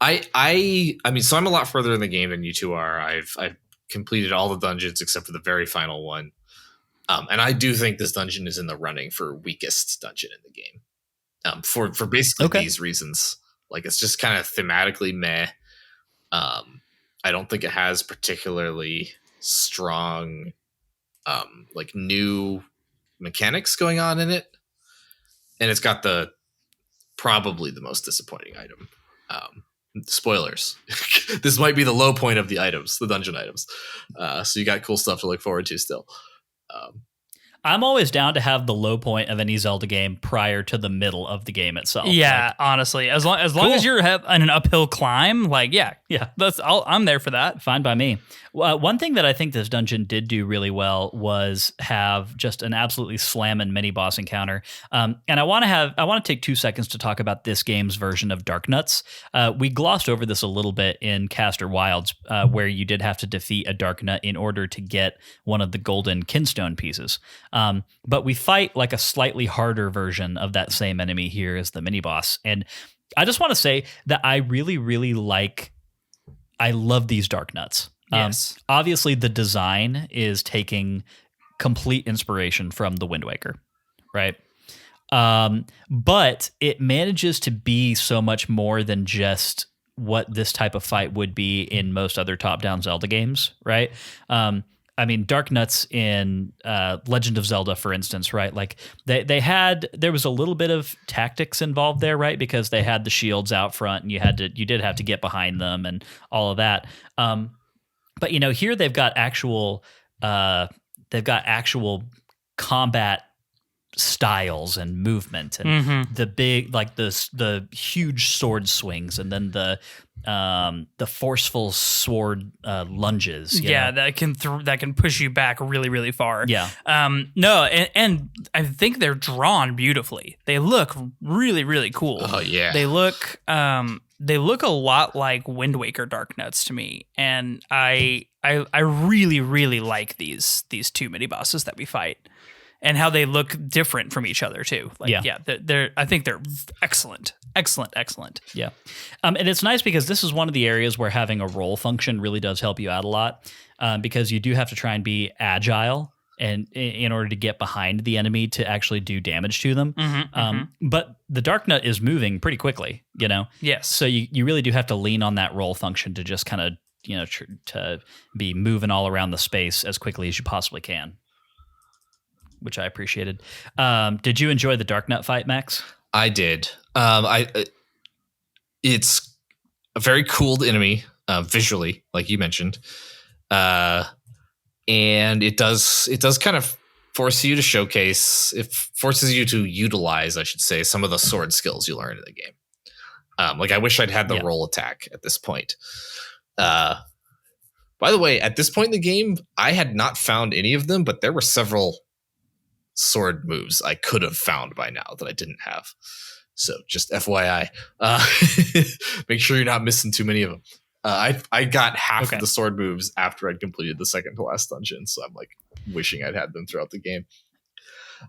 I mean, so I'm a lot further in the game than you two are. I've completed all the dungeons except for the very final one. And I do think this dungeon is in the running for weakest dungeon in the game. For basically these reasons. Like it's just kind of thematically meh. I don't think it has particularly strong like new mechanics going on in it. And it's got probably the most disappointing item. spoilers. This might be the low point of the items, the dungeon items. So you got cool stuff to look forward to still. I'm always down to have the low point of any Zelda game prior to the middle of the game itself. Yeah, honestly, as long as you're on an uphill climb, like yeah, I'm there for that. Fine by me. One thing that I think this dungeon did do really well was have just an absolutely slamming mini boss encounter. And I want to take 2 seconds to talk about this game's version of Dark Nuts. We glossed over this a little bit in Caster Wilds, where you did have to defeat a Dark Nut in order to get one of the golden kinstone pieces. But we fight like a slightly harder version of that same enemy here as the mini boss. And I just want to say that I really, really I love these Dark Nuts. Yes. Obviously, the design is taking complete inspiration from the Wind Waker, right? But it manages to be so much more than just what this type of fight would be in most other top-down Zelda games, right? I mean, Dark Nuts in Legend of Zelda, for instance, right? Like there was a little bit of tactics involved there, right? Because they had the shields out front, and you did have to get behind them and all of that. But here they've got actual combat styles and movement, and the big, like the huge sword swings, and then the forceful sword lunges. Yeah, that can push you back really, really far. Yeah. No, and I think they're drawn beautifully. They look really, really cool. Oh yeah. They look a lot like Wind Waker Dark Nuts to me, and I really, really like these two mini bosses that we fight, and how they look different from each other too. Like, I think they're excellent. Yeah. And it's nice because this is one of the areas where having a roll function really does help you out a lot, because you do have to try and be agile and in order to get behind the enemy to actually do damage to them. But the Dark Nut is moving pretty quickly, Yes. So you really do have to lean on that roll function to just kind of, to be moving all around the space as quickly as you possibly can, which I appreciated. Did you enjoy the Dark Nut fight, Max? I did. It's a very cool enemy visually, like you mentioned, and it does kind of force you to showcase. It forces you to utilize, I should say, some of the sword skills you learn in the game. Like I wish I'd had the roll attack at this point. By the way, at this point in the game, I had not found any of them, but there were several sword moves I could have found by now that I didn't have. So just FYI, make sure you're not missing too many of them. I got half of the sword moves after I'd completed the second to last dungeon, so I'm like wishing I'd had them throughout the game.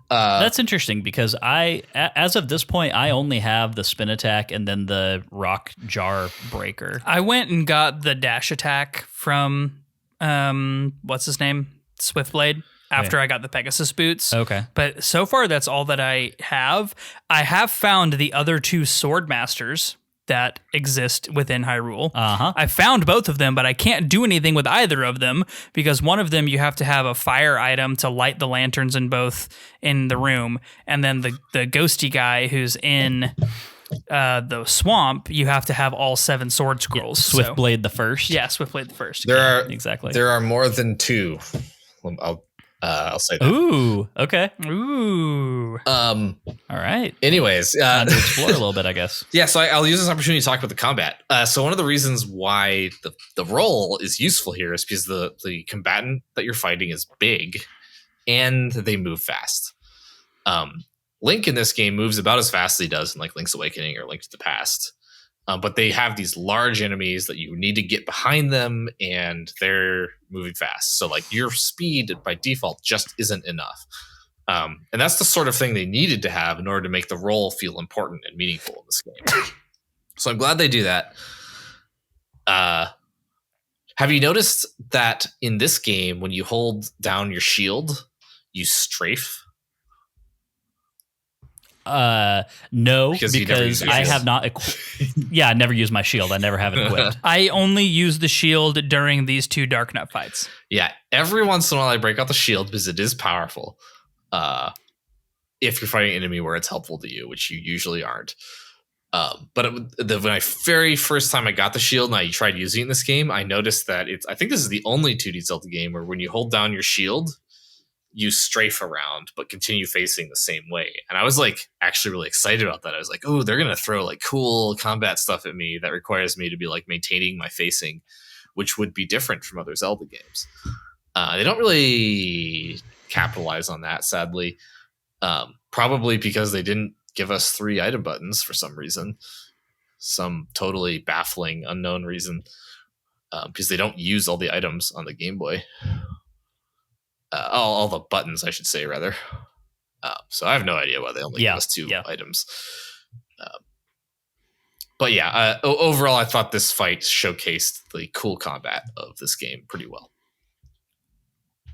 That's interesting because as of this point, I only have the spin attack and then the rock jar breaker. I went and got the dash attack from what's his name, Swiftblade. After I got the Pegasus boots. Okay. But so far, that's all that I have. I have found the other two sword masters that exist within Hyrule. I found both of them, but I can't do anything with either of them because one of them you have to have a fire item to light the lanterns in the room. And then the ghosty guy who's in the swamp, you have to have all 7 sword scrolls. Swiftblade the first. Yeah, Swiftblade the first. There are more than 2. I'll say that. Ooh, okay. Ooh. All right. Anyways, to explore a little bit, I guess. Yeah, so I'll use this opportunity to talk about the combat. So one of the reasons why the roll is useful here is because the combatant that you're fighting is big, and they move fast. Link in this game moves about as fast as he does in like Link's Awakening or Link to the Past. But they have these large enemies that you need to get behind them, and they're moving fast. So like your speed by default just isn't enough. And that's the sort of thing they needed to have in order to make the role feel important and meaningful in this game. So I'm glad they do that. Have you noticed that in this game, when you hold down your shield, you strafe? No, because I have not. I never use my shield. I never have it equipped. I only use the shield during these 2 Dark Nut fights. Yeah, every once in a while I break out the shield because it is powerful. If you're fighting an enemy where it's helpful to you, which you usually aren't. When I very first time I got the shield and I tried using it in this game, I noticed that I think this is the only 2D Zelda game where when you hold down your shield, you strafe around but continue facing the same way. And I was like actually really excited about that. I was like, oh, they're gonna throw like cool combat stuff at me that requires me to be like maintaining my facing, which would be different from other Zelda games. They don't really capitalize on that, sadly. Probably because they didn't give us 3 item buttons for some reason, some totally baffling unknown reason, because they don't use all the items on the Game Boy. All the buttons, I should say, rather. So I have no idea why they only give us 2 items. But yeah, overall, I thought this fight showcased the cool combat of this game pretty well.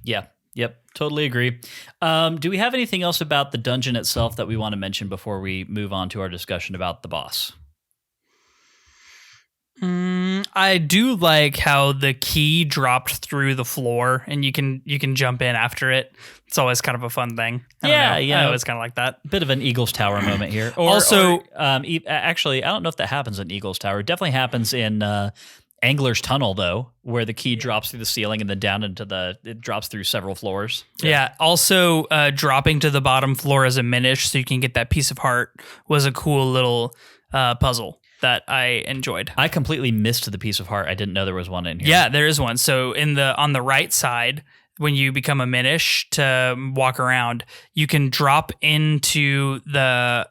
Yeah. Yep. Totally agree. Do we have anything else about the dungeon itself that we want to mention before we move on to our discussion about the boss? I do like how the key dropped through the floor and you can jump in after it. It's always kind of a fun thing. I always kind of like that. Bit of an Eagles Tower moment here. Actually, I don't know if that happens in Eagles Tower. It definitely happens in Angler's Tunnel, though, where the key drops through the ceiling and then down it drops through several floors. Yeah. Also, dropping to the bottom floor as a Minish so you can get that piece of heart was a cool little puzzle that I enjoyed. I completely missed the piece of heart. I didn't know there was one in here. Yeah, there is one. So on the right side, when you become a Minish to walk around, you can drop into the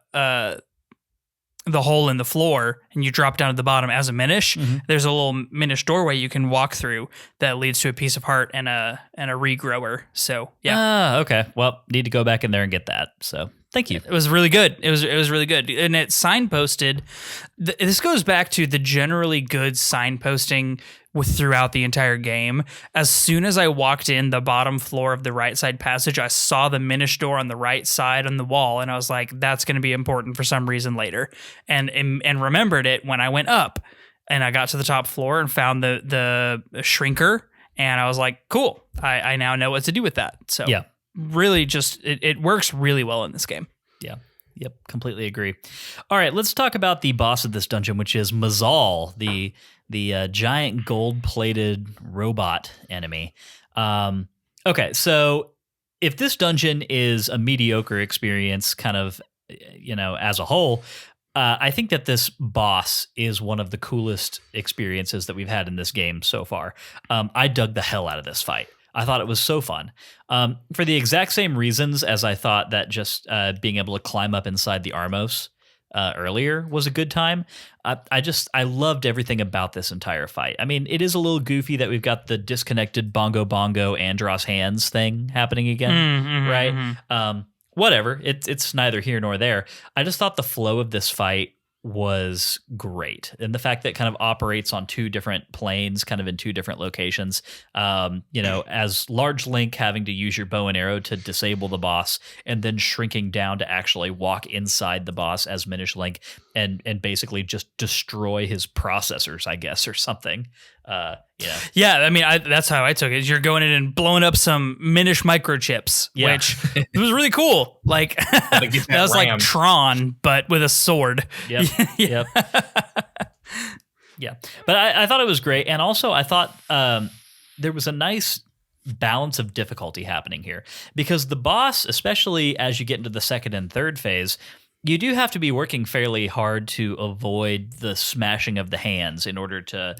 hole in the floor and you drop down to the bottom as a Minish. Mm-hmm. There's a little Minish doorway you can walk through that leads to a piece of heart and a regrower. So yeah. Okay. Well, need to go back in there and get that. So thank you. It was really good. It was really good. And it signposted. This goes back to the generally good signposting throughout the entire game. As soon as I walked in the bottom floor of the right side passage, I saw the Minish door on the right side on the wall, and I was like, that's going to be important for some reason later. And remembered it when I went up and I got to the top floor and found the shrinker, and I was like, cool. I now know what to do with that. So yeah. Really just it works really well in this game. Yeah. Yep. Completely agree. All right. Let's talk about the boss of this dungeon, which is Mazal, the giant gold-plated robot enemy. Okay. So if this dungeon is a mediocre experience kind of, as a whole, I think that this boss is one of the coolest experiences that we've had in this game so far. I dug the hell out of this fight. I thought it was so fun for the exact same reasons as I thought that just being able to climb up inside the Armos earlier was a good time. I loved everything about this entire fight. I mean, it is a little goofy that we've got the disconnected bongo Andros hands thing happening again, right? Mm-hmm. Whatever. It's neither here nor there. I just thought the flow of this fight was great, and the fact that it kind of operates on 2 different planes, kind of in 2 different locations, as large Link having to use your bow and arrow to disable the boss, and then shrinking down to actually walk inside the boss as Minish Link and basically just destroy his processors, I guess, or something. Yeah, I mean, that's how I took it. You're going in and blowing up some Minish microchips, which it was really cool. Like that was like Tron, but with a sword. Yep. Yep. Yeah, but I thought it was great, and also I thought there was a nice balance of difficulty happening here, because the boss, especially as you get into the second and third phase, you do have to be working fairly hard to avoid the smashing of the hands in order to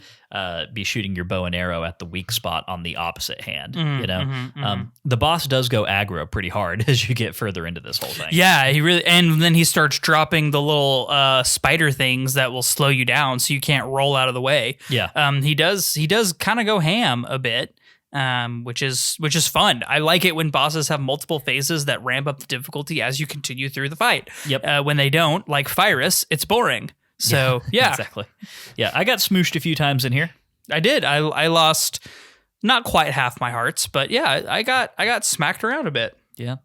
be shooting your bow and arrow at the weak spot on the opposite hand. The boss does go aggro pretty hard as you get further into this whole thing. Yeah, he really, and then he starts dropping the little spider things that will slow you down, so you can't roll out of the way. Yeah, he does kind of go ham a bit. Which is fun. I like it when bosses have multiple phases that ramp up the difficulty as you continue through the fight. Yep. When they don't, like Fyrus, it's boring. So yeah, exactly. Yeah, I got smooshed a few times in here. I did. I lost not quite half my hearts, but yeah, I got smacked around a bit. Yeah.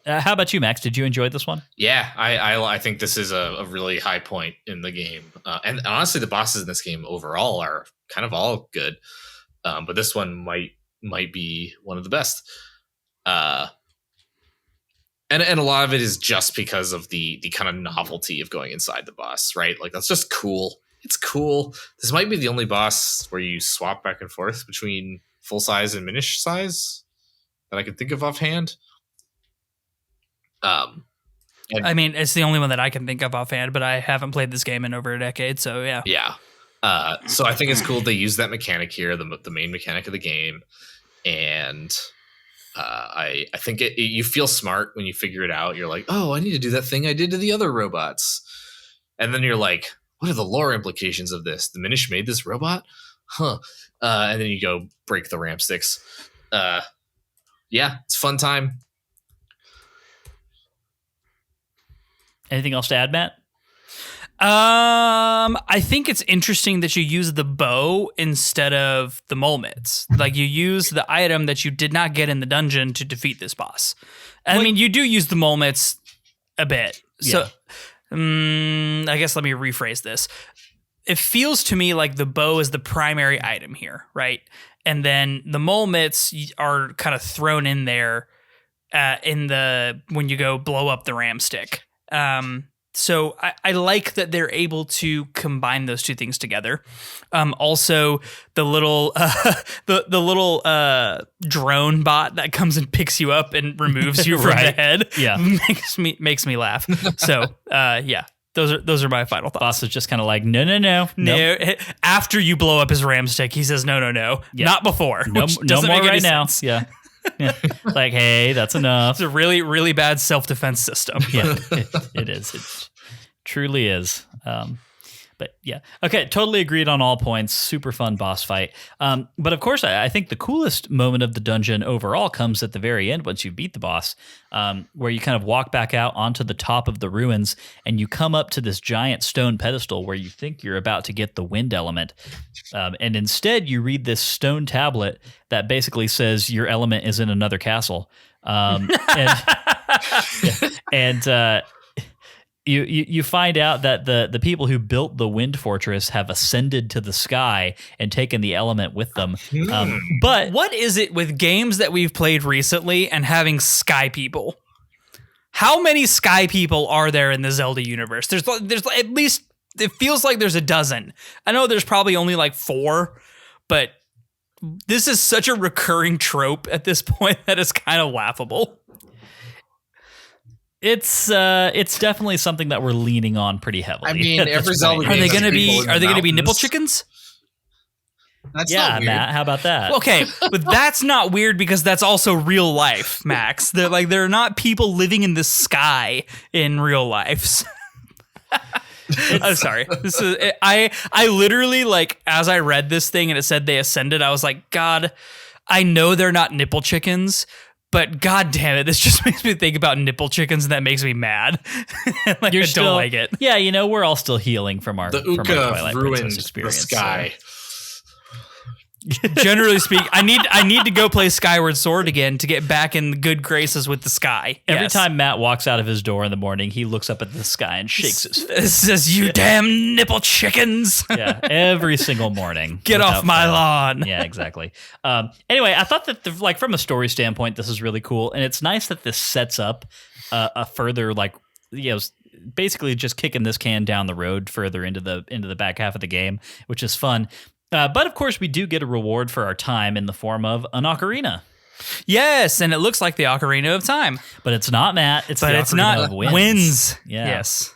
How about you, Max? Did you enjoy this one? Yeah, I think this is a really high point in the game, and honestly, the bosses in this game overall are kind of all good, but this one might be one of the best. And a lot of it is just because of the kind of novelty of going inside the boss, right? Like, that's just cool. It's cool. This might be the only boss where you swap back and forth between full size and Minish size that I can think of offhand. I mean, it's the only one that I can think of offhand, but I haven't played this game in over a decade, so yeah. Yeah. So I think it's cool they use that mechanic here, the main mechanic of the game, and I think you feel smart when you figure it out. You're like, oh, I need to do that thing I did to the other robots, and then you're like, what are the lore implications of this? The Minish made this robot, huh? And then you go break the ramp sticks. Yeah, it's a fun time. Anything else to add, Matt? I think it's interesting that you use the bow instead of the mole mitts. Like, you use the item that you did not get in the dungeon to defeat this boss. I mean, you do use the mole mitts a bit. So, I guess let me rephrase this. It feels to me like the bow is the primary item here, right? And then the mole mitts are kind of thrown in there when you go blow up the ram stick. So I like that they're able to combine those two things together. Also, the little drone bot that comes and picks you up and removes you from the head, makes me laugh. So yeah, those are my final thoughts. Boss is just kind of like, no. After you blow up his ram stick, he says no, not before. No more right now. Yeah. Like, hey, that's enough. It's a really, really bad self-defense system. Yeah, it is. It truly is. But yeah. Okay, totally agreed on all points. Super fun boss fight. But of course, I think the coolest moment of the dungeon overall comes at the very end once you beat the boss, where you kind of walk back out onto the top of the ruins and you come up to this giant stone pedestal where you think you're about to get the wind element. And instead, you read this stone tablet that basically says your element is in another castle. You find out that the people who built the wind fortress have ascended to the sky and taken the element with them. But what is it with games that we've played recently and having sky people? How many sky people are there in the Zelda universe? There's at least, it feels like there's a dozen. I know there's probably only like 4, but this is such a recurring trope at this point that it's kind of laughable. It's definitely something that we're leaning on pretty heavily. I mean, every Zelda are they going to be nipple chickens? That's not weird. Matt, how about that? Okay, but that's not weird because that's also real life, Max. They're not people living in the sky in real life. I'm sorry. This is I literally, like, as I read this thing and it said they ascended, I was like, God, I know they're not nipple chickens, but God damn it, this just makes me think about nipple chickens and that makes me mad. Like, I don't like it. Yeah, we're all still healing from our Twilight ruined Princess experience. The sky. So. Generally speaking, I need to go play Skyward Sword again to get back in good graces with the sky. Every time Matt walks out of his door in the morning, he looks up at the sky and shakes his fist. Says, "You damn nipple chickens!" Yeah, every single morning. Get off my lawn. Yeah, exactly. Anyway, I thought that from a story standpoint, this is really cool, and it's nice that this sets up a further basically just kicking this can down the road further into the back half of the game, which is fun. But of course, we do get a reward for our time in the form of an ocarina. Yes, and it looks like the Ocarina of Time. But it's not, Matt. It's Ocarina of Winds. Yeah. Yes,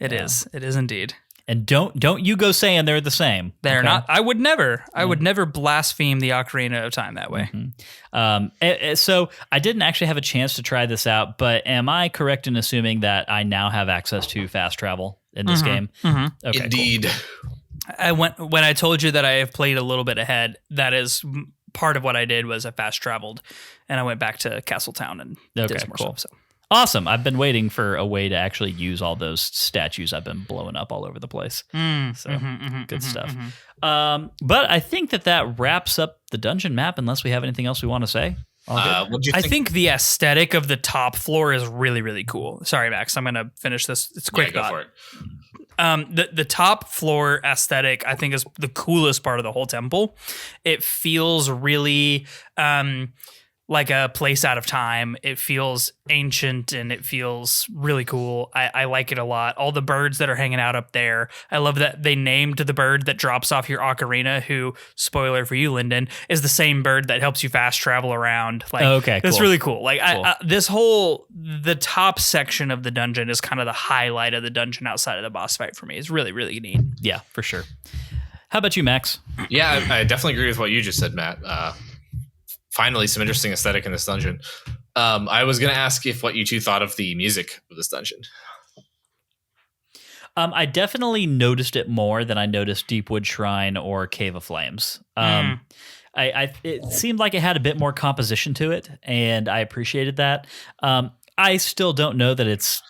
it is. It is indeed. And don't you go saying they're the same. They're not. I would never. I would never blaspheme the Ocarina of Time that way. Mm-hmm. So I didn't actually have a chance to try this out, but am I correct in assuming that I now have access to fast travel in this game? Mm-hmm. Okay, indeed. Cool. When I told you that I have played a little bit ahead, that is part of what I did was I fast traveled and I went back to Castletown and did some more stuff. So. Awesome. I've been waiting for a way to actually use all those statues I've been blowing up all over the place. Good stuff. But I think that wraps up the dungeon map unless we have anything else we want to say. I think the aesthetic of the top floor is really, really cool. Sorry, Max. I'm going to finish this. It's a quick thought. Go for it. The top floor aesthetic, I think, is the coolest part of the whole temple. It feels really like a place out of time. It feels ancient and it feels really cool. I like it a lot. All the birds that are hanging out up there. I love that they named the bird that drops off your ocarina, who, spoiler for you, Lyndon, is the same bird that helps you fast travel around. Like, okay, it's cool. really cool. Like the top section of the dungeon is kind of the highlight of the dungeon outside of the boss fight for me. It's really, really neat. Yeah, for sure. How about you, Max? Yeah, I definitely agree with what you just said, Matt. Finally, some interesting aesthetic in this dungeon. I was going to ask what you two thought of the music of this dungeon. I definitely noticed it more than I noticed Deepwood Shrine or Cave of Flames. It seemed like it had a bit more composition to it, and I appreciated that. I still don't know that it's,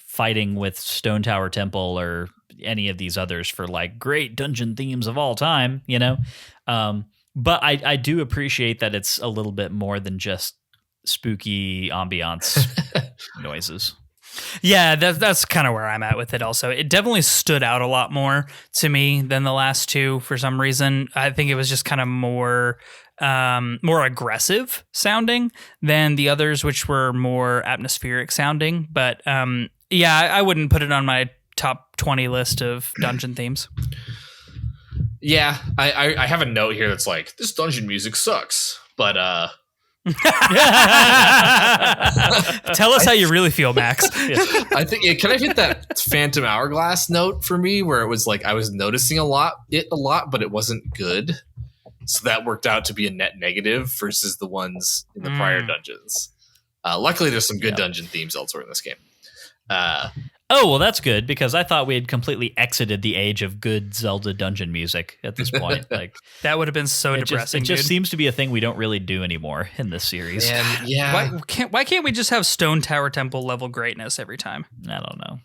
fighting with Stone Tower Temple or any of these others for like great dungeon themes of all time, But I do appreciate that it's a little bit more than just spooky ambiance noises. Yeah, that's kind of where I'm at with it also. It definitely stood out a lot more to me than the last two for some reason. I think it was just kind of more aggressive sounding than the others, which were more atmospheric sounding. But yeah, I wouldn't put it on my top 20 list of dungeon themes. Yeah, I have a note here that's like, this dungeon music sucks, but tell us how you really feel, Max. I think can I hit that Phantom Hourglass note for me where it was like I was noticing a lot, but it wasn't good, so that worked out to be a net negative versus the ones in the prior dungeons. Luckily, there's some good dungeon themes elsewhere in this game. Oh, well, that's good, because I thought we had completely exited the age of good Zelda dungeon music at this point. Like that would have been so depressing. It just seems to be a thing we don't really do anymore in this series. And yeah, why can't we just have Stone Tower Temple level greatness every time? I don't know.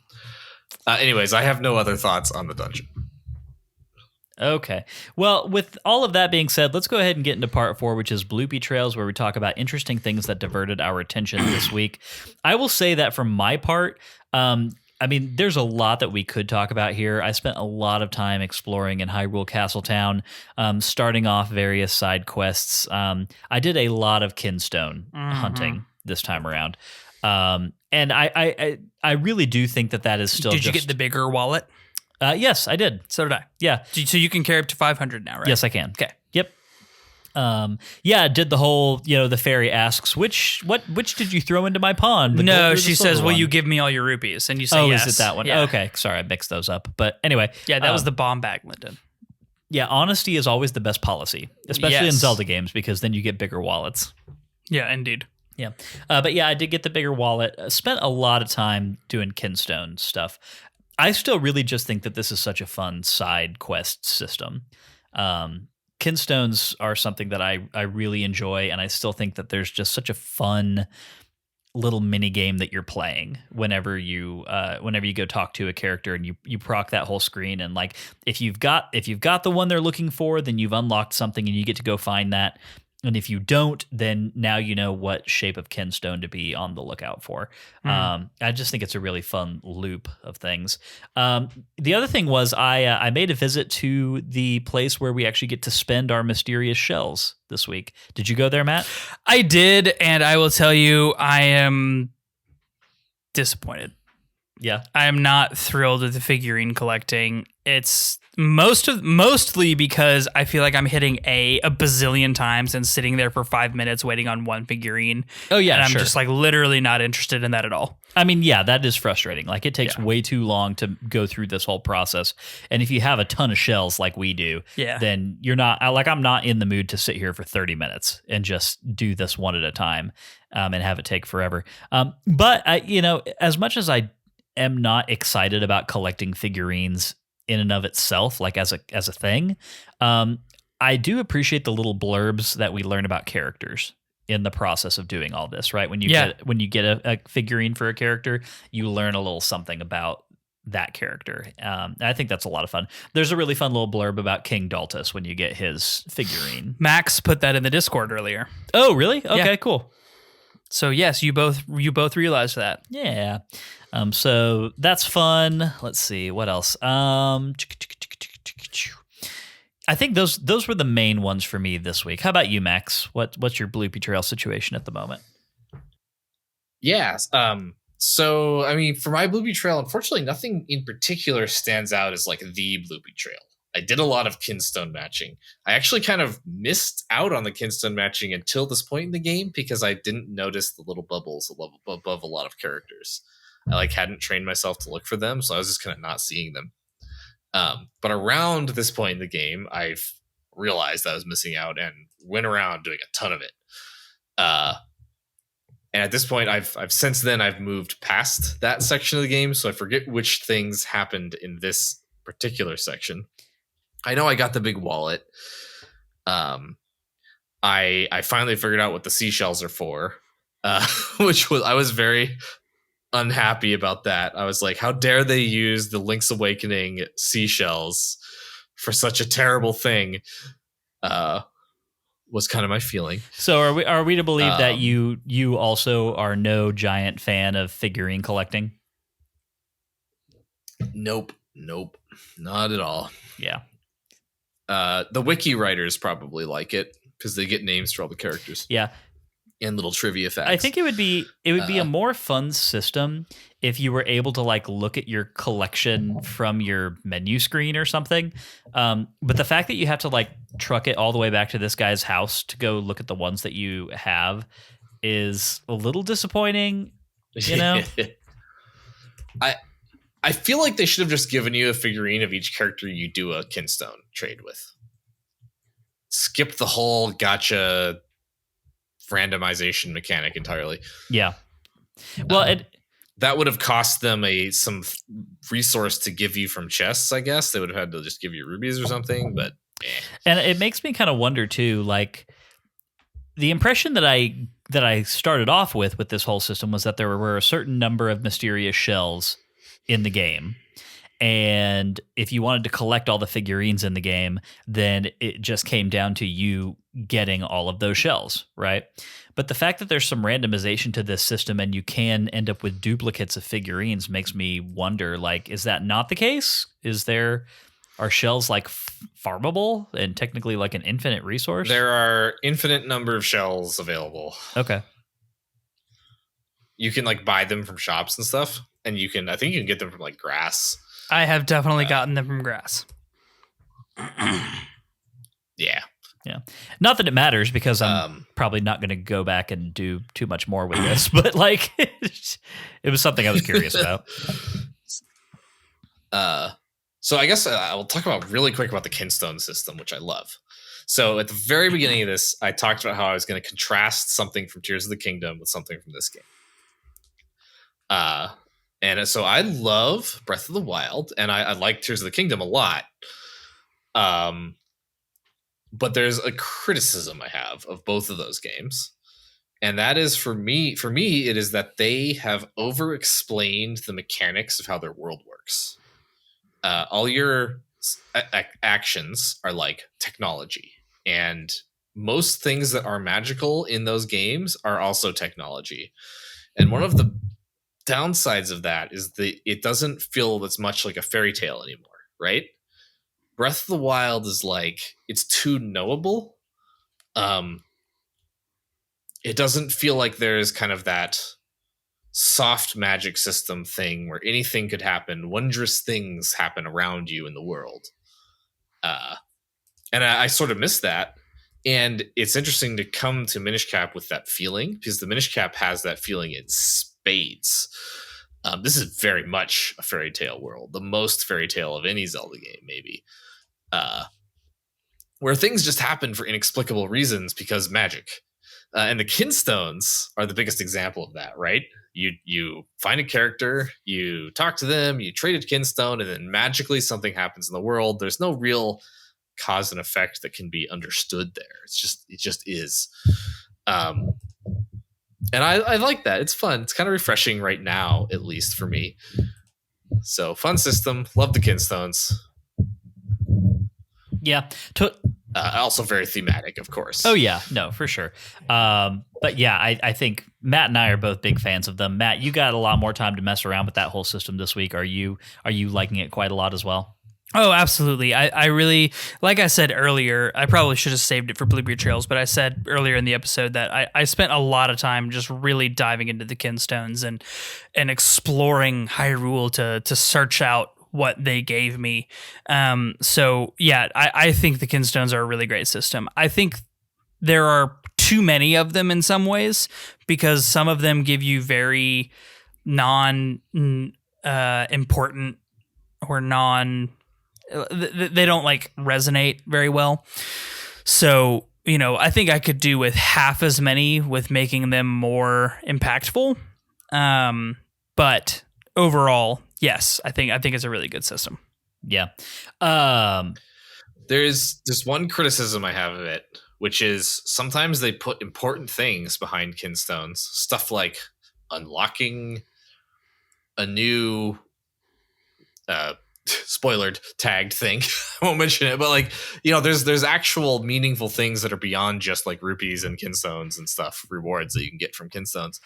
Anyways, I have no other thoughts on the dungeon. Okay. Well, with all of that being said, let's go ahead and get into part 4, which is Bloopy Trails, where we talk about interesting things that diverted our attention this week. I will say that from my part, there's a lot that we could talk about here. I spent a lot of time exploring in Hyrule Castletown, starting off various side quests. I did a lot of kinstone hunting this time around. And I really do think that is still Did you get the bigger wallet? Yes, I did. So did I. Yeah. So you can carry up to 500 now, right? Yes, I can. Okay. Yep. I did the whole, the fairy asks, which did you throw into my pond? No, she says, will you give me all your rupees? And you say yes. Is it that one? Yeah. Okay. Sorry, I mixed those up. But anyway. Yeah, that was the bomb bag, Lyndon. Yeah, honesty is always the best policy, especially in Zelda games, because then you get bigger wallets. Yeah, indeed. Yeah. But yeah, I did get the bigger wallet. Spent a lot of time doing kinstone stuff. I still really just think that this is such a fun side quest system. Kinstones are something that I really enjoy, and I still think that there's just such a fun little mini game that you're playing whenever you go talk to a character and you proc that whole screen, and like if you've got the one they're looking for, then you've unlocked something and you get to go find that. And if you don't, then now you know what shape of kinstone to be on the lookout for. I just think it's a really fun loop of things. The other thing was I made a visit to the place where we actually get to spend our mysterious shells this week. Did you go there, Matt? I did, and I will tell you, I am disappointed. Yeah. I am not thrilled with the figurine collecting. It's mostly because I feel like I'm hitting a bazillion times and sitting there for 5 minutes waiting on one figurine. Oh yeah, and I'm sure. just like literally not interested in that at all. I mean, yeah, that is frustrating. Like it takes way too long to go through this whole process. And if you have a ton of shells like we do, then you're not like, I'm not in the mood to sit here for 30 minutes and just do this one at a time and have it take forever. But as much as I am not excited about collecting figurines in and of itself, like as a thing, I do appreciate the little blurbs that we learn about characters in the process of doing all this, right? When you get a figurine for a character, you learn a little something about that character. I think that's a lot of fun. There's a really fun little blurb about King Daltus when you get his figurine. Max put that in the Discord earlier. Oh, really? Okay, cool. So yes, you both realized that. Yeah. So that's fun. Let's see what else. I think those were the main ones for me this week. How about you, Max? What's your Bloopy Trail situation at the moment? Yeah. So, I mean, for my Bloopy Trail, unfortunately, nothing in particular stands out as like the Bloopy Trail. I did a lot of kinstone matching. I actually kind of missed out on the kinstone matching until this point in the game because I didn't notice the little bubbles above a lot of characters. I like hadn't trained myself to look for them, so I was just kind of not seeing them. But around this point in the game, I've realized I was missing out and went around doing a ton of it. And at this point, since then I've moved past that section of the game, so I forget which things happened in this particular section. I know I got the big wallet. I finally figured out what the seashells are for, which was I was very unhappy about that. I was like, how dare they use the Link's Awakening seashells for such a terrible thing? Was kind of my feeling. So are we to believe that you also are no giant fan of figurine collecting? Nope, not at all. Yeah. The wiki writers probably like it because they get names for all the characters. Yeah. And little trivia facts. I think it would be a more fun system if you were able to like look at your collection from your menu screen or something. But the fact that you have to like truck it all the way back to this guy's house to go look at the ones that you have is a little disappointing, you know? I feel like they should have just given you a figurine of each character you do a kinstone trade with. Skip the whole gotcha randomization mechanic entirely. Yeah. Well, that would have cost them some resource to give you from chests, I guess. They would have had to just give you rubies or something, but And it makes me kind of wonder too, like the impression that I started off with this whole system was that there were a certain number of mysterious shells in the game. And if you wanted to collect all the figurines in the game, then it just came down to you getting all of those shells, right? But the fact that there's some randomization to this system and you can end up with duplicates of figurines makes me wonder, like, is that not the case? Are shells like farmable and technically like an infinite resource? There are infinite number of shells available. Okay. You can like buy them from shops and stuff. And I think you can get them from like grass. I have definitely gotten them from grass. Yeah. Not that it matters because I'm probably not going to go back and do too much more with this, but like it was something I was curious about. So I guess I will talk about really quick about the kinstone system, which I love. So at the very beginning of this, I talked about how I was going to contrast something from Tears of the Kingdom with something from this game. And so I love Breath of the Wild, and I like Tears of the Kingdom a lot. But there's a criticism I have of both of those games. And that is for me, it is that they have over-explained the mechanics of how their world works. All your actions are like technology. And most things that are magical in those games are also technology. And one of the downsides of that is it doesn't feel as much like a fairy tale anymore, right? Breath of the Wild is like, it's too knowable. It doesn't feel like there's kind of that soft magic system thing where anything could happen. Wondrous things happen around you in the world. And I sort of miss that. And it's interesting to come to Minish Cap with that feeling because the Minish Cap has that feeling in spades. This is very much a fairy tale world, the most fairy tale of any Zelda game, maybe. Where things just happen for inexplicable reasons because magic. And the kinstones are the biggest example of that, right? You find a character, you talk to them, you trade a kinstone, and then magically something happens in the world. There's no real cause and effect that can be understood there. It just is. And I like that. It's fun. It's kind of refreshing right now, at least for me. So fun system. Love the kinstones. Yeah. Also very thematic, of course. Oh, yeah. No, for sure. But yeah, I think Matt and I are both big fans of them. Matt, you got a lot more time to mess around with that whole system this week. Are you liking it quite a lot as well? Oh, absolutely. I really, like I said earlier, I probably should have saved it for Blueberry Trails, but I said earlier in the episode that I spent a lot of time just really diving into the Kinstones and exploring Hyrule to search out what they gave me. So yeah, I think the Kinstones are a really great system. I think there are too many of them in some ways because some of them give you very important or they don't like resonate very well. So, I think I could do with half as many with making them more impactful. But overall, yes, I think it's a really good system. Yeah. There's one criticism I have of it, which is sometimes they put important things behind Kinstones, stuff like unlocking a new spoilered tagged thing. I won't mention it, but there's actual meaningful things that are beyond just like rupees and Kinstones and stuff, rewards that you can get from Kinstones.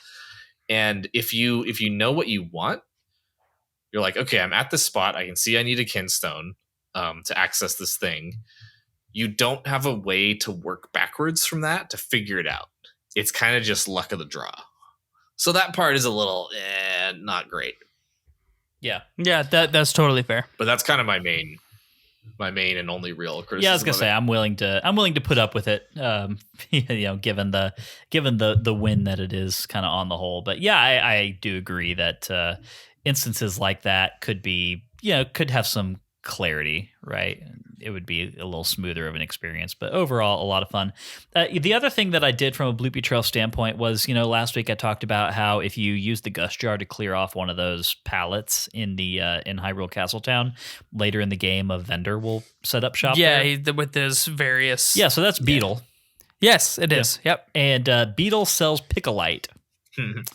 And if you know what you want, you're like, okay, I'm at this spot, I can see I need a Kinstone to access this thing. You don't have a way to work backwards from that to figure it out. It's kind of just luck of the draw. So that part is a little not great. Yeah. Yeah, that's totally fair. But that's kind of my main and only real criticism. Yeah, I was gonna say I'm willing to put up with it. Given the win that it is kind of on the whole. But yeah, I do agree that instances like that could have some clarity, right? It would be a little smoother of an experience, but overall a lot of fun. The other thing that I did from a Bloopy Trail standpoint was, last week I talked about how if you use the Gust Jar to clear off one of those pallets in Hyrule Castletown, later in the game a vendor will set up shop there. With those various... Yeah, so that's Beetle. Yes, it is. Yep. And Beetle sells Piccolite.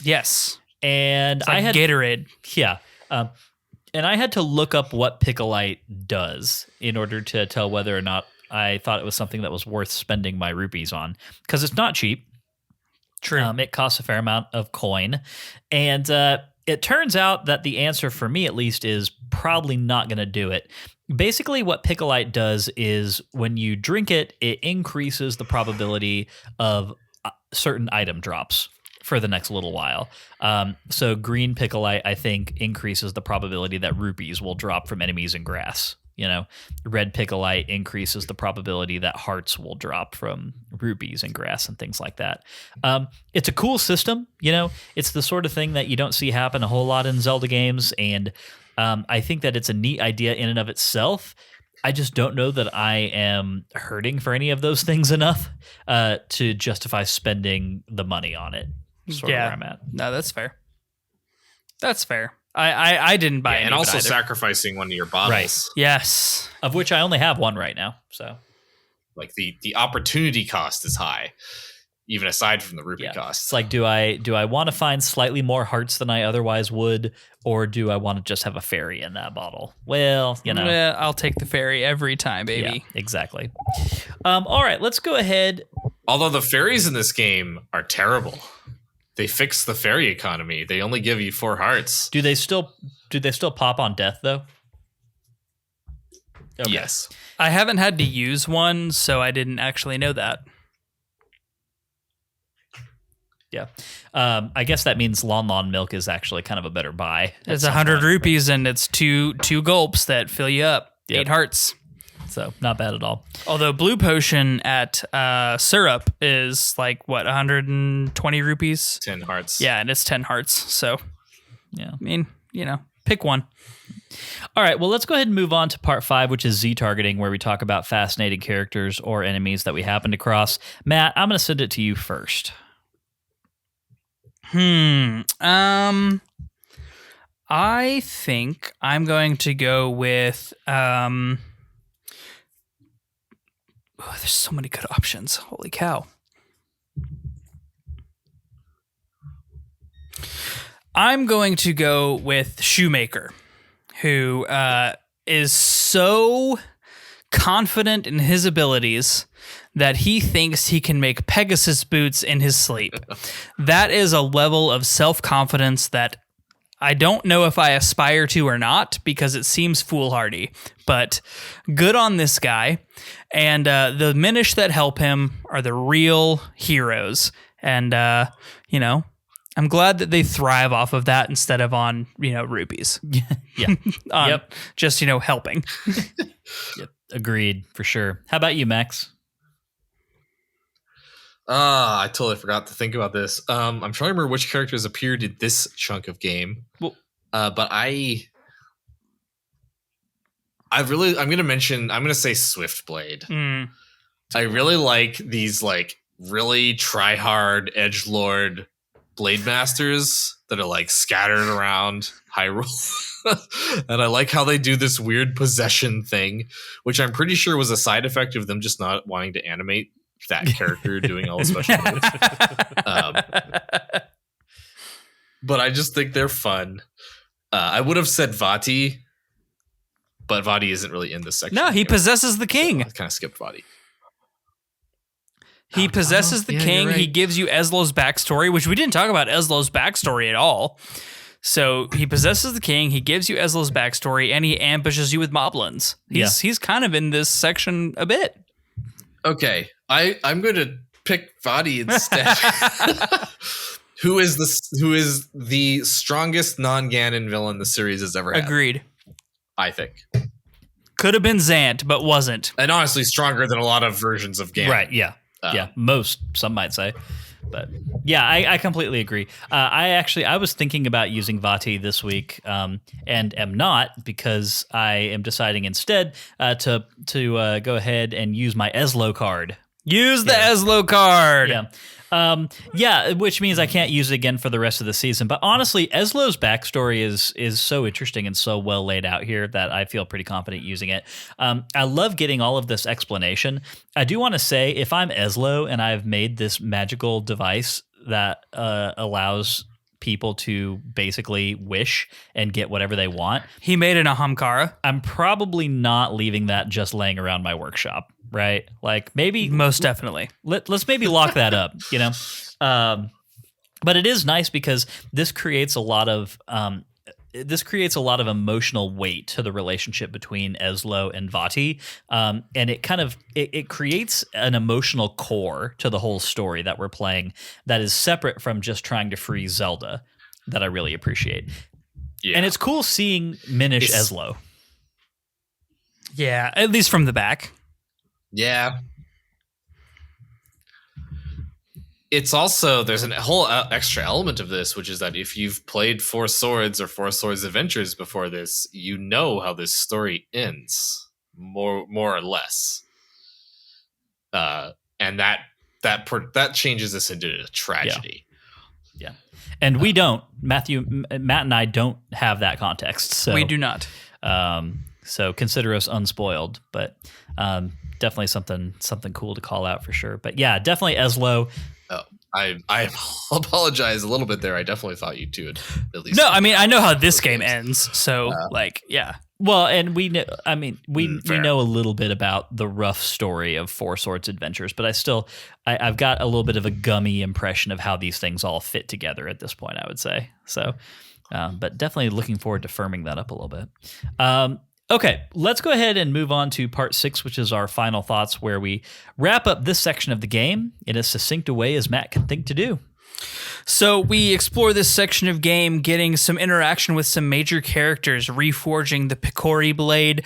Yes. And I had Gatorade. Yeah. And I had to look up what Piccolite does in order to tell whether or not I thought it was something that was worth spending my rupees on, because it's not cheap. True. It costs a fair amount of coin. And it turns out that the answer for me, at least, is probably not going to do it. Basically, what Piccolite does is when you drink it, it increases the probability of certain item drops for the next little while. So green Piccolite, I think, increases the probability that rupees will drop from enemies in grass. Red Piccolite increases the probability that hearts will drop from rupees in grass and things like that. It's a cool system. It's the sort of thing that you don't see happen a whole lot in Zelda games. And I think that it's a neat idea in and of itself. I just don't know that I am hurting for any of those things enough to justify spending the money on it. Sort of where I'm at. No, that's fair. That's fair. I didn't buy any and also either. Sacrificing one of your bottles. Right. Yes. Of which I only have one right now. So like the opportunity cost is high, even aside from the rupee cost. It's like, do I want to find slightly more hearts than I otherwise would, or do I want to just have a fairy in that bottle? Well, I'll take the fairy every time, baby. Yeah, exactly. All right, let's go ahead. Although the fairies in this game are terrible. They fixed the fairy economy. They only give you 4 hearts. Do they still pop on death though? Okay. Yes. I haven't had to use one, so I didn't actually know that. Yeah. I guess that means Lon Milk is actually kind of a better buy. It's 100 rupees and it's two gulps that fill you up. Yep. 8 hearts. So not bad at all. Although Blue Potion at Syrup is like, what, 120 rupees? 10 hearts. Yeah, and it's 10 hearts. So, yeah. I mean, pick one. All right, well, let's go ahead and move on to part 5, which is Z-targeting, where we talk about fascinating characters or enemies that we happen to cross. Matt, I'm going to send it to you first. I think I'm going to go with there's so many good options. Holy cow. I'm going to go with Shoemaker, who is so confident in his abilities that he thinks he can make Pegasus boots in his sleep. That is a level of self-confidence that I don't know if I aspire to or not because it seems foolhardy, but good on this guy. And the Minish that help him are the real heroes. And, I'm glad that they thrive off of that instead of on, rupees. Yeah. Just, helping. Yep. Agreed, for sure. How about you, Max? I totally forgot to think about this. I'm trying to remember which characters appeared in this chunk of game. Well, but I'm going to say Swiftblade. I really like these really try hard edgelord blade masters that are scattered around Hyrule. And I like how they do this weird possession thing, which I'm pretty sure was a side effect of them just not wanting to animate that character doing all the special moves. But I just think they're fun. I would have said Vati, but Vati isn't really in this section. No, he possesses the king. So I kind of skipped Vati. He possesses the king. Right. He gives you Eslo's backstory, which we didn't talk about Eslo's backstory at all. So he possesses the king. He gives you Eslo's backstory, and he ambushes you with moblins. He's kind of in this section a bit. Okay, I'm going to pick Vati instead. Who is the strongest non-Ganon villain the series has ever had? Agreed. I think. Could have been Zant, but wasn't. And honestly, stronger than a lot of versions of Ganon. Right, yeah. Most, some might say. But yeah, I completely agree. I was thinking about using Vati this week, and am not, because I am deciding instead to go ahead and use my Eslo card. Use the Eslo card. Yeah. Which means I can't use it again for the rest of the season. But honestly, Eslo's backstory is so interesting and so well laid out here that I feel pretty confident using it. I love getting all of this explanation. I do want to say, if I'm Eslo and I've made this magical device that allows people to basically wish and get whatever they want. He made an Ahamkara. I'm probably not leaving that just laying around my workshop. Right? Maybe most definitely. Let's maybe lock that up, But it is nice because this creates a lot of emotional weight to the relationship between Eslo and Vati. And it creates an emotional core to the whole story that we're playing that is separate from just trying to free Zelda, that I really appreciate. Yeah. And it's cool seeing Minish Eslo. Yeah, at least from the back. Yeah. It's also, there's a whole extra element of this, which is that if you've played Four Swords or Four Swords Adventures before this, you know how this story ends, more or less. And that changes this into a tragedy. Yeah. And we don't, Matt and I don't have that context. So we do not. So consider us unspoiled, but definitely something cool to call out for sure. But yeah, definitely Eslo. Oh, I apologize a little bit there. I definitely thought you two at least. No, I mean, I know how this game ends. So yeah. Well, and we know, we know a little bit about the rough story of Four Swords Adventures, but I've got a little bit of a gummy impression of how these things all fit together at this point, I would say. So, but definitely looking forward to firming that up a little bit. Okay, let's go ahead and move on to part 6, which is our final thoughts, where we wrap up this section of the game in as succinct a way as Matt can think to do. So we explore this section of game, getting some interaction with some major characters, reforging the Picori blade,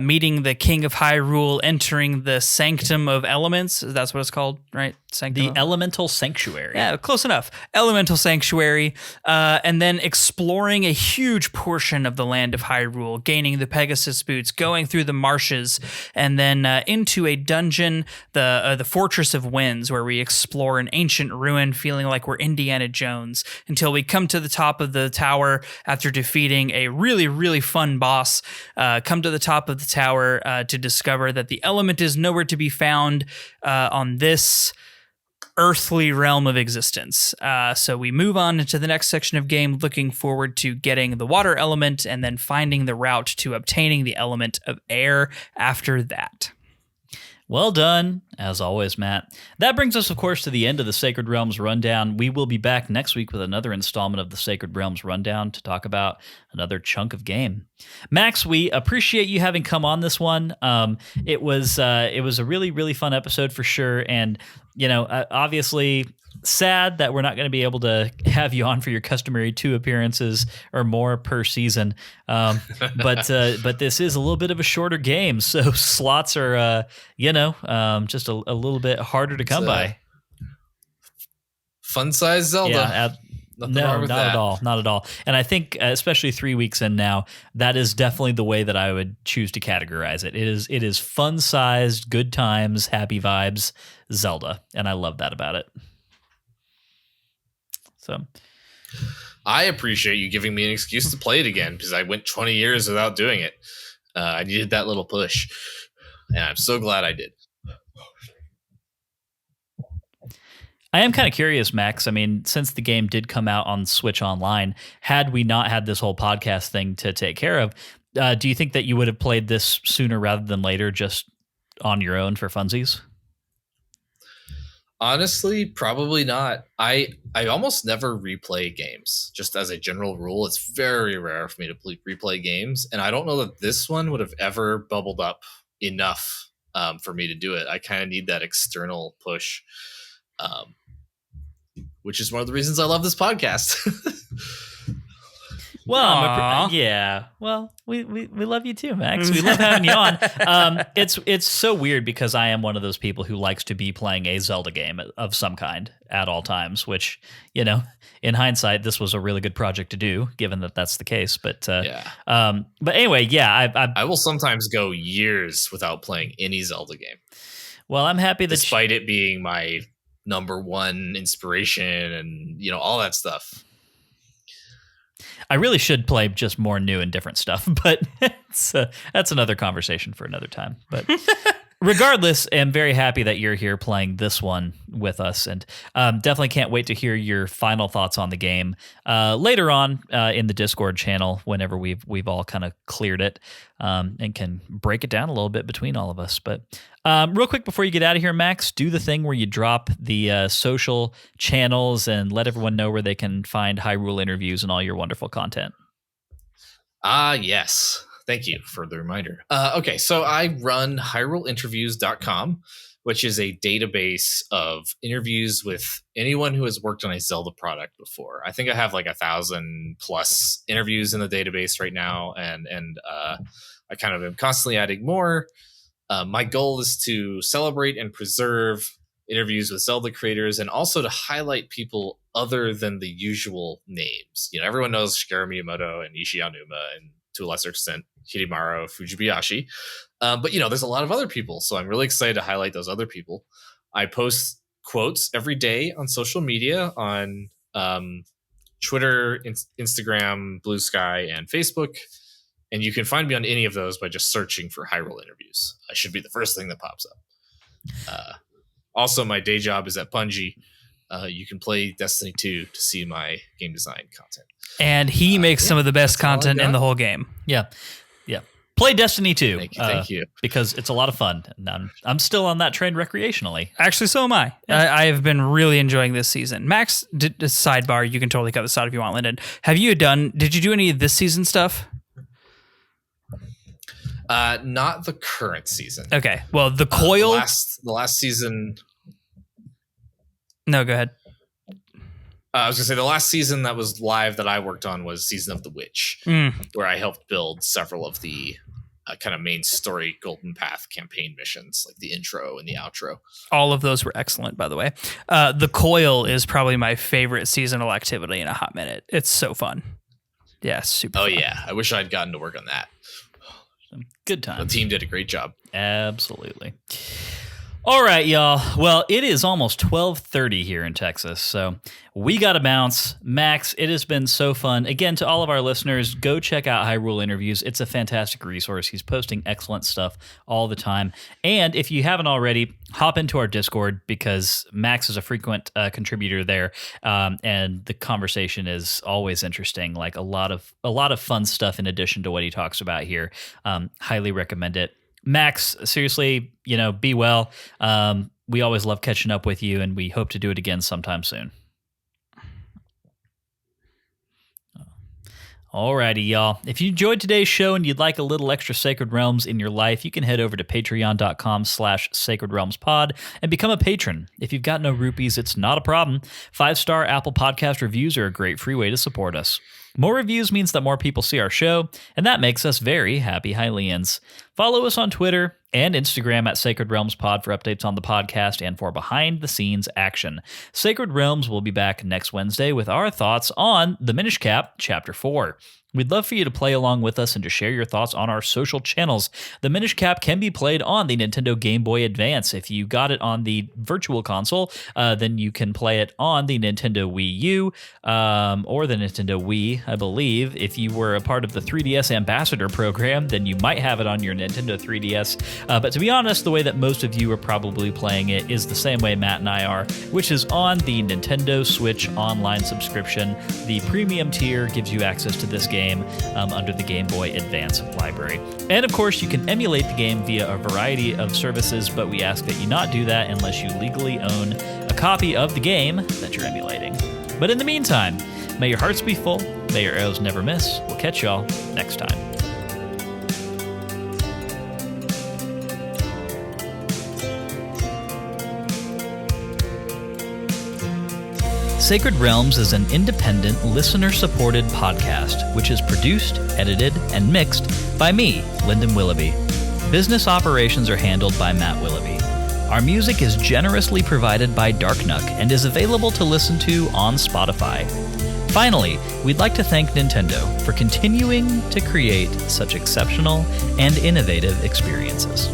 meeting the King of Hyrule, entering the Sanctum of Elements. That's what it's called, right? The Elemental Sanctuary. Yeah, close enough. Elemental Sanctuary. And then exploring a huge portion of the land of Hyrule, gaining the Pegasus boots, going through the marshes, and then into a dungeon, the Fortress of Winds, where we explore an ancient ruin, feeling like we're Indiana Jones, until we come to the top of the tower after defeating a really, really fun boss. Come to the top of the tower to discover that the element is nowhere to be found on this earthly realm of existence. So we move on into the next section of game, looking forward to getting the water element and then finding the route to obtaining the element of air after that. Well done. As always, Matt. That brings us, of course, to the end of the Sacred Realms Rundown. We will be back next week with another installment of the Sacred Realms Rundown to talk about another chunk of game. Max, we appreciate you having come on this one. It was a really, really fun episode for sure. And, obviously sad that we're not going to be able to have you on for your customary 2 appearances or more per season. But this is a little bit of a shorter game, so slots are just a little bit harder to come by. Fun size Zelda. Yeah, not at all. And I think, especially 3 weeks in now, that is definitely the way that I would choose to categorize it. It is fun sized, good times, happy vibes Zelda, and I love that about it. So I appreciate you giving me an excuse to play it again because I went 20 years without doing it. I needed that little push, and I'm so glad I did. I am kind of curious, Max. I mean, since the game did come out on Switch Online, had we not had this whole podcast thing to take care of, do you think that you would have played this sooner rather than later just on your own for funsies? Honestly, probably not. I almost never replay games. Just as a general rule, it's very rare for me to replay games, and I don't know that this one would have ever bubbled up enough for me to do it. I kind of need that external push, which is one of the reasons I love this podcast. Well, yeah. Well, we love you too, Max. We love having you on. It's so weird because I am one of those people who likes to be playing a Zelda game of some kind at all times, which, in hindsight, this was a really good project to do, given that that's the case. But but anyway, yeah, I will sometimes go years without playing any Zelda game. Well, I'm happy that despite it being my number one inspiration and all that stuff. I really should play just more new and different stuff, but that's another conversation for another time. But regardless, I'm very happy that you're here playing this one with us, and definitely can't wait to hear your final thoughts on the game later on in the Discord channel whenever we've all kind of cleared it and can break it down a little bit between all of us. But real quick before you get out of here, Max, do the thing where you drop the social channels and let everyone know where they can find Hyrule interviews and all your wonderful content. Yes. Thank you for the reminder. Okay, so I run HyruleInterviews.com, which is a database of interviews with anyone who has worked on a Zelda product before. I think I have like 1,000 plus interviews in the database right now, and I kind of am constantly adding more. My goal is to celebrate and preserve interviews with Zelda creators and also to highlight people other than the usual names. Everyone knows Shigeru Miyamoto and Ishii Aonuma and to a lesser extent Hidemaru Fujibayashi. But there's a lot of other people, so I'm really excited to highlight those other people. I post quotes every day on social media on Twitter, Instagram, Blue Sky, and Facebook. And you can find me on any of those by just searching for Hyrule interviews. I should be the first thing that pops up. Also, my day job is at Bungie. You can play Destiny 2 to see my game design content. And he makes some of the best content in the whole game. Yeah. Play Destiny 2. Thank you. Because it's a lot of fun. And I'm still on that train recreationally. Actually, so am I. Yeah. I have been really enjoying this season. Max, sidebar, you can totally cut this out if you want, Lyndon. Did you do any of this season stuff? Not the current season. Okay. Well, the coil. The last season. No, go ahead. I was going to say the last season that was live that I worked on was Season of the Witch, where I helped build several of the kind of main story Golden Path campaign missions, like the intro and the outro. All of those were excellent, by the way. The coil is probably my favorite seasonal activity in a hot minute. It's so fun. Yeah, super fun. Yeah. I wish I'd gotten to work on that. Good time. The team did a great job. Absolutely. All right, y'all. Well, it is almost 12:30 here in Texas, so we got to bounce. Max, it has been so fun. Again, to all of our listeners, go check out Hyrule Interviews. It's a fantastic resource. He's posting excellent stuff all the time. And if you haven't already, hop into our Discord because Max is a frequent contributor there, and the conversation is always interesting. Like a lot of fun stuff in addition to what he talks about here. Highly recommend it. Max, seriously, be well. We always love catching up with you, and we hope to do it again sometime soon. Alrighty, y'all. If you enjoyed today's show and you'd like a little extra Sacred Realms in your life, you can head over to patreon.com/sacredrealmspod and become a patron. If you've got no rupees, it's not a problem. 5-star Apple Podcast reviews are a great free way to support us. More reviews means that more people see our show, and that makes us very happy Hylians. Follow us on Twitter and Instagram at Sacred Realms Pod for updates on the podcast and for behind-the-scenes action. Sacred Realms will be back next Wednesday with our thoughts on the Minish Cap, Chapter 4. We'd love for you to play along with us and to share your thoughts on our social channels. The Minish Cap can be played on the Nintendo Game Boy Advance. If you got it on the Virtual Console, then you can play it on the Nintendo Wii U or the Nintendo Wii, I believe. If you were a part of the 3DS Ambassador program, then you might have it on your Nintendo 3DS. But to be honest, the way that most of you are probably playing it is the same way Matt and I are, which is on the Nintendo Switch Online subscription. The premium tier gives you access to this game under the Game Boy Advance library. And of course, you can emulate the game via a variety of services, but we ask that you not do that unless you legally own a copy of the game that you're emulating. But in the meantime, may your hearts be full, may your arrows never miss. We'll catch y'all next time. Sacred Realms is an independent, listener-supported podcast, which is produced, edited, and mixed by me, Lyndon Willoughby. Business operations are handled by Matt Willoughby. Our music is generously provided by Darknuck and is available to listen to on Spotify. Finally, we'd like to thank Nintendo for continuing to create such exceptional and innovative experiences.